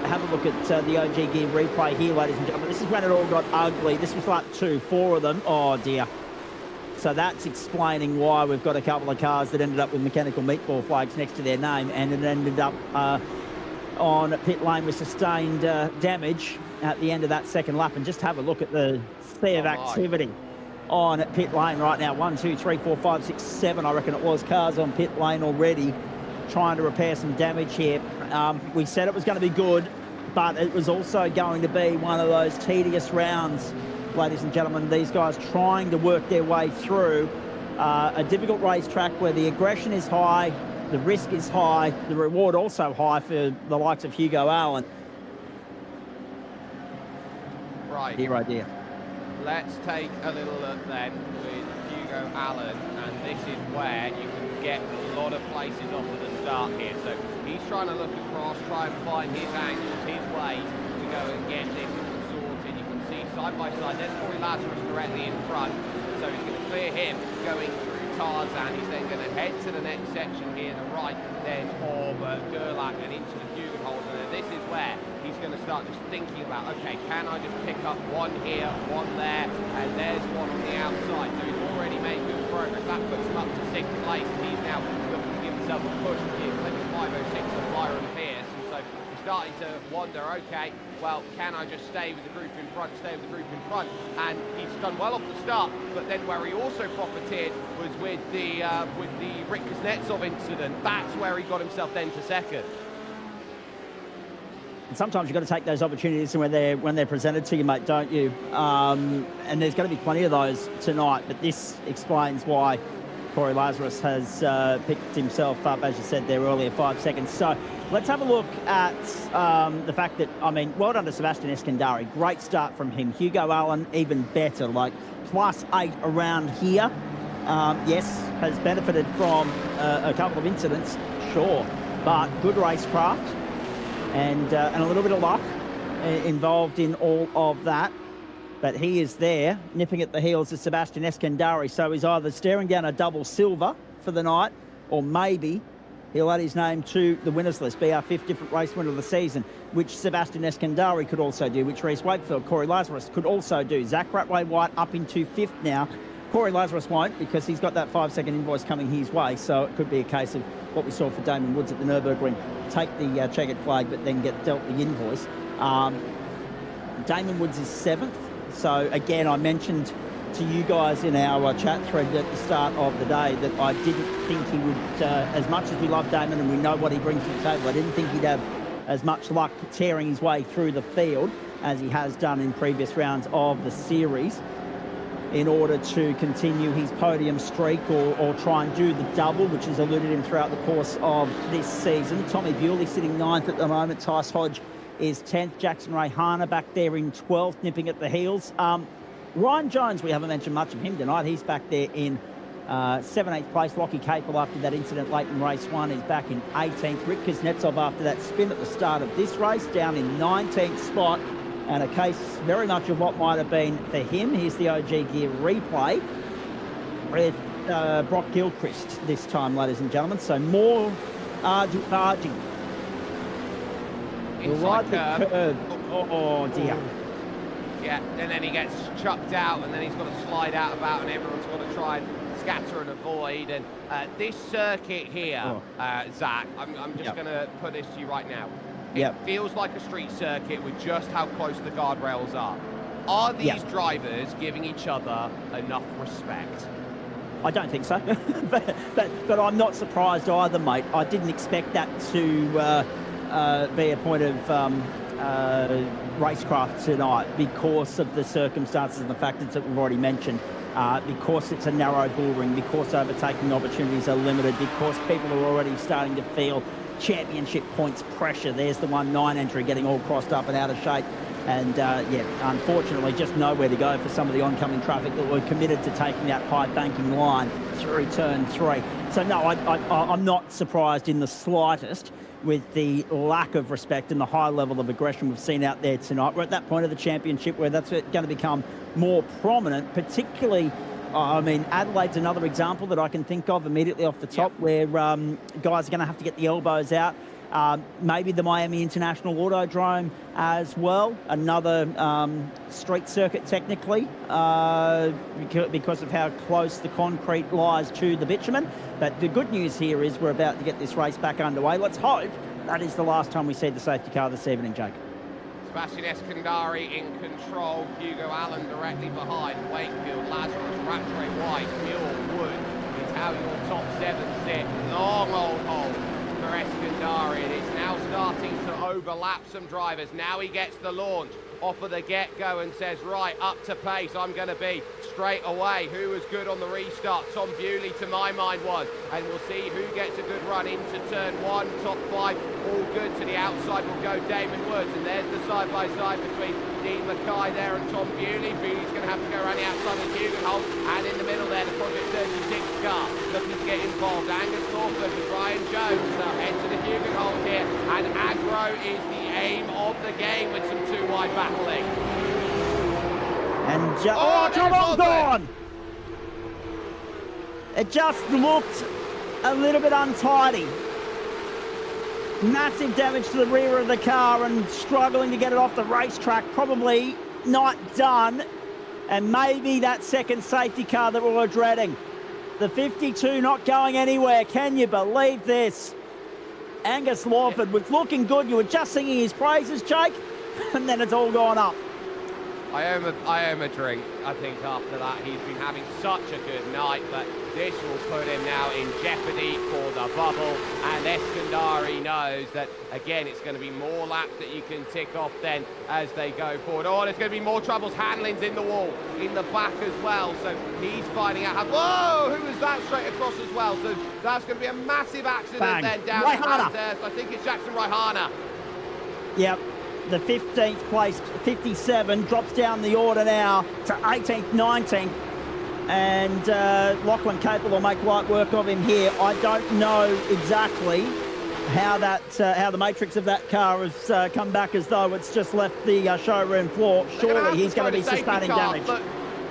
have a look at the OG Gear replay here, ladies and gentlemen. This is when it all got ugly. This was like 4 of them. Oh, dear. So that's explaining why we've got a couple of cars that ended up with mechanical meatball flags next to their name, and it ended up on pit lane with sustained damage at the end of that second lap. And just have a look at the sea of activity on pit lane right now. 1, 2, 3, 4, 5, 6, 7, I reckon it was, cars on pit lane already trying to repair some damage here. We said it was going to be good, but it was also going to be one of those tedious rounds, ladies and gentlemen. These guys trying to work their way through a difficult racetrack where the aggression is high, the risk is high, the reward also high for the likes of Hugo Allen. Right. Dear idea. Let's take a little look then with Hugo Allen, and this is where you can get a lot of places off at the start here. So he's trying to look across, try and find his angles, his ways to go and get this sorted. You can see side by side, there's Corey Lazarus directly in front, so he's going to clear him going through Tarzan. He's then going to head to the next section here, the right then of Gerlach and into the Hugenholz, and this is where he's going to start just thinking about, okay, can I just pick up one here, one there, and there's one on the outside. So he's already made good progress. That puts him up to 6th place, and he's now looking to give himself a push to the eclipse 506 of Byron Pierce. And so he's starting to wonder, okay, well, can I just stay with the group in front, stay with the group in front? And he's done well off the start, but then where he also profiteered was with the Rick Kuznetsov incident. That's where he got himself then to 2nd. And sometimes you've got to take those opportunities when they're presented to you, mate, don't you? And there's going to be plenty of those tonight, but this explains why Corey Lazarus has picked himself up, as you said there earlier, 5 seconds. So let's have a look at the fact that, I mean, well done to Sebastian Eskandari. Great start from him. Hugo Allen, even better, like +8 around here. Yes, has benefited from a couple of incidents, sure, but good racecraft. And a little bit of luck involved in all of that. But he is there, nipping at the heels of Sebastian Eskandari. So he's either staring down a double silver for the night, or maybe he'll add his name to the winners list, be our 5th different race winner of the season, which Sebastian Eskandari could also do, which Reece Wakefield, Corey Lazarus could also do. Zach Rattray-White up into 5th now. Corey Lazarus won't, because he's got that 5-second invoice coming his way. So it could be a case of what we saw for Damon Woods at the Nürburgring. Take the checkered flag, but then get dealt the invoice. Damon Woods is 7th. So again, I mentioned to you guys in our chat thread at the start of the day that I didn't think he would, as much as we love Damon and we know what he brings to the table, I didn't think he'd have as much luck tearing his way through the field as he has done in previous rounds of the series, in order to continue his podium streak or try and do the double, which has eluded him throughout the course of this season. Tommy Bewley sitting 9th at the moment. Tice Hodge is 10th. Jackson Rayhana back there in 12th, nipping at the heels. Ryan Jones, we haven't mentioned much of him tonight. He's back there in 7th place. Lockie Capel, after that incident late in race 1, is back in 18th. Rick Kuznetsov, after that spin at the start of this race, down in 19th spot. And a case very much of what might have been for him. Here's the OG Gear replay with Brock Gilchrist this time, ladies and gentlemen. So more argy. Inside curve. Oh, dear. Yeah, and then he gets chucked out, and then he's got to slide out about, and everyone's got to try and scatter and avoid. And this circuit here, Zach, I'm just going to put this to you right now. It feels like a street circuit with just how close the guardrails are. Are these drivers giving each other enough respect? I don't think so, but I'm not surprised either, mate. I didn't expect that to be a point of racecraft tonight because of the circumstances and the factors that we've already mentioned. Because it's a narrow bull ring, because overtaking opportunities are limited, because people are already starting to feel championship points pressure. There's the 1-9 entry getting all crossed up and out of shape. And, unfortunately, just nowhere to go for some of the oncoming traffic that were committed to taking that high banking line through turn 3. So, no, I'm not surprised in the slightest with the lack of respect and the high level of aggression we've seen out there tonight. We're at that point of the championship where that's going to become more prominent, particularly, Adelaide's another example that I can think of immediately off the top where guys are going to have to get the elbows out. Maybe the Miami International Autodrome as well, another street circuit technically, because of how close the concrete lies to the bitumen. But the good news here is we're about to get this race back underway. Let's hope that is the last time we see the safety car this evening, Jake. Sebastian Eskandari in control, Hugo Allen directly behind, Wakefield, Lazarus, Rattray White, Muir, Wood is how your top 7 sit. Long old hole for Eskandari. It is now starting to overlap some drivers. Now he gets the launch off of the get-go and says, right, up to pace, I'm going to be straight away. Who was good on the restart? Tom Bewley, to my mind, was. And we'll see who gets a good run into turn 1. Top 5, all good. To the outside will go Damon Woods. And there's the side-by-side between Dean Mackay there and Tom Bewley. Bewley's going to have to go around the outside with Hugenholm. And in the middle there, the Project 36 car looking to get involved. Angus Lawford with Ryan Jones. Head to the Hugenholm here. And aggro is the aim of the game with some too wide battling. And come on, gone! It just looked a little bit untidy. Massive damage to the rear of the car and struggling to get it off the racetrack. Probably not done. And maybe that second safety car that we were dreading. The 52 not going anywhere. Can you believe this? Angus Lawford was looking good. You were just singing his praises, Jake, and then it's all gone up. I owe him a drink, I think, after that. He's been having such a good night, but this will put him now in jeopardy for the bubble. And Eskandari knows that, again, it's going to be more laps that you can tick off then as they go forward. Oh, there's going to be more troubles. Hanlon's in the wall, in the back as well. So he's finding out how... Whoa! Who was that straight across as well? So that's going to be a massive accident then down at I think it's Jackson Raihana. Yep. The 15th placed 57 drops down the order now to 18th, 19th. And Lachlan Capel will make light work of him here. I don't know exactly how how the matrix of that car has come back as though it's just left the showroom floor. Surely he's going to be sustaining damage.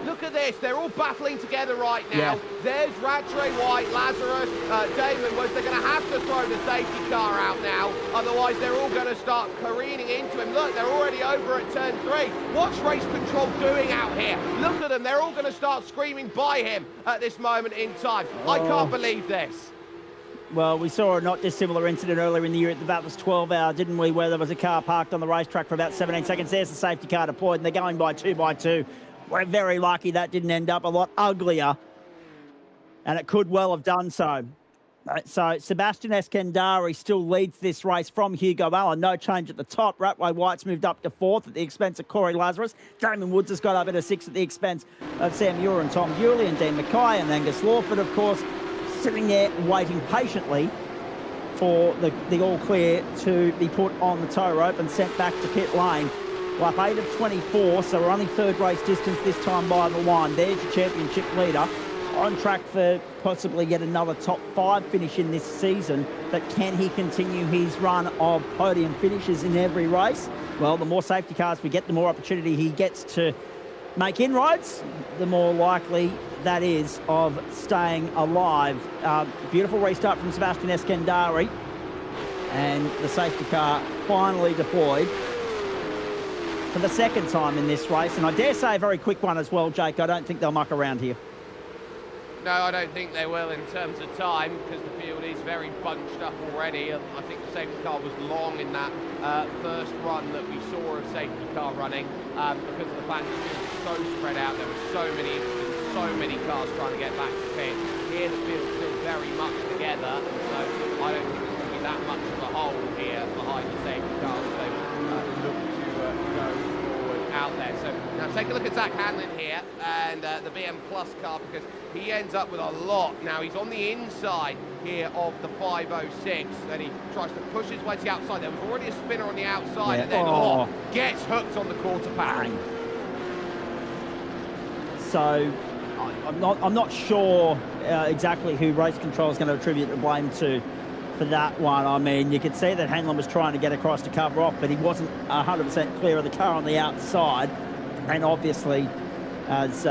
Look at this, they're all battling together right now. There's Rattray White, Lazarus, Damon Woods. They're going to have to throw the safety car out now, otherwise they're all going to start careening into him. Look, they're already over at turn 3. What's race control doing out here? Look at them, they're all going to start screaming by him at this moment in time. I can't believe this. Well, we saw a not dissimilar incident earlier in the year at the Bathurst 12 hour, didn't we, where there was a car parked on the racetrack for about 17 seconds. There's the safety car deployed, and they're going by 2 by 2. We're very lucky that didn't end up a lot uglier, and it could well have done so. So Sebastian Eskandari still leads this race from Hugo Allen. No change at the top. Rattray White's moved up to 4th at the expense of Corey Lazarus. Damon Woods has got up into 6th at the expense of Sam Muir and Tom Bewley and Dean Mackay, and Angus Lawford, of course, sitting there waiting patiently for the all clear to be put on the tow rope and sent back to pit lane. Lap 8 of 24, so we're only 3rd race distance this time by the line. There's your championship leader, on track for possibly yet another top 5 finish in this season. But can he continue his run of podium finishes in every race? Well, the more safety cars we get, the more opportunity he gets to make inroads, the more likely that is of staying alive. Beautiful restart from Sebastian Eskandari, and the safety car finally deployed for the 2nd time in this race, and I dare say a very quick one as well, Jake. I don't think they'll muck around here. No, I don't think they will in terms of time, because the field is very bunched up already. I think the safety car was long in that first run that we saw of safety car running, because of the fact that the field was so spread out. There were so many incidents, so many cars trying to get back to pit. Here the field's still very much together, and so I don't think there's going to be that much of a hole here behind the safety cars. They look to go forward out there. So now take a look at Zach Hanlon here, and the BM Plus car, because he ends up with a lot. Now he's on the inside here of the 506, then he tries to push his way to the outside. There was already a spinner on the outside, and then gets hooked on the quarter pack. So I'm not sure exactly who race control is going to attribute the blame to for that one. I mean, you could see that Hanlon was trying to get across to cover off, but he wasn't 100% clear of the car on the outside. And obviously, as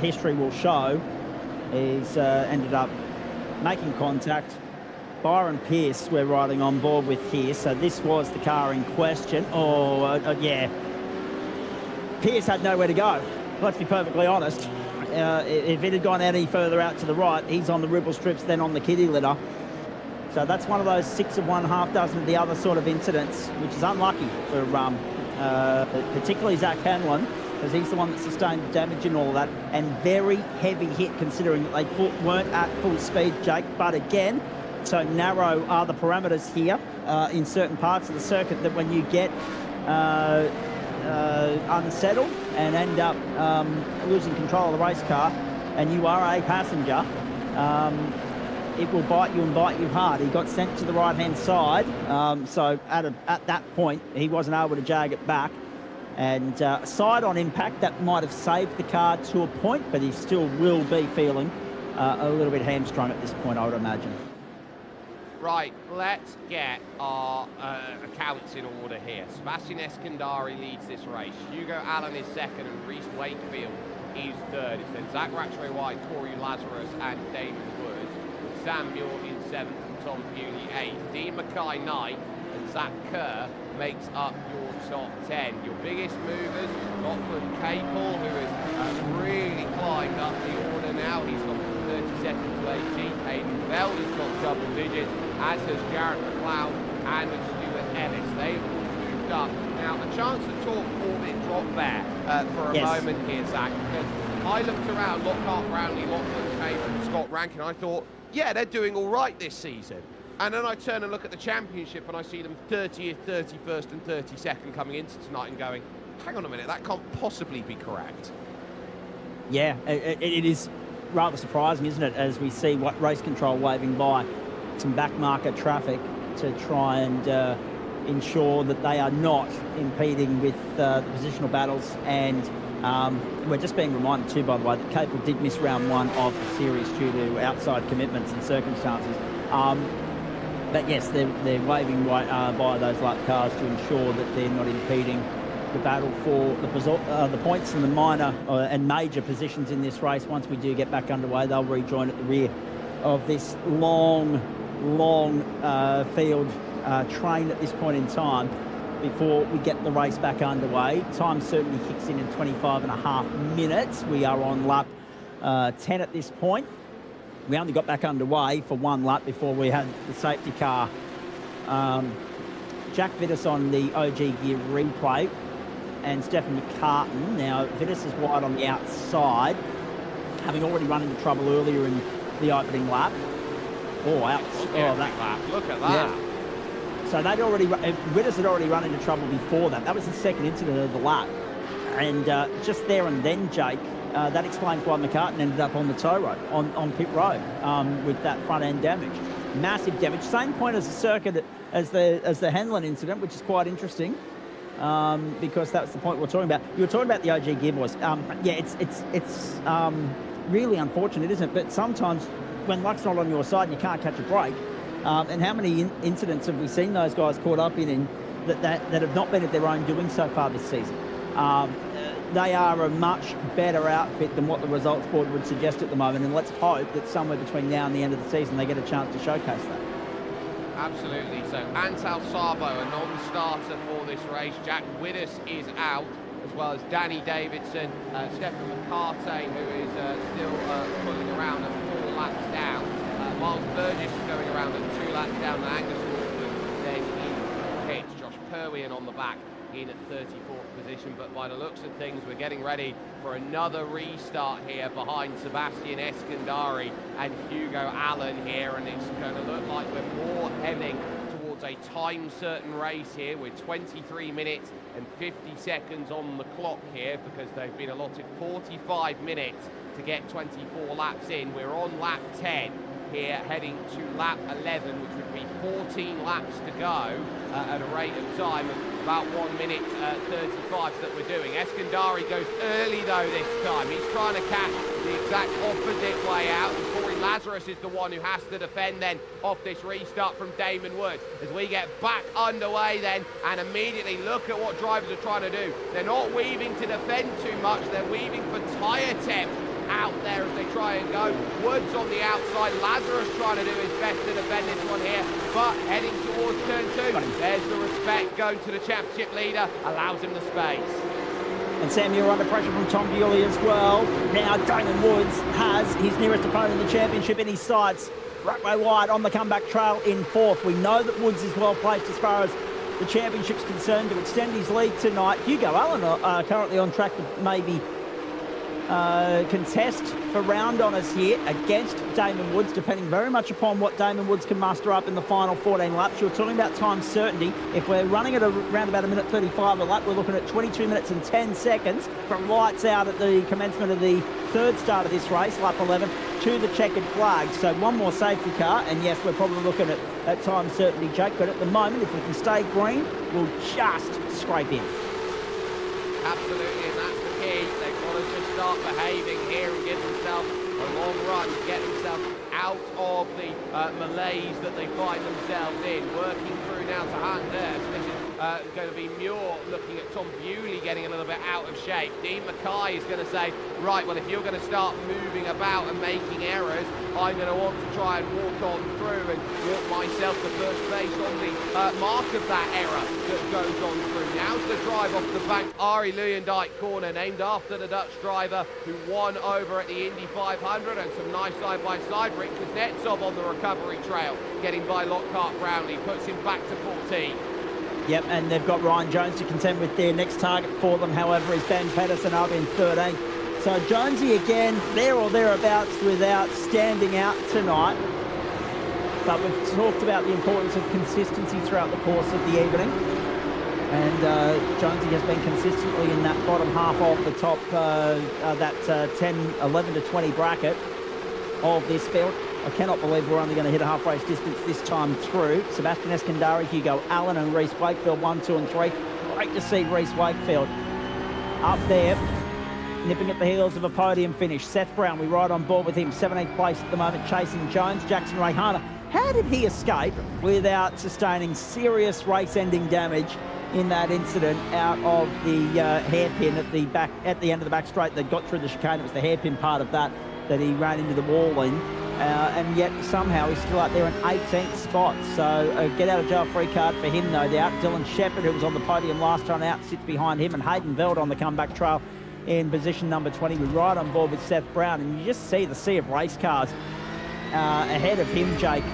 history will show, he's ended up making contact. Byron Pierce, we're riding on board with here. So this was the car in question. Yeah. Pierce had nowhere to go. Let's be perfectly honest. If it had gone any further out to the right, he's on the ribble strips, then on the kiddie litter. So that's one of those 6 of one, half dozen of the other sort of incidents, which is unlucky for particularly Zach Hanlon, because he's the one that sustained the damage and all of that, and very heavy hit considering that they weren't at full speed, Jake. But again, so narrow are the parameters here in certain parts of the circuit that when you get unsettled and end up losing control of the race car and you are a passenger, it will bite you and bite you hard. He got sent to the right-hand side, so at that point, he wasn't able to jag it back. And side on impact, that might have saved the car to a point, but he still will be feeling a little bit hamstrung at this point, I would imagine. Right, let's get our accounts in order here. Sebastian Eskandari leads this race. Hugo Allen is second, and Reese Wakefield is third. It's then Zach Ratchway White, Corey Lazarus, and Damon Woods. Sam Muir in seventh, and Tom Bewley eighth. Dean Mackay ninth, and Zach Kerr makes up your top 10. Your biggest movers, Lachlan Capel, who has really climbed up the order now. He's gone from 32nd to 18th. Hayden Bell has got double digits, as has Jarrett McLeod and Stuart Ellis. They've all moved up. Now, a chance to talk orbit drop there for a moment here, Zach, because I looked around Lockhart Brownlee, Lachlan Capel, and Scott Rankin. I thought, yeah, they're doing all right this season. And then I turn and look at the championship and I see them 30th, 31st and 32nd coming into tonight and going, hang on a minute, that can't possibly be correct. Yeah, it is rather surprising, isn't it, as we see what race control waving by some back market traffic to try and ensure that they are not impeding with the positional battles. And we're just being reminded too, by the way, that Capel did miss round one of the series due to outside commitments and circumstances. But yes, they're waving by those lap cars to ensure that they're not impeding the battle for the points and the minor and major positions in this race. Once we do get back underway, they'll rejoin at the rear of this long field train at this point in time before we get the race back underway. Time certainly kicks in 25.5 minutes. We are on lap 10 at this point. We only got back underway for one lap before we had the safety car. Jack Vittis on the OG gear replay and Stephen McCartan. Now, Vittis is wide on the outside, having already run into trouble earlier in the opening lap. That lap. Look at that. Yeah. So Vittis had already run into trouble before that. That was the second incident of the lap. And just there and then, Jake, that explains why McCartan ended up on the tow road, on pit road, with that front end damage. Massive damage. Same point as the circuit as the Hanlon incident, which is quite interesting, because that's the point we're talking about. You were talking about the OG gearboys. It's really unfortunate, isn't it? But sometimes when luck's not on your side and you can't catch a break, and how many incidents have we seen those guys caught up in that have not been of their own doing so far this season? They are a much better outfit than what the results board would suggest at the moment, and let's hope that somewhere between now and the end of the season they get a chance to showcase that. Absolutely. So Antal Sabo, a non-starter for this race. Jack Widders is out. as well as Danny Davidson, Stefan McCartane, who is still pulling around at 4 laps down. Miles Burgess going around at 2 laps down, and Angus Gordon then in pits. Josh Perwian on the back in at 34th position, but by the looks of things, we're getting ready for another restart here behind Sebastian Eskandari and Hugo Allen here, and it's going to look like we're more heading towards a time-certain race here with 23 minutes and 50 seconds on the clock here, because they've been allotted 45 minutes to get 24 laps in. We're on lap 10 here, heading to lap 11, which would be 14 laps to go at a rate of time of about 1 minute 35 that we're doing. Eskandari goes early though this time. He's trying to catch the exact opposite way out, and Corey Lazarus is the one who has to defend then off this restart from Damon Woods. As we get back underway then, and immediately look at what drivers are trying to do. They're not weaving to defend too much, they're weaving for tyre temp out there as they try and go. Woods on the outside, Lazarus trying to do his best to defend this one here, but heading towards turn 2. There's the respect going to the championship leader, allows him the space. And Sam, you're under pressure from Tom Bewley as well. Now Damon Woods has his nearest opponent in the championship in his sights. Right wide on the comeback trail in 4th. We know that Woods is well placed as far as the championship's concerned to extend his lead tonight. Hugo Allen currently on track to maybe contest for round honours here against Damon Woods, depending very much upon what Damon Woods can muster up in the final 14 laps. You're talking about time certainty. If we're running at around about 1 minute 35 a lap, we're looking at 22 minutes and 10 seconds from lights out at the commencement of the 3rd start of this race, lap 11, to the checkered flag. So one more safety car, and yes, we're probably looking at time certainty, Jake, but at the moment, if we can stay green, we'll just scrape in. Absolutely, and that's the key. They've got to just start behaving here and give themselves a long run to get themselves out of the malaise that they find themselves in. Working through now to Anders. This is going to be Muir looking at Tom Bewley getting a little bit out of shape. Dean Mackay is going to say, right, well, if you're going to start moving about and making errors, I'm going to want to try and walk on through and walk myself to first base on the mark of that error that goes on through. Now's the drive off the bank, Arie Luyendyk corner, named after the Dutch driver who won over at the Indy 500, and some nice side-by-side. Rick Kuznetsov on the recovery trail, getting by Lockhart Brownlee, puts him back to 14. Yep, and they've got Ryan Jones to contend with their next target for them, however, is Ben Pedersen up in 13th. So Jonesy again, there or thereabouts without standing out tonight. But we've talked about the importance of consistency throughout the course of the evening. And Jonesy has been consistently in that bottom half of the top, that 10, 11 to 20 bracket of this field. I cannot believe we're only going to hit a half race distance this time through. Sebastian Eskandari, Hugo Allen and Reece Wakefield, 1, 2 and 3. Great to see Reece Wakefield up there, nipping at the heels of a podium finish. Seth Brown, we ride on board with him, 17th place at the moment, chasing Jones. Jackson Rayhana, how did he escape without sustaining serious race-ending damage in that incident out of the hairpin at the end of the back straight that got through the chicane? It was the hairpin part of that he ran into the wall in. And yet somehow he's still out there in 18th spot. So get out of jail free card for him, no doubt. Dylan Shepherd, who was on the podium last time out, sits behind him, and Hayden Veld on the comeback trail in position number 20. We ride on board with Seth Brown, and you just see the sea of race cars ahead of him, Jake.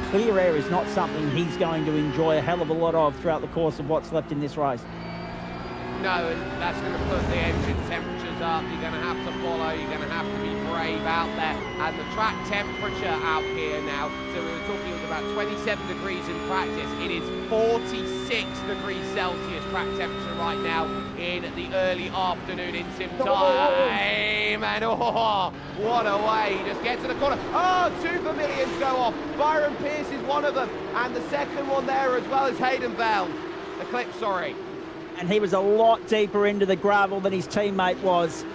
Clear air is not something he's going to enjoy a hell of a lot of throughout the course of what's left in this race. No, and that's going to put the engine temperatures up. You're going to have to follow. You're going to have to be brave out there. And the track temperature out here now, so we were talking, it was about 27 degrees in practice. It is 46 degrees Celsius track temperature right now in the early afternoon in sim time. And oh, what a way. He just gets to the corner. Oh, 2 Vermilions go off. Byron Pierce is one of them. And the second one there as well as Hayden Veld. Eclipse, sorry. And he was a lot deeper into the gravel than his teammate was.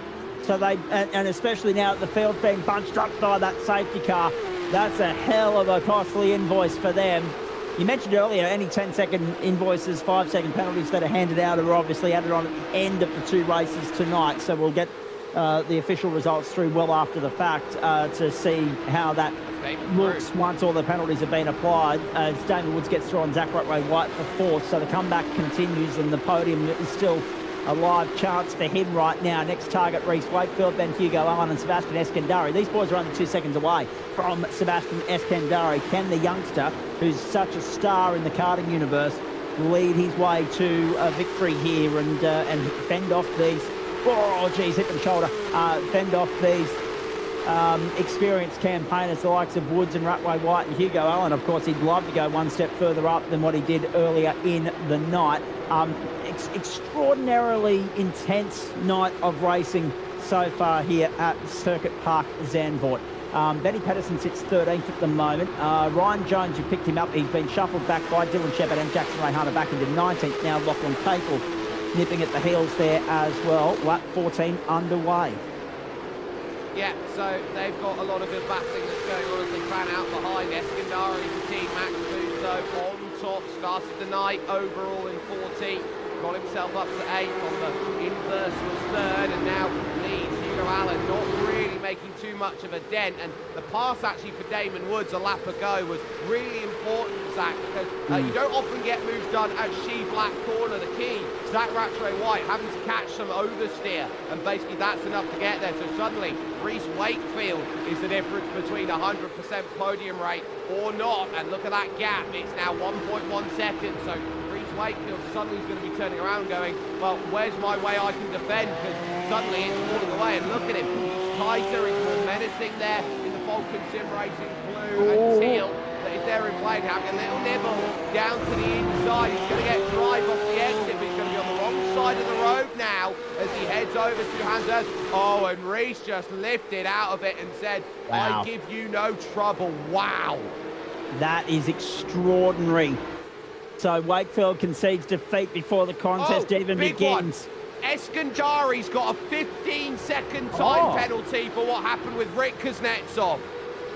So they, and especially now that the field's being bunched up by that safety car, that's a hell of a costly invoice for them. You mentioned earlier, any 10-second invoices, 5-second penalties that are handed out are obviously added on at the end of the 2 races tonight. So we'll get the official results through well after the fact to see how that looks once all the penalties have been applied, as Damon Woods gets through on Zach White for 4th. So the comeback continues, and the podium is still a live chance for him right now. Next target, Reese Wakefield, then Hugo Allen and Sebastian Eskandari. These boys are only 2 seconds away from Sebastian Eskandari. Can the youngster, who's such a star in the karting universe, lead his way to a victory here and fend off these, oh geez, hip and shoulder, fend off these experienced campaigners, the likes of Woods and Ratway White and Hugo Allen. Of course, he'd love to go one step further up than what he did earlier in the night. Extraordinarily intense night of racing so far here at Circuit Park Zandvoort. Benny Pedersen sits 13th at the moment. Ryan Jones, you picked him up. He's been shuffled back by Dylan Shepherd and Jackson Ray Hunter back into 19th. Now Lachlan Capel nipping at the heels there as well. Lap 14 underway. Yeah, so they've got a lot of good battling that's going on as they fan out behind. Eskandari and team Max Busto on top, started the night overall in 14th, got himself up to 8th on the inverse was 3rd, and now leads Hugo Allen, not really making too much of a dent. And the pass actually for Damon Woods a lap ago was really important, Zach, because you don't often get moves done at Sheep Black corner. The key, Zach Rattray White having to catch some oversteer, and basically that's enough to get there. So suddenly Reese Wakefield is the difference between 100% podium rate or not, and look at that gap, it's now 1.1 seconds. So Reese Wakefield suddenly is going to be turning around going, well, where's my way I can defend, because suddenly it's falling away. And look at him, he's tighter, he's more menacing there in the Falcon Sim Racing blue and teal that is there in play, having a little nibble down to the inside. He's going to get drive off the exit, but he's going to be on the wrong side of the road now as he heads over to Hanses. Oh, and Reese just lifted out of it and said, wow, I give you no trouble. Wow. That is extraordinary. So Wakefield concedes defeat before the contest even begins. Eskandari's got a 15-second time penalty for what happened with Rick Kuznetsov.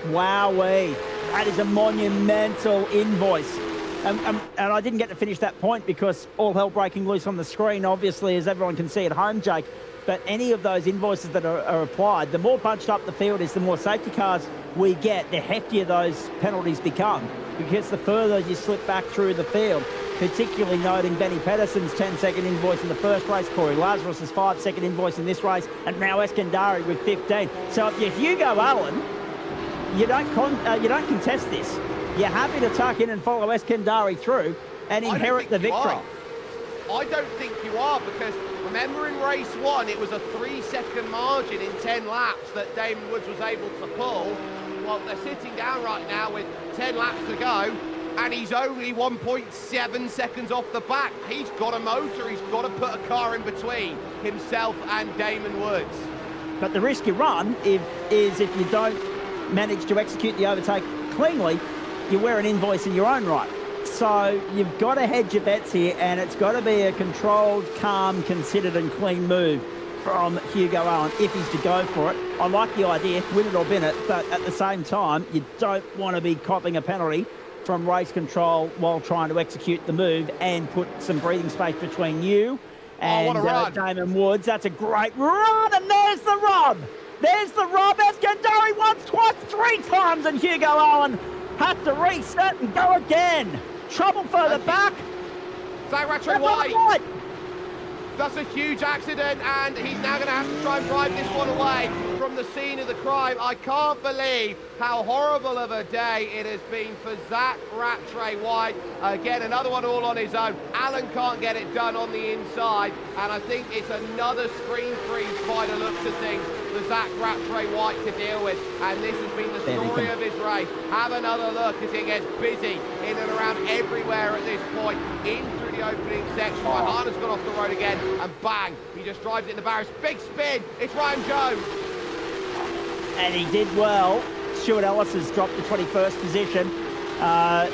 Wowee. That is a monumental invoice. And I didn't get to finish that point because all hell breaking loose on the screen, obviously, as everyone can see at home, Jake. But any of those invoices that are applied, the more bunched up the field is, the more safety cars we get, the heftier those penalties become. Because the further you slip back through the field, particularly noting Benny Pedersen's 10-second invoice in the first race, Corey Lazarus's 5-second invoice in this race, and now Eskandari with 15. So if you're Hugo Allen, you don't contest this. You're happy to tuck in and follow Eskandari through and inherit the victory. I don't think you are, because remember in race 1, it was a 3-second margin in 10 laps that Damon Woods was able to pull. Well, they're sitting down right now with 10 laps to go, and he's only 1.7 seconds off the back. He's got a motor, he's got to put a car in between himself and Damon Woods. But the risk you run is if you don't manage to execute the overtake cleanly, you wear an invoice in your own right. So you've got to hedge your bets here, and it's got to be a controlled, calm, considered and clean move from Hugo Allen if he's to go for it. I like the idea, win it or bin it, but at the same time, you don't want to be copping a penalty from race control while trying to execute the move and put some breathing space between you and Damon Woods. That's a great run, and there's the rub. There's the rub. Eskandari once, twice, 3 times, and Hugo Allen had to reset and go again. Trouble further back. Zach Rattray White. That's a huge accident, and he's now going to have to try and drive this one away from the scene of the crime. I can't believe how horrible of a day it has been for Zach Rattray White. Again, another one all on his own. Allen can't get it done on the inside, and I think it's another screen freeze by the looks of things for Zach Rattray White to deal with, and this has been the story of his race. Have another look as it gets busy in and around everywhere at this point, in through the opening section. Mahana's gone off the road again, and bang, he just drives it in the barriers. Big spin, it's Ryan Jones. And he did well. Stuart Ellis has dropped to 21st position.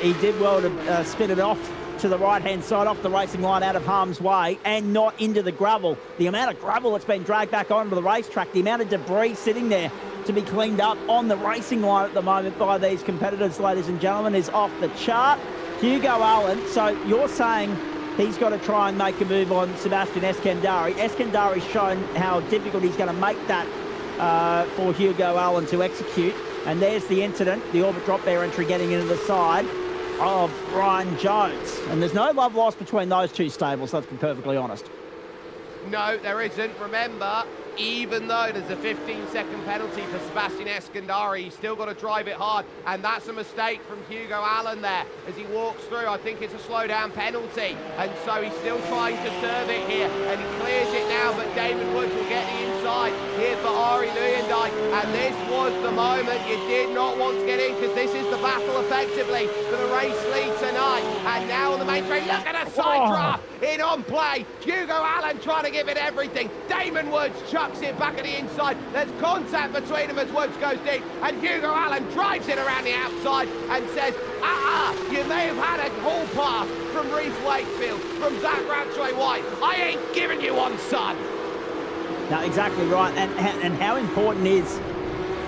He did well to spin it off to the right-hand side, off the racing line, out of harm's way, and not into the gravel. The amount of gravel that's been dragged back onto the racetrack, the amount of debris sitting there to be cleaned up on the racing line at the moment by these competitors, ladies and gentlemen, is off the chart. Hugo Allen, so you're saying he's got to try and make a move on Sebastian Eskandari. Eskandari's shown how difficult he's going to make that for Hugo Allen to execute. And there's the incident, the orbit drop bear entry getting into the side of Ryan Jones. And there's no love lost between those two stables, let's be perfectly honest. No, there isn't. Remember, even though there's a 15-second penalty for Sebastian Eskandari, he's still got to drive it hard, and that's a mistake from Hugo Allen there as he walks through. I think it's a slow-down penalty, and so he's still trying to serve it here, and he clears it now, but Damon Woods will get the inside here for Ari Luyendijk, and this was the moment you did not want to get in, because this is the battle effectively for the race lead tonight. And now on the main straight, look at a side draft in on play. Hugo Allen trying to give it everything. Damon Woods chucks it back at the inside. There's contact between them as Woods goes deep, and Hugo Allen drives it around the outside and says, you may have had a hall pass from Reece Wakefield, from Zach Rattraywhite. I ain't giving you one, son. No, exactly right. And how important is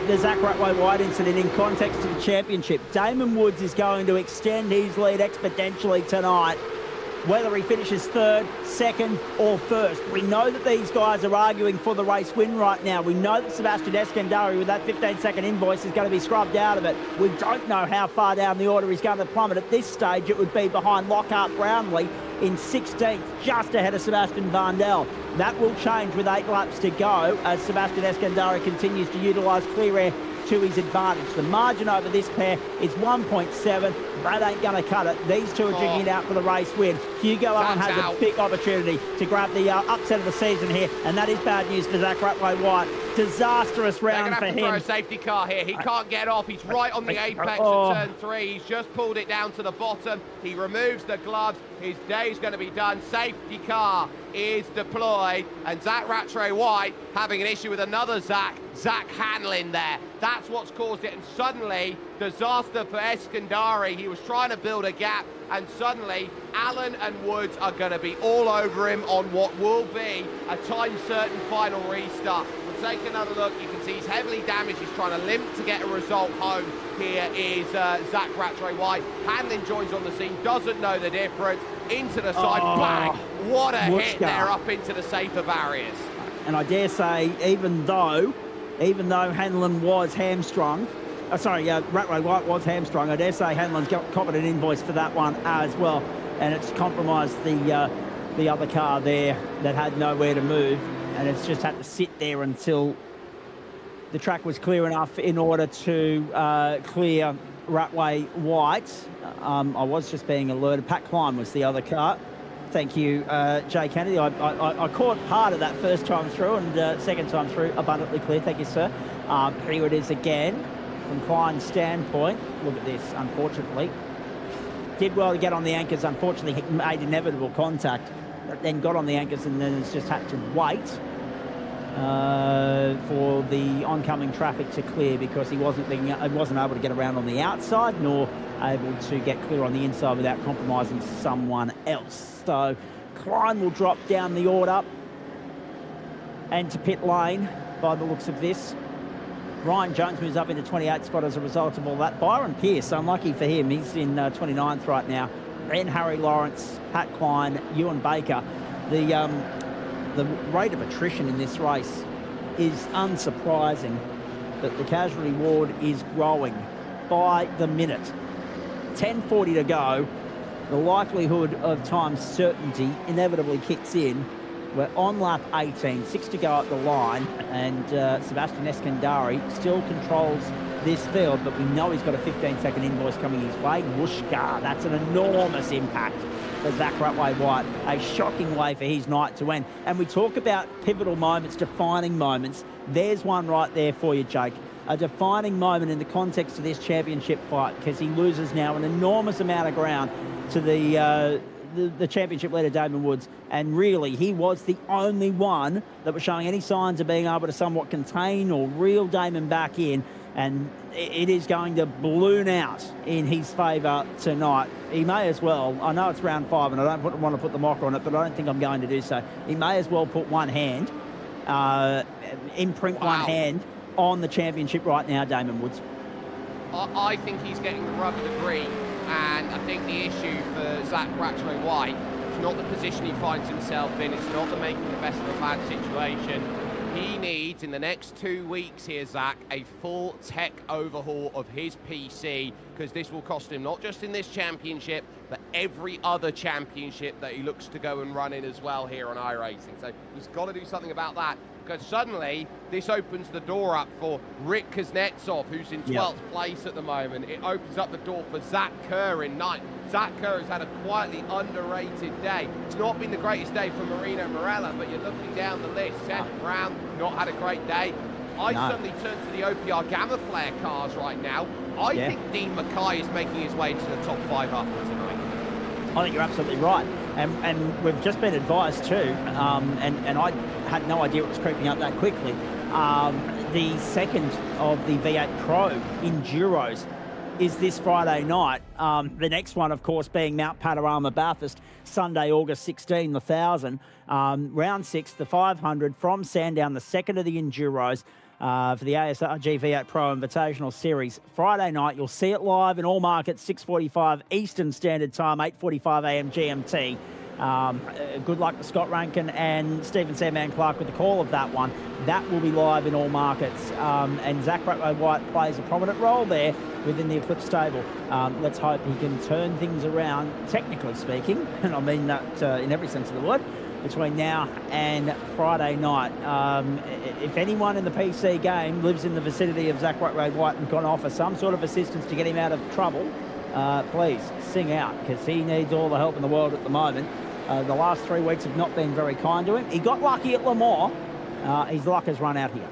the Zach Rattraywhite incident in context to the championship? Damon Woods is going to extend his lead exponentially tonight, whether he finishes third, second or first. We know that these guys are arguing for the race win right now. We know that Sebastian Eskandari with that 15-second invoice is going to be scrubbed out of it. We don't know how far down the order he's going to plummet. At this stage, it would be behind Lockhart Brownlee in 16th, just ahead of Sebastian Vandel. That will change with 8 laps to go as Sebastian Eskandari continues to utilise clear air to his advantage. The margin over this pair is 1.7. That ain't going to cut it. These two are jigging it out for the race win. Hugo Allen has a big opportunity to grab the upset of the season here, and that is bad news for Zach Rattraywhite. Disastrous round for him. Throw a safety car here. He can't get off. He's right on the apex of turn 3. He's just pulled it down to the bottom. He removes the gloves. His day's going to be done. Safety car is deployed, and Zach Rattraywhite having an issue with another Zach Hanlin there. That's what's caused it, and suddenly disaster for Eskandari. He was trying to build a gap, and suddenly Allen and Woods are going to be all over him on what will be a time-certain final restart. We'll take another look. You can see he's heavily damaged. He's trying to limp to get a result home. Here is Zach Rattraywhite. Hanlin joins on the scene, doesn't know the difference. Into the side, bang! What a hit there up into the safer barriers. And I dare say, even though Hanlon was hamstrung, Rattraywhite was hamstrung, I dare say Hanlon's copped an invoice for that one as well, and it's compromised the other car there that had nowhere to move, and it's just had to sit there until the track was clear enough in order to clear Rattraywhite. I was just being alerted. Pat Klein was the other car. Thank you, Jay Kennedy. I caught part of that first time through, and second time through, abundantly clear. Thank you, sir. Here it is again from Klein's standpoint. Look at this, unfortunately. Did well to get on the anchors. Unfortunately, he made inevitable contact, but then got on the anchors and then has just had to wait for the oncoming traffic to clear, because he wasn't able to get around on the outside, nor able to get clear on the inside without compromising someone else. So Klein will drop down the order and to pit lane by the looks of this. Ryan Jones moves up into 28th spot as a result of all that. Byron Pearce, unlucky for him, he's in 29th right now. Then Harry Lawrence, Pat Klein, Ewan Baker. The rate of attrition in this race is unsurprising, but the casualty ward is growing by the minute. 10:40 to go. The likelihood of time certainty inevitably kicks in. We're on lap 18, 6 to go up the line, and Sebastian Eskandari still controls this field, but we know he's got a 15-second invoice coming his way. Whooshka, that's an enormous impact for Zach Rattraywhite. A shocking way for his night to end. And we talk about pivotal moments, defining moments. There's one right there for you, Jake. A defining moment in the context of this championship fight, because he loses now an enormous amount of ground to the championship leader, Damon Woods. And really, he was the only one that was showing any signs of being able to somewhat contain or reel Damon back in. And it is going to balloon out in his favour tonight. He may as well, I know it's round 5 and I don't want to put the mocker on it, but I don't think I'm going to do so. He may as well put one hand, imprint one hand on the championship right now, Damon Woods. I think he's getting the rub of the green, and I think the issue for Zach Rattraywhite is not the position he finds himself in, it's not the making the best of a bad situation. He needs, in the next 2 weeks here, Zach, a full tech overhaul of his PC, because this will cost him not just in this championship, but every other championship that he looks to go and run in as well here on iRacing. So he's got to do something about that, because suddenly this opens the door up for Rick Kuznetsov, who's in 12th place at the moment. It opens up the door for Zach Kerr in 9th. Zach Kerr has had a quietly underrated day. It's not been the greatest day for Marino Morella, but you're looking down the list. Seth Brown, not had a great day. I suddenly turn to the OPR Gamma Flare cars right now. I think Dean Mackay is making his way into the top 5 after tonight. I think you're absolutely right. And we've just been advised too, and I had no idea it was creeping up that quickly. The second of the V8 Pro Enduros is this Friday night. The next one, of course, being Mount Panorama Bathurst, Sunday, August 16, the 1,000. Round 6, the 500 from Sandown, the second of the Enduros for the ASRG V8 Pro Invitational Series. Friday night, you'll see it live in all markets, 6:45 Eastern Standard Time, 8:45 AM GMT. Good luck to Scott Rankin and Stephen Sandman Clark with the call of that one. That will be live in all markets. And Zach White plays a prominent role there within the Eclipse stable. Let's hope he can turn things around, technically speaking, and I mean that in every sense of the word, between now and Friday night. If anyone in the PC game lives in the vicinity of Zach White and can offer some sort of assistance to get him out of trouble, please sing out, because he needs all the help in the world at the moment. The last 3 weeks have not been very kind to him. He got lucky at Le Mans. His luck has run out here.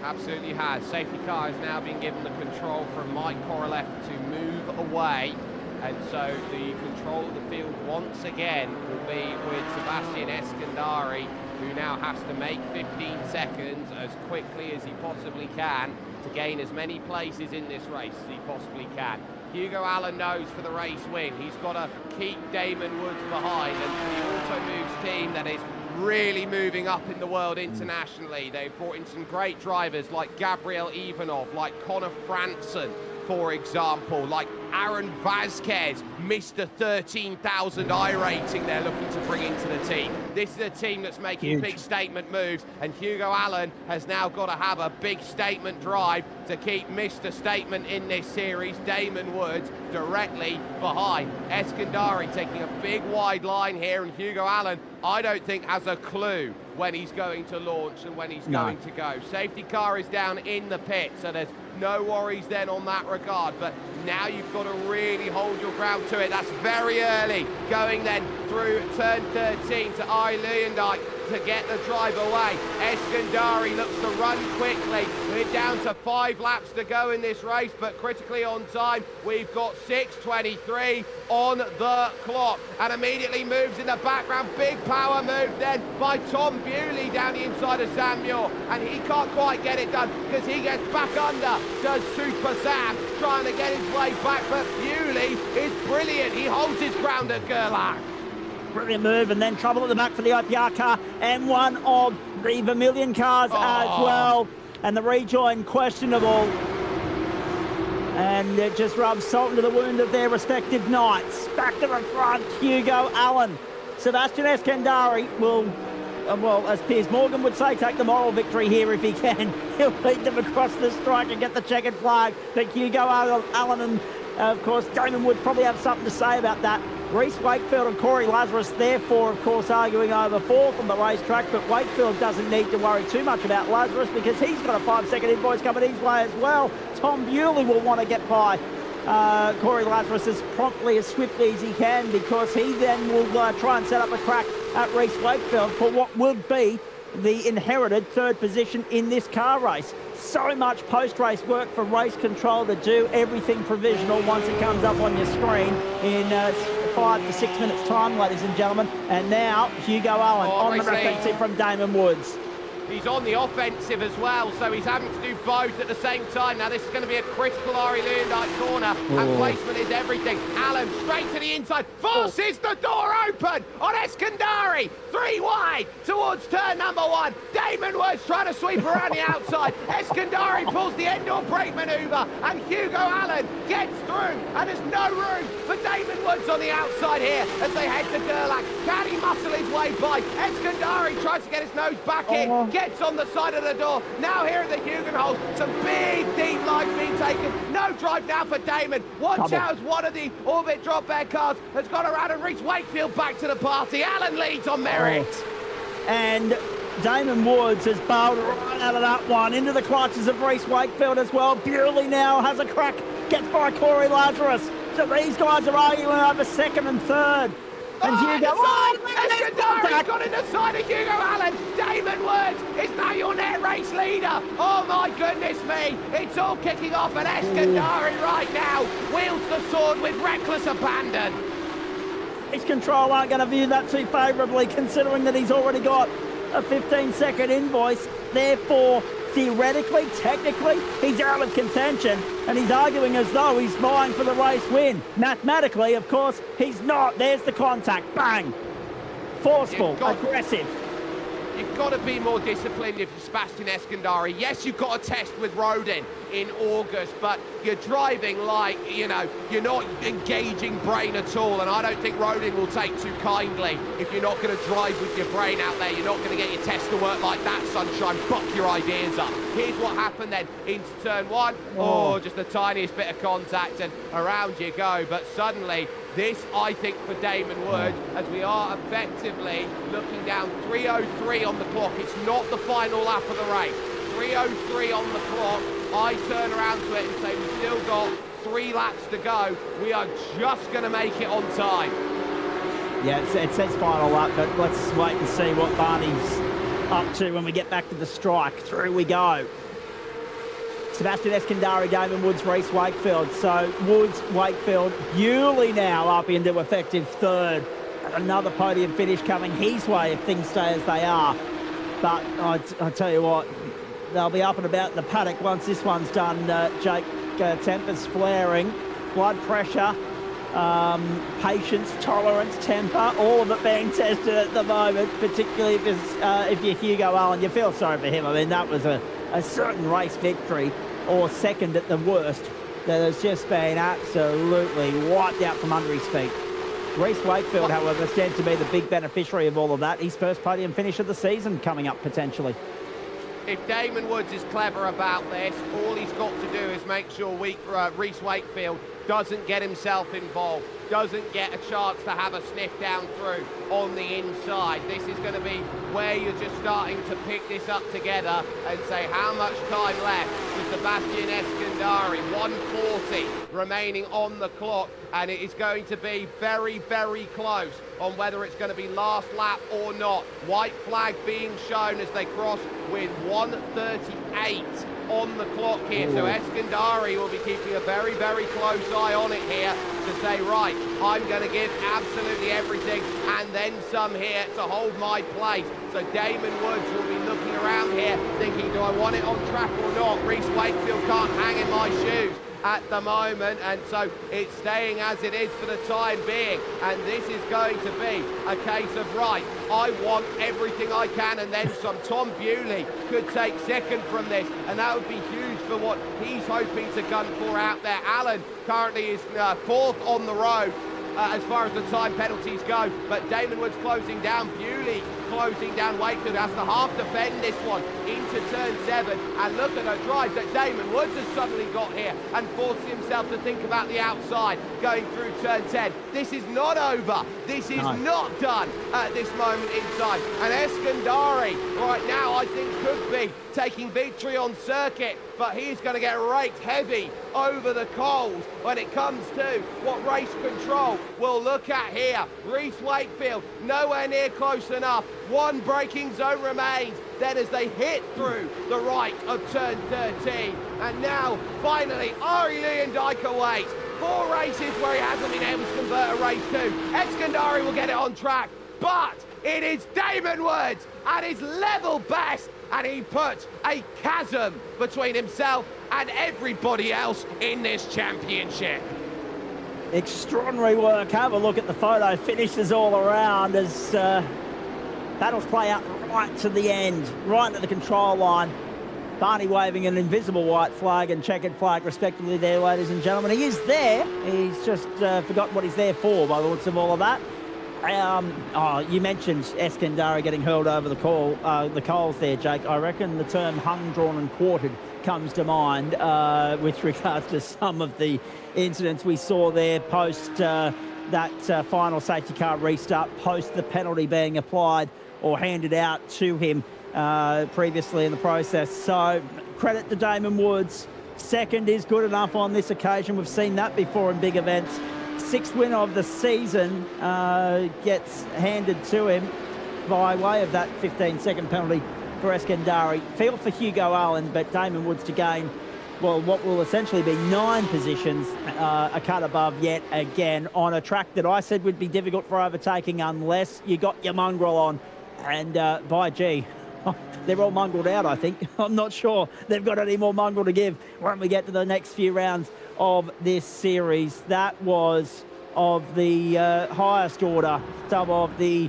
Absolutely has. Safety car has now been given the control from Mike Korolev to move away. And so the control of the field once again will be with Sebastian Eskandari, who now has to make 15 seconds as quickly as he possibly can to gain as many places in this race as he possibly can. Hugo Allen knows for the race win, he's got to keep Damon Woods behind, and for the Auto Moves team that is really moving up in the world internationally. They've brought in some great drivers like Gabriel Ivanov, like Connor Franson, for example, like Aaron Vasquez, Mr. 13,000 iRacing they're looking to bring into the team. This is a team that's making big statement moves, and Hugo Allen has now got to have a big statement drive to keep Mr. Statement in this series. Damon Woods directly behind. Eskandari taking a big wide line here, and Hugo Allen, I don't think, has a clue when he's going to launch and when he's going to go. Safety car is down in the pit, so there's no worries then on that regard, but now you've got to really hold your ground to it. That's very early, going then through turn 13 to I. Leondike to get the drive away. Eskandari looks to run quickly. We're down to 5 laps to go in this race, but critically on time. We've got 6:23 on the clock, and immediately moves in the background. Big power move then by Tom Bewley down the inside of Sam Muir, and he can't quite get it done because he gets back under. Does Super Sam, trying to get his way back, but Bewley is brilliant. He holds his ground at Gerlach. Brilliant move, and then trouble at the back for the IPR car and one of the Vermilion cars as well. And the rejoin questionable. And it just rubs salt into the wound of their respective nights. Back to the front, Hugo Allen. Sebastian Eskandari will, well, as Piers Morgan would say, take the moral victory here if he can. He'll lead them across the strike and get the checkered flag. But Hugo Allen and, of course, Damon Woods probably have something to say about that. Reese Wakefield and Corey Lazarus, therefore, of course, arguing over 4th on the racetrack, but Wakefield doesn't need to worry too much about Lazarus because he's got a 5-second invoice coming his way as well. Tom Bewley will want to get by Corey Lazarus as promptly, as swiftly as he can, because he then will try and set up a crack at Reese Wakefield for what would be the inherited 3rd position in this car race. So much post-race work for race control to do everything provisional once it comes up on your screen in 5 to 6 minutes time, ladies and gentlemen. And now Hugo Allen on the offensive from Damon Woods. He's on the offensive as well, so he's having to do both at the same time. Now, this is going to be a critical Ari Leondike corner, and placement is everything. Allen straight to the inside, forces the door open on Eskandari. 3 wide towards turn number 1. Damon Woods trying to sweep around the outside. Eskandari pulls the end-door brake manoeuvre, and Hugo Allen gets through, and there's no room for Damon Woods on the outside here as they head to Gerlach. Can he muscle his way by? Eskandari tries to get his nose back in. gets on the side of the door. Now here at the Hugenholz, some big deep lines being taken. No drive now for Damon. Watch out as one of the Orbit drop air cars has gone around and reached Wakefield back to the party. Alan leads on merit. And Damon Woods has bailed right out of that one, into the clutches of Reese Wakefield as well. Bewley now has a crack, gets by Corey Lazarus. So these guys are arguing over second and third. And Hugo, Eskandari's got in the side of Hugo Allen. Damon Woods is now your net race leader. Oh my goodness me. It's all kicking off, and Eskandari right now wields the sword with reckless abandon. His control aren't going to view that too favourably, considering that he's already got a 15-second invoice. Therefore, theoretically, technically, he's out of contention, and he's arguing as though he's vying for the race win. Mathematically, of course, he's not. There's the contact. Bang. Forceful, aggressive. You've got to be more disciplined if you're Sebastian Eskandari. Yes, you've got a test with Rodin in August, but you're driving like, you know, you're not engaging brain at all, and I don't think Rodin will take too kindly if you're not going to drive with your brain out there. You're not going to get your test to work like that, Sunshine. Buck your ideas up. Here's what happened then into turn one. Oh, just the tiniest bit of contact, and around you go. But suddenly, this, I think, for Damon Woods, as we are effectively looking down 3:03 on the clock. It's not the final lap of the race. 3:03 on the clock. I turn around to it and say we've still got 3 laps to go. We are just going to make it on time. Yeah, it says final lap, but let's wait and see what Barney's up to when we get back to the strike. Through we go. Sebastian Eskandari, Damon Woods, Reese Wakefield. So Woods, Wakefield, Bewley now up into effective third. Another podium finish coming his way if things stay as they are. But I tell you what, they'll be up and about in the paddock once this one's done, Jake. Tempers flaring, blood pressure, patience, tolerance, temper, all of it being tested at the moment, particularly if you're Hugo Allen. You feel sorry for him. I mean, that was a certain race victory, or second at the worst, that has just been absolutely wiped out from under his feet. Reese Wakefield, however, stands to be the big beneficiary of all of that. His first podium finish of the season coming up potentially. If Damon Woods is clever about this, all he's got to do is make sure Reese Wakefield doesn't get himself involved, doesn't get a chance to have a sniff down through on the inside. This is going to be where you're just starting to pick this up together and say how much time left for Sebastian Eskandari. 1:40 remaining on the clock, and it is going to be very, very close on whether it's going to be last lap or not. White flag being shown as they cross with 1:38 on the clock here. So Eskandari will be keeping a very, very close eye on it here to say, right, I'm going to give absolutely everything and then some here to hold my place. So Damon Woods will be looking around here thinking, do I want it on track or not? Reese Wakefield can't hang in my shoes at the moment, and so it's staying as it is for the time being, and this is going to be a case of, right, I want everything I can and then some. Tom Bewley could take second from this, and that would be huge for what he's hoping to gun for out there. Allen currently is fourth on the road as far as the time penalties go, but Damon Woods closing down, Bewley closing down. Wakefield has to half defend this one into turn 7, and look at a drive that Damon Woods has suddenly got here and forcing himself to think about the outside going through turn 10. This is not over. This is not done at this moment in time, and Eskandari right now I think could be taking victory on circuit, but he's going to get raked heavy over the coals when it comes to what race control we'll look at here. Reese Wakefield nowhere near close enough. One braking zone remains. Then as they hit through the right of turn 13, and now finally Ari Leondijk awaits 4 races where he hasn't been able to convert a race to. Eskandari will get it on track, but it is Damon Woods at his level best, and he puts a chasm between himself and everybody else in this championship. Extraordinary work. Have a look at the photo finishes all around as battles play out right to the end, right to the control line. Barney waving an invisible white flag and checkered flag respectively there, ladies and gentlemen. He is there. He's just forgotten what he's there for by the looks of all of that. You mentioned Eskandari getting hurled over the coals there, Jake. I reckon the term hung, drawn and quartered comes to mind with regards to some of the incidents we saw there post that final safety car restart, post the penalty being applied or handed out to him previously in the process. So credit to Damon Woods. Second is good enough on this occasion. We've seen that before in big events. Sixth win of the season gets handed to him by way of that 15-second penalty for Eskandari. Feel for Hugo Allen, but Damon Woods to gain, well, what will essentially be 9 positions, a cut above yet again on a track that I said would be difficult for overtaking unless you got your mongrel on. And by gee, they're all mongreled out, I think. I'm not sure they've got any more mongrel to give when we get to the next few rounds of this series. That was of the highest order, some of the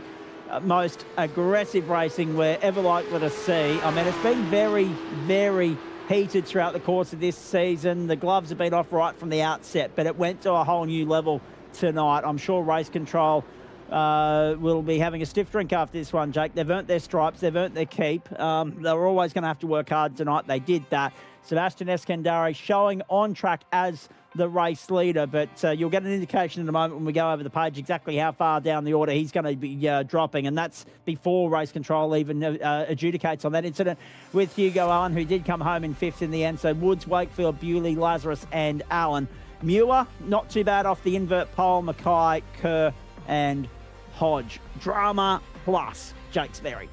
most aggressive racing we're ever likely to see. I mean, it's been very, very heated throughout the course of this season. The gloves have been off right from the outset, but it went to a whole new level tonight. I'm sure Race Control will be having a stiff drink after this one, Jake. They've earned their stripes. They've earned their keep. They were always going to have to work hard tonight. They did that. Sebastian Eskandari showing on track as the race leader, but you'll get an indication in a moment when we go over the page exactly how far down the order he's going to be dropping, and that's before Race Control even adjudicates on that incident with Hugo Allen, who did come home in 5th in the end. So Woods, Wakefield, Bewley, Lazarus and Allen. Muir, not too bad off the invert pole. Mackay, Kerr and Hodge. Drama plus Jake Sperry.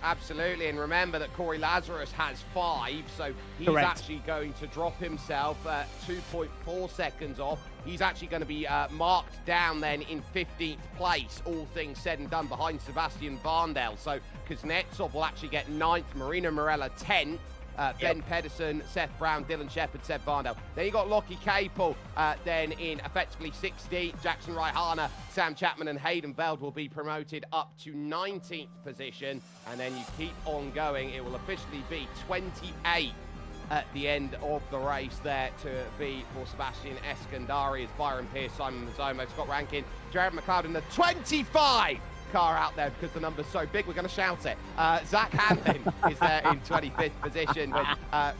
Absolutely, and remember that Corey Lazarus has 5, so he's Correct. actually going to drop himself 2.4 seconds off. He's actually going to be marked down then in 15th place, all things said and done, behind Sebastian Varndale. So Kuznetsov will actually get 9th, Marina Morella 10th, Ben Pedersen, Seth Brown, Dylan Shepherd, Seth Varndale. Then you got Lockie Capel then in effectively 60th. Jackson Raihana, Sam Chapman and Hayden Veld will be promoted up to 19th position. And then you keep on going. It will officially be 28th at the end of the race there to be for Sebastian Eskandari. As Byron Pierce, Simon Mazzomo, Scott Rankin, Jared McLeod in the 25 car out there because the number's so big we're going to shout it. Zach Hanlon is there in 25th position with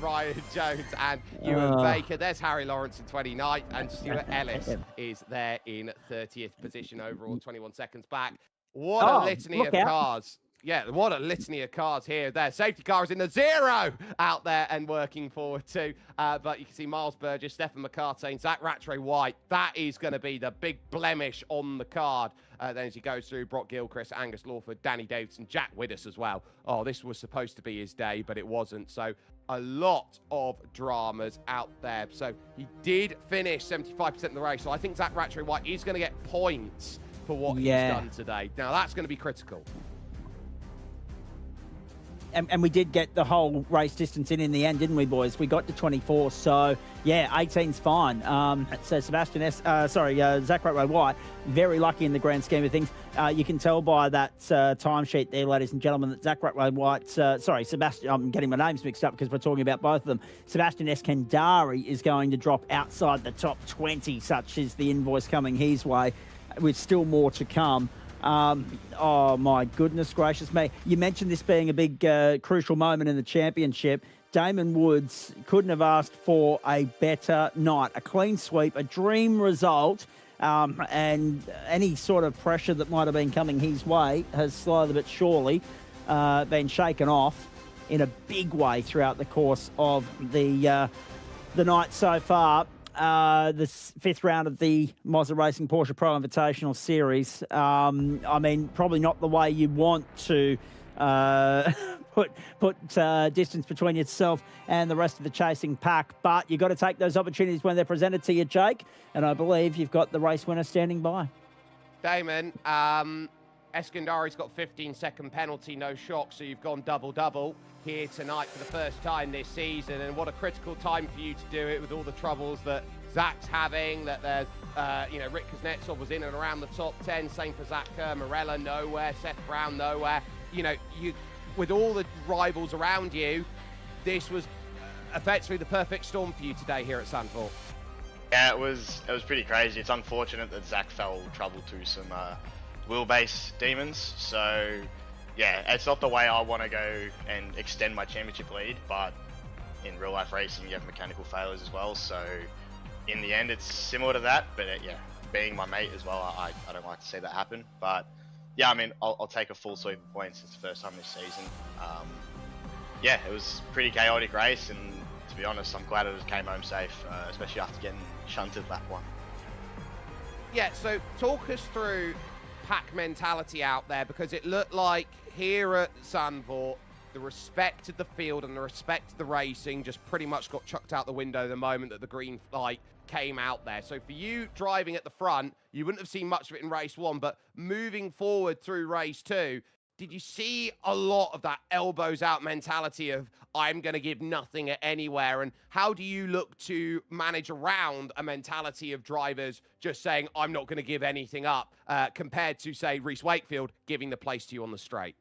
Ryan Jones and Ewan Baker. There's Harry Lawrence in 29th and Stuart Ellis is there in 30th position overall, 21 seconds back. What a litany of cars. Yeah, what a litany of cars here. There, safety car is in the 0 out there and working forward too. But you can see Miles Burgess, Stefan McCartane, Zach Rattray-White. That is going to be the big blemish on the card. Then as he goes through, Brock Gilchrist, Angus Lawford, Danny Davidson, Jack Widdus as well. Oh, this was supposed to be his day, but it wasn't. So a lot of dramas out there. So he did finish 75% of the race. So I think Zach Rattray-White is going to get points for what he's done today. Now that's going to be critical. And we did get the whole race distance in the end, didn't we, boys? We got to 24, so yeah, 18's fine. So Sebastian Zach Rattray-White, very lucky in the grand scheme of things. You can tell by that timesheet there, ladies and gentlemen, that Zach Rattray-White's, Sebastian, I'm getting my names mixed up because we're talking about both of them. Sebastian Eskandari is going to drop outside the top 20, such is the invoice coming his way, with still more to come. Oh my goodness gracious me. You mentioned this being a big crucial moment in the championship. Damon Woods couldn't have asked for a better night. A clean sweep, a dream result, and any sort of pressure that might have been coming his way has slowly but surely been shaken off in a big way throughout the course of the night so far. The 5th round of the Moza Racing Porsche Pro Invitational Series. I mean, probably not the way you want to put distance between yourself and the rest of the chasing pack, but you've got to take those opportunities when they're presented to you, Jake, and I believe you've got the race winner standing by. Damon, Eskandari's got 15-second penalty, no shock, so you've gone double-double here tonight for the first time this season, and what a critical time for you to do it with all the troubles that Zach's having, that there's, Rick Kuznetsov was in and around the top 10, same for Zach Kerr, Morella nowhere, Seth Brown nowhere. With all the rivals around you, this was effectively the perfect storm for you today here at Zandvoort. Yeah, it was pretty crazy. It's unfortunate that Zach fell trouble to some wheelbase demons. So yeah, it's not the way I want to go and extend my championship lead, but in real life racing you have mechanical failures as well. So in the end it's similar to that, but yeah, being my mate as well, I don't like to see that happen. But yeah, I mean, I'll take a full sweep of points. It's the first time this season. Yeah, it was a pretty chaotic race, and to be honest, I'm glad it came home safe, especially after getting shunted lap one. Yeah, so talk us through pack mentality out there, because it looked like here at Zandvoort, the respect of the field and the respect of the racing just pretty much got chucked out the window the moment that the green light came out there. So for you driving at the front, you wouldn't have seen much of it in race one, but moving forward through race two, did you see a lot of that elbows out mentality of I'm going to give nothing at anywhere? And how do you look to manage around a mentality of drivers just saying I'm not going to give anything up compared to, say, Reese Wakefield giving the place to you on the straight?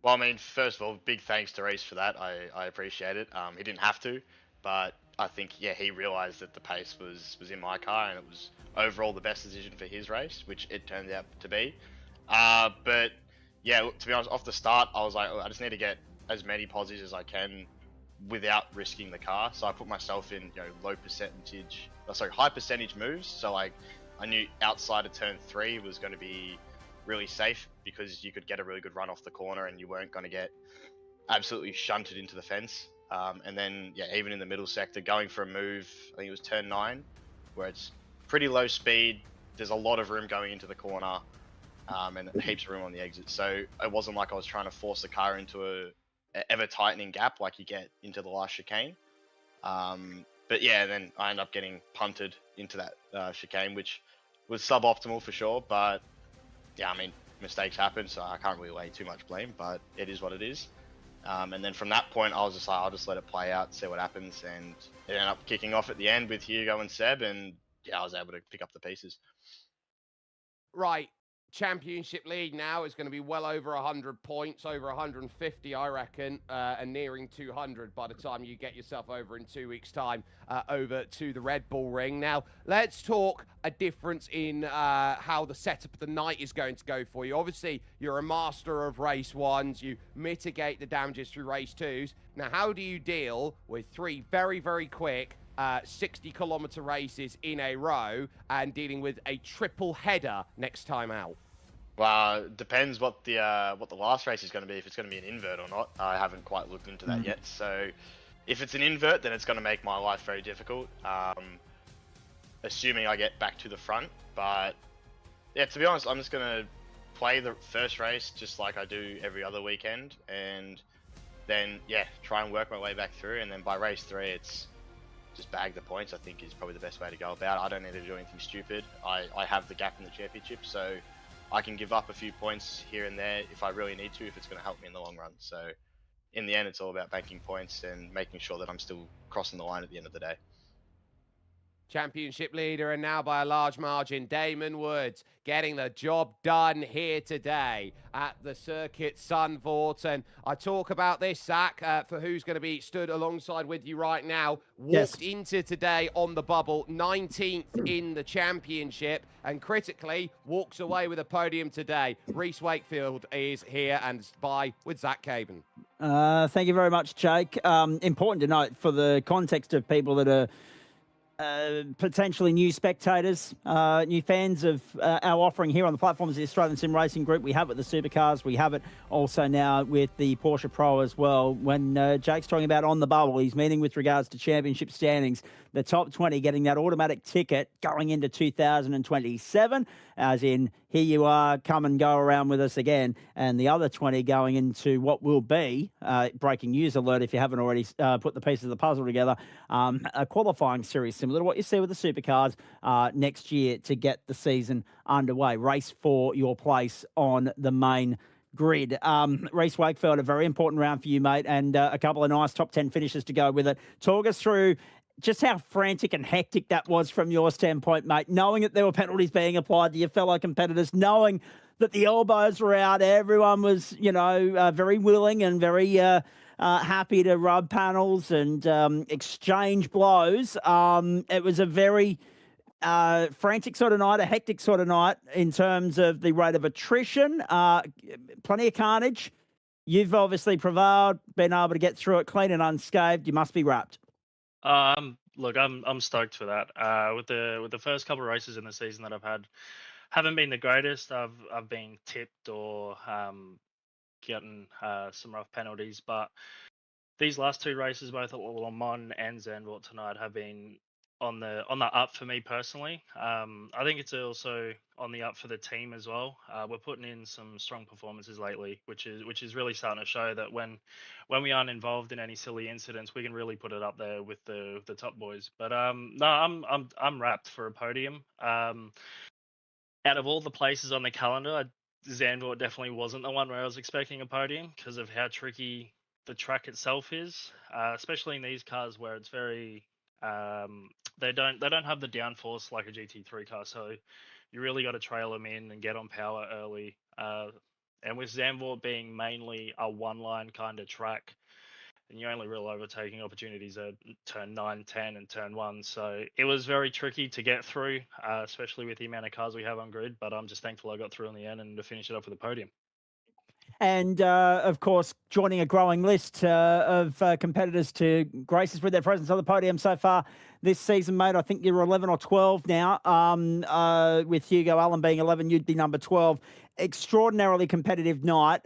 Well, I mean, first of all, big thanks to Reese for that. I appreciate it. He didn't have to, but I think, yeah, he realised that the pace was in my car, and it was overall the best decision for his race, which it turned out to be. But yeah, to be honest, off the start, I was like, I just need to get as many positives as I can without risking the car. So I put myself in, high percentage moves. So like, I knew outside of turn 3 was going to be really safe because you could get a really good run off the corner and you weren't going to get absolutely shunted into the fence. And then, yeah, even in the middle sector, going for a move, I think it was turn 9, where it's pretty low speed. There's a lot of room going into the corner. And heaps of room on the exit. So it wasn't like I was trying to force the car into a ever tightening gap like you get into the last chicane. But yeah, then I ended up getting punted into that chicane, which was suboptimal for sure. But yeah, I mean, mistakes happen, so I can't really lay too much blame, but it is what it is. And then from that point, I was just like, I'll just let it play out, see what happens. And it ended up kicking off at the end with Hugo and Seb, and yeah, I was able to pick up the pieces. Right. Championship lead now is going to be well over 100 points, over 150, I reckon, and nearing 200 by the time you get yourself over in 2 weeks' time over to the Red Bull Ring. Now, let's talk a difference in how the setup of the night is going to go for you. Obviously, you're a master of race ones. You mitigate the damages through race twos. Now, how do you deal with 3 very, very quick 60-kilometer races in a row and dealing with a triple header next time out? Well, it depends what the last race is going to be, if it's going to be an invert or not. I haven't quite looked into that yet. So if it's an invert, then it's going to make my life very difficult, assuming I get back to the front. But yeah, to be honest, I'm just going to play the first race just like I do every other weekend, and then, yeah, try and work my way back through. And then by race 3, it's just bag the points, I think, is probably the best way to go about it. I don't need to do anything stupid. I have the gap in the championship, so I can give up a few points here and there if I really need to, if it's going to help me in the long run. So in the end, it's all about banking points and making sure that I'm still crossing the line at the end of the day. Championship leader, and now by a large margin, Damon Woods getting the job done here today at the circuit Zandvoort. And I talk about this, Zach, for who's going to be stood alongside with you right now. Walked into today on the bubble, 19th in the championship, and critically walks away with a podium today. Reese Wakefield is here and by with Zach Caben. Thank you very much, Jake. Important to note for the context of people that are potentially new spectators, new fans of our offering here on the platforms of the Australian Sim Racing Group. We have it with the supercars. We have it also now with the Porsche Pro as well. When Jake's talking about on the bubble, he's meaning with regards to championship standings, the top 20 getting that automatic ticket going into 2027, as in, here you are, come and go around with us again, and the other 20 going into what will be, breaking news alert if you haven't already put the pieces of the puzzle together, a qualifying series similar to what you see with the supercars next year to get the season underway. Race for your place on the main grid. Reese Wakefield, a very important round for you, mate, and a couple of nice top 10 finishes to go with it. Talk us through just how frantic and hectic that was from your standpoint, mate, knowing that there were penalties being applied to your fellow competitors, knowing that the elbows were out, everyone was, very willing and very happy to rub panels and exchange blows. It was a very frantic sort of night, a hectic sort of night in terms of the rate of attrition. Plenty of carnage. You've obviously prevailed, been able to get through it clean and unscathed. You must be wrapped. Look, I'm stoked for that. With the first couple of races in the season that I've had, haven't been the greatest. I've been tipped or getting some rough penalties, but these last two races, both at Le Mans and Zandvoort tonight, have been on the up for me personally. I think it's also on the up for the team as well. We're putting in some strong performances lately, which is really starting to show that when we aren't involved in any silly incidents, we can really put it up there with the top boys. But no, I'm wrapped for a podium. Out of all the places on the calendar, Zandvoort definitely wasn't the one where I was expecting a podium because of how tricky the track itself is, especially in these cars where it's very they don't have the downforce like a GT3 car, so you really got to trail them in and get on power early. And with Zandvoort being mainly a one-line kind of track, and your only real overtaking opportunities are turn 9, 10, and turn 1. So it was very tricky to get through, especially with the amount of cars we have on grid. But I'm just thankful I got through in the end and to finish it up with a podium. And of course, joining a growing list of competitors to grace us with their presence on the podium so far this season, mate. I think you're 11 or 12 now. With Hugo Allen being 11, you'd be number 12. Extraordinarily competitive night.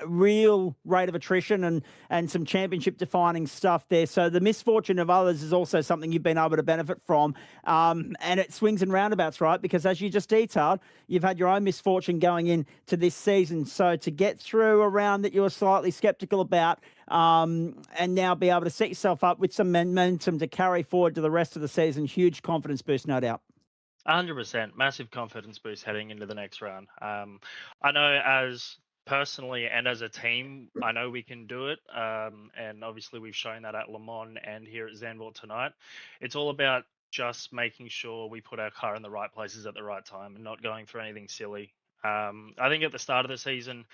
Real rate of attrition and some championship defining stuff there. So the misfortune of others is also something you've been able to benefit from. And it swings and roundabouts, right? Because as you just detailed, you've had your own misfortune going into this season. So to get through a round that you were slightly skeptical about, and now be able to set yourself up with some momentum to carry forward to the rest of the season, huge confidence boost, no doubt. 100%, massive confidence boost heading into the next round. I know as personally and as a team, I know we can do it. And obviously we've shown that at Le Mans and here at Zandvoort tonight. It's all about just making sure we put our car in the right places at the right time and not going for anything silly. I think at the start of the season,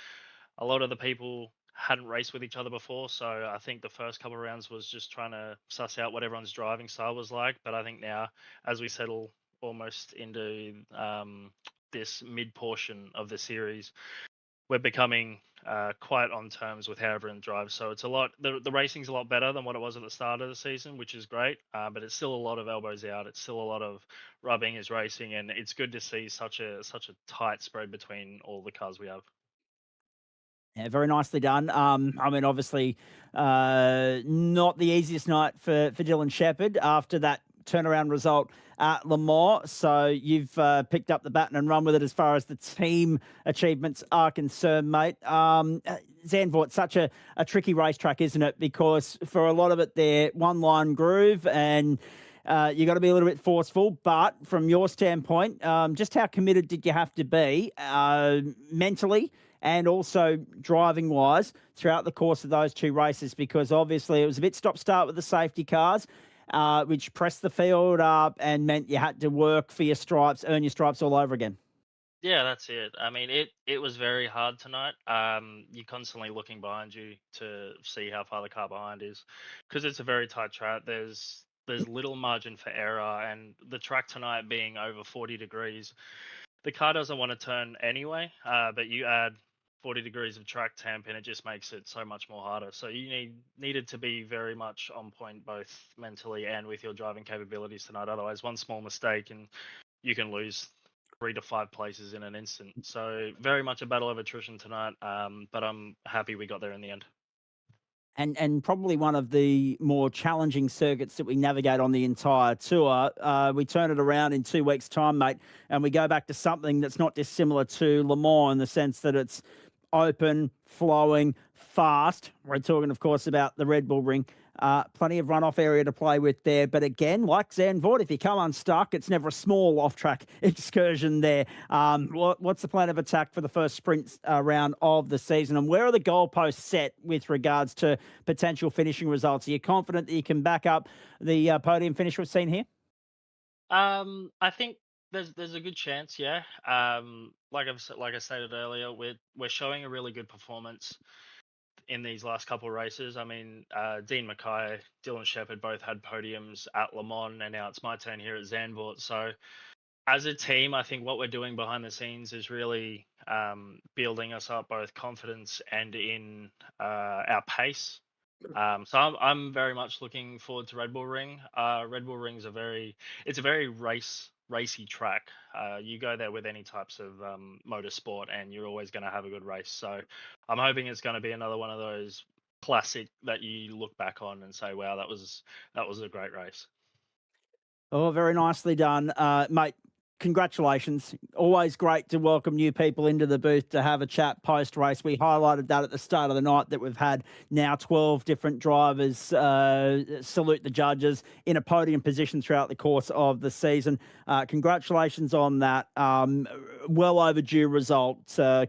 a lot of the people hadn't raced with each other before, so I think the first couple of rounds was just trying to suss out what everyone's driving style was like. But I think now, as we settle almost into this mid portion of the series, we're becoming quite on terms with how everyone drives. So it's a lot. The racing's a lot better than what it was at the start of the season, which is great. But it's still a lot of elbows out. It's still a lot of rubbing is racing, and it's good to see such a tight spread between all the cars we have. Yeah, very nicely done. I mean, obviously, not the easiest night for Dylan Shepherd after that turnaround result at Le Mans. So you've picked up the baton and run with it as far as the team achievements are concerned, mate. Zandvoort, such a tricky racetrack, isn't it? Because for a lot of it, they're one-line groove and you got to be a little bit forceful. But from your standpoint, just how committed did you have to be mentally and also driving-wise throughout the course of those two races? Because obviously it was a bit stop-start with the safety cars, which pressed the field up and meant you had to work for your stripes, earn your stripes all over again. Yeah, that's it. I mean, it was very hard tonight. You're constantly looking behind you to see how far the car behind is, because it's a very tight track. There's little margin for error, and the track tonight being over 40 degrees, the car doesn't want to turn anyway. But you add 40 degrees of track temp, and it just makes it so much more harder. So you needed to be very much on point, both mentally and with your driving capabilities tonight. Otherwise, one small mistake and you can lose 3 to 5 places in an instant. So very much a battle of attrition tonight. But I'm happy we got there in the end. And probably one of the more challenging circuits that we navigate on the entire tour. We turn it around in 2 weeks' time, mate, and we go back to something that's not dissimilar to Le Mans in the sense that it's open, flowing, fast. We're talking, of course, about the Red Bull Ring. Plenty of runoff area to play with there. But again, like Zandvoort, if you come unstuck, it's never a small off-track excursion there. What's the plan of attack for the first sprint round of the season? And where are the goalposts set with regards to potential finishing results? Are you confident that you can back up the podium finish we've seen here? I think there's a good chance, yeah. Like I stated earlier, we're showing a really good performance. in these last couple of races. I mean, Dean Mackay, Dylan Shepherd both had podiums at Le Mans, and now it's my turn here at Zandvoort. So as a team, I think what we're doing behind the scenes is really building us up both confidence and in our pace. So I'm very much looking forward to Red Bull Ring. Red Bull Ring's it's a very racy track. You go there with any types of motorsport, and you're always going to have a good race. So I'm hoping it's going to be another one of those classic that you look back on and say, "Wow, that was a great race." Oh, very nicely done, mate. Congratulations. Always great to welcome new people into the booth to have a chat post-race. We highlighted that at the start of the night that we've had now 12 different drivers salute the judges in a podium position throughout the course of the season. Congratulations on that. Well overdue result,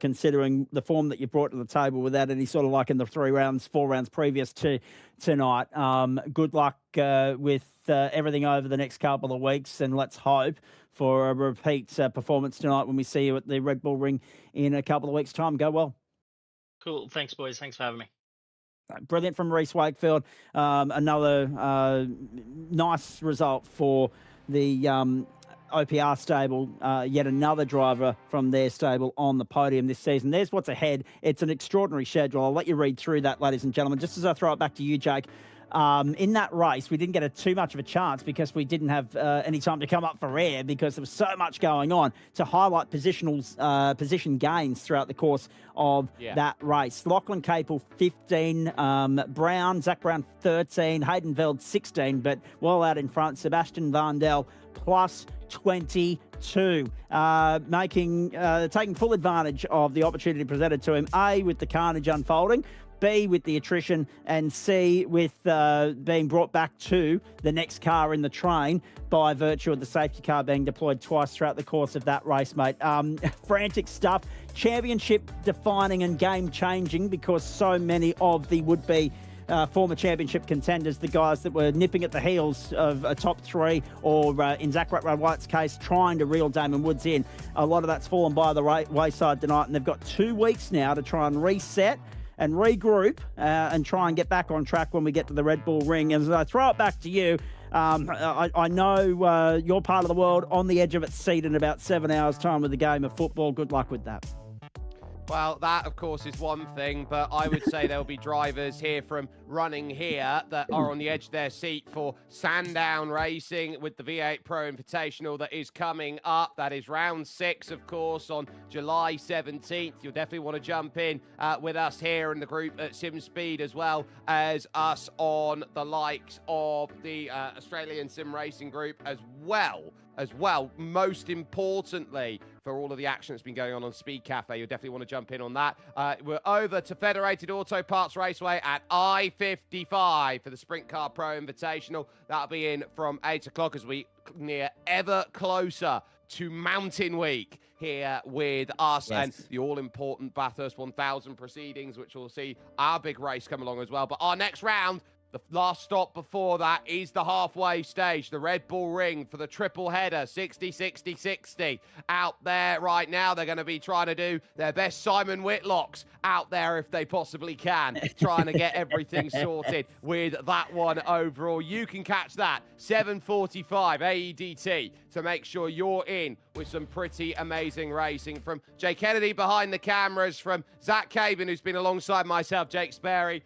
considering the form that you brought to the table without any sort of luck in the 4 rounds previous to tonight. Good luck with everything over the next couple of weeks, and let's hope for a repeat performance tonight when we see you at the Red Bull Ring in a couple of weeks' time. Go well. Cool. Thanks, boys. Thanks for having me. Brilliant from Reece Wakefield. Another nice result for the OPR stable. Yet another driver from their stable on the podium this season. There's what's ahead. It's an extraordinary schedule. I'll let you read through that, ladies and gentlemen. Just as I throw it back to you, Jake. In that race, we didn't get too much of a chance because we didn't have any time to come up for air because there was so much going on to highlight position gains throughout the course of that race. Lachlan Capel, 15. Zach Brown, 13. Hayden Veld, 16. But well out in front, Sebastian Vandel, plus 22, taking full advantage of the opportunity presented to him, A, with the carnage unfolding, B, with the attrition, and C, with being brought back to the next car in the train by virtue of the safety car being deployed twice throughout the course of that race, mate. Frantic stuff, championship defining and game changing, because so many of the would-be former championship contenders, the guys that were nipping at the heels of a top three, or in Zach White's case, trying to reel Damon Woods in. A lot of that's fallen by the wayside tonight, and they've got 2 weeks now to try and reset and regroup and try and get back on track when we get to the Red Bull Ring. And as I throw it back to you, I know you're part of the world on the edge of its seat in about 7 hours' time with the game of football. Good luck with that. Well, that, of course, is one thing, but I would say there'll be drivers here from running here that are on the edge of their seat for Sandown Racing with the V8 Pro Invitational that is coming up. That is round 6, of course, on July 17th. You'll definitely want to jump in with us here in the group at SimSpeed, as well as us on the likes of the Australian Sim Racing Group as well. Most importantly, for all of the action that's been going on Speed Cafe, you'll definitely want to jump in on that. We're over to Federated Auto Parts Raceway at I-55 for the Sprint Car Pro Invitational. That'll be in from 8 o'clock as we near ever closer to Mountain Week here with us and the all-important Bathurst 1000 proceedings, which will see our big race come along as well. But our next round, the last stop before that, is the halfway stage, the Red Bull Ring for the triple header, 60, 60, 60. Out there right now, they're going to be trying to do their best Simon Whitlocks out there if they possibly can, trying to get everything sorted with that one overall. You can catch that 7:45 AEDT to make sure you're in with some pretty amazing racing. From Jay Kennedy behind the cameras, from Zach Cabin, who's been alongside myself, Jake Sperry.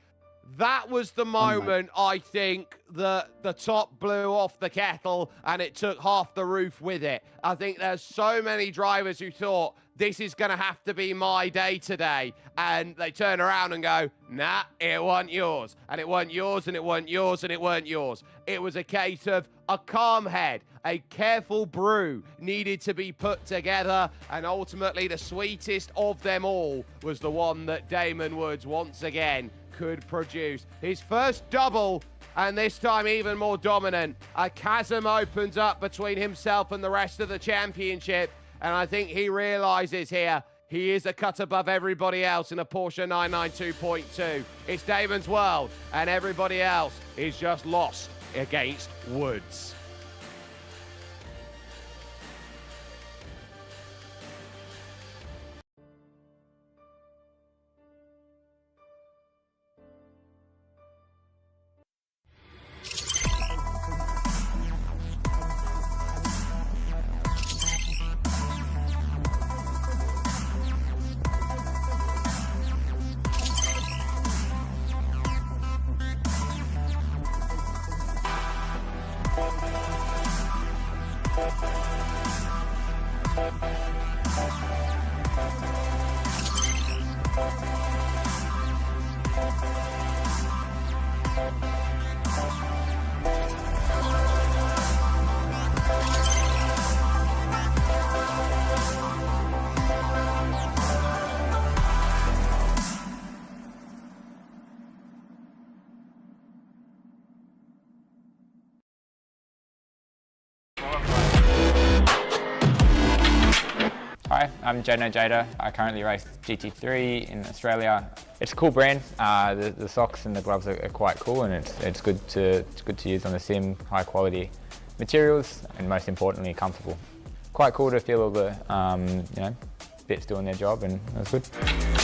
That was the moment, I think, that the top blew off the kettle and it took half the roof with it. I think there's so many drivers who thought, this is going to have to be my day today. And they turn around and go, nah, it wasn't yours. And it wasn't yours, and it wasn't yours, and it wasn't yours. It was a case of a calm head, a careful brew needed to be put together. And ultimately, the sweetest of them all was the one that Damon Woods, once again, could produce. His first double, and this time even more dominant. A chasm opens up between himself and the rest of the championship, and I think he realizes here he is a cut above everybody else in a Porsche 992.2. It's Damon's world, and everybody else is just lost against Woods. Hi, I'm Jado Jada. I currently race GT3 in Australia. It's a cool brand. The socks and the gloves are quite cool, and it's good to use on the sim. High quality materials, and most importantly, comfortable. Quite cool to feel all the bits doing their job, and it was good.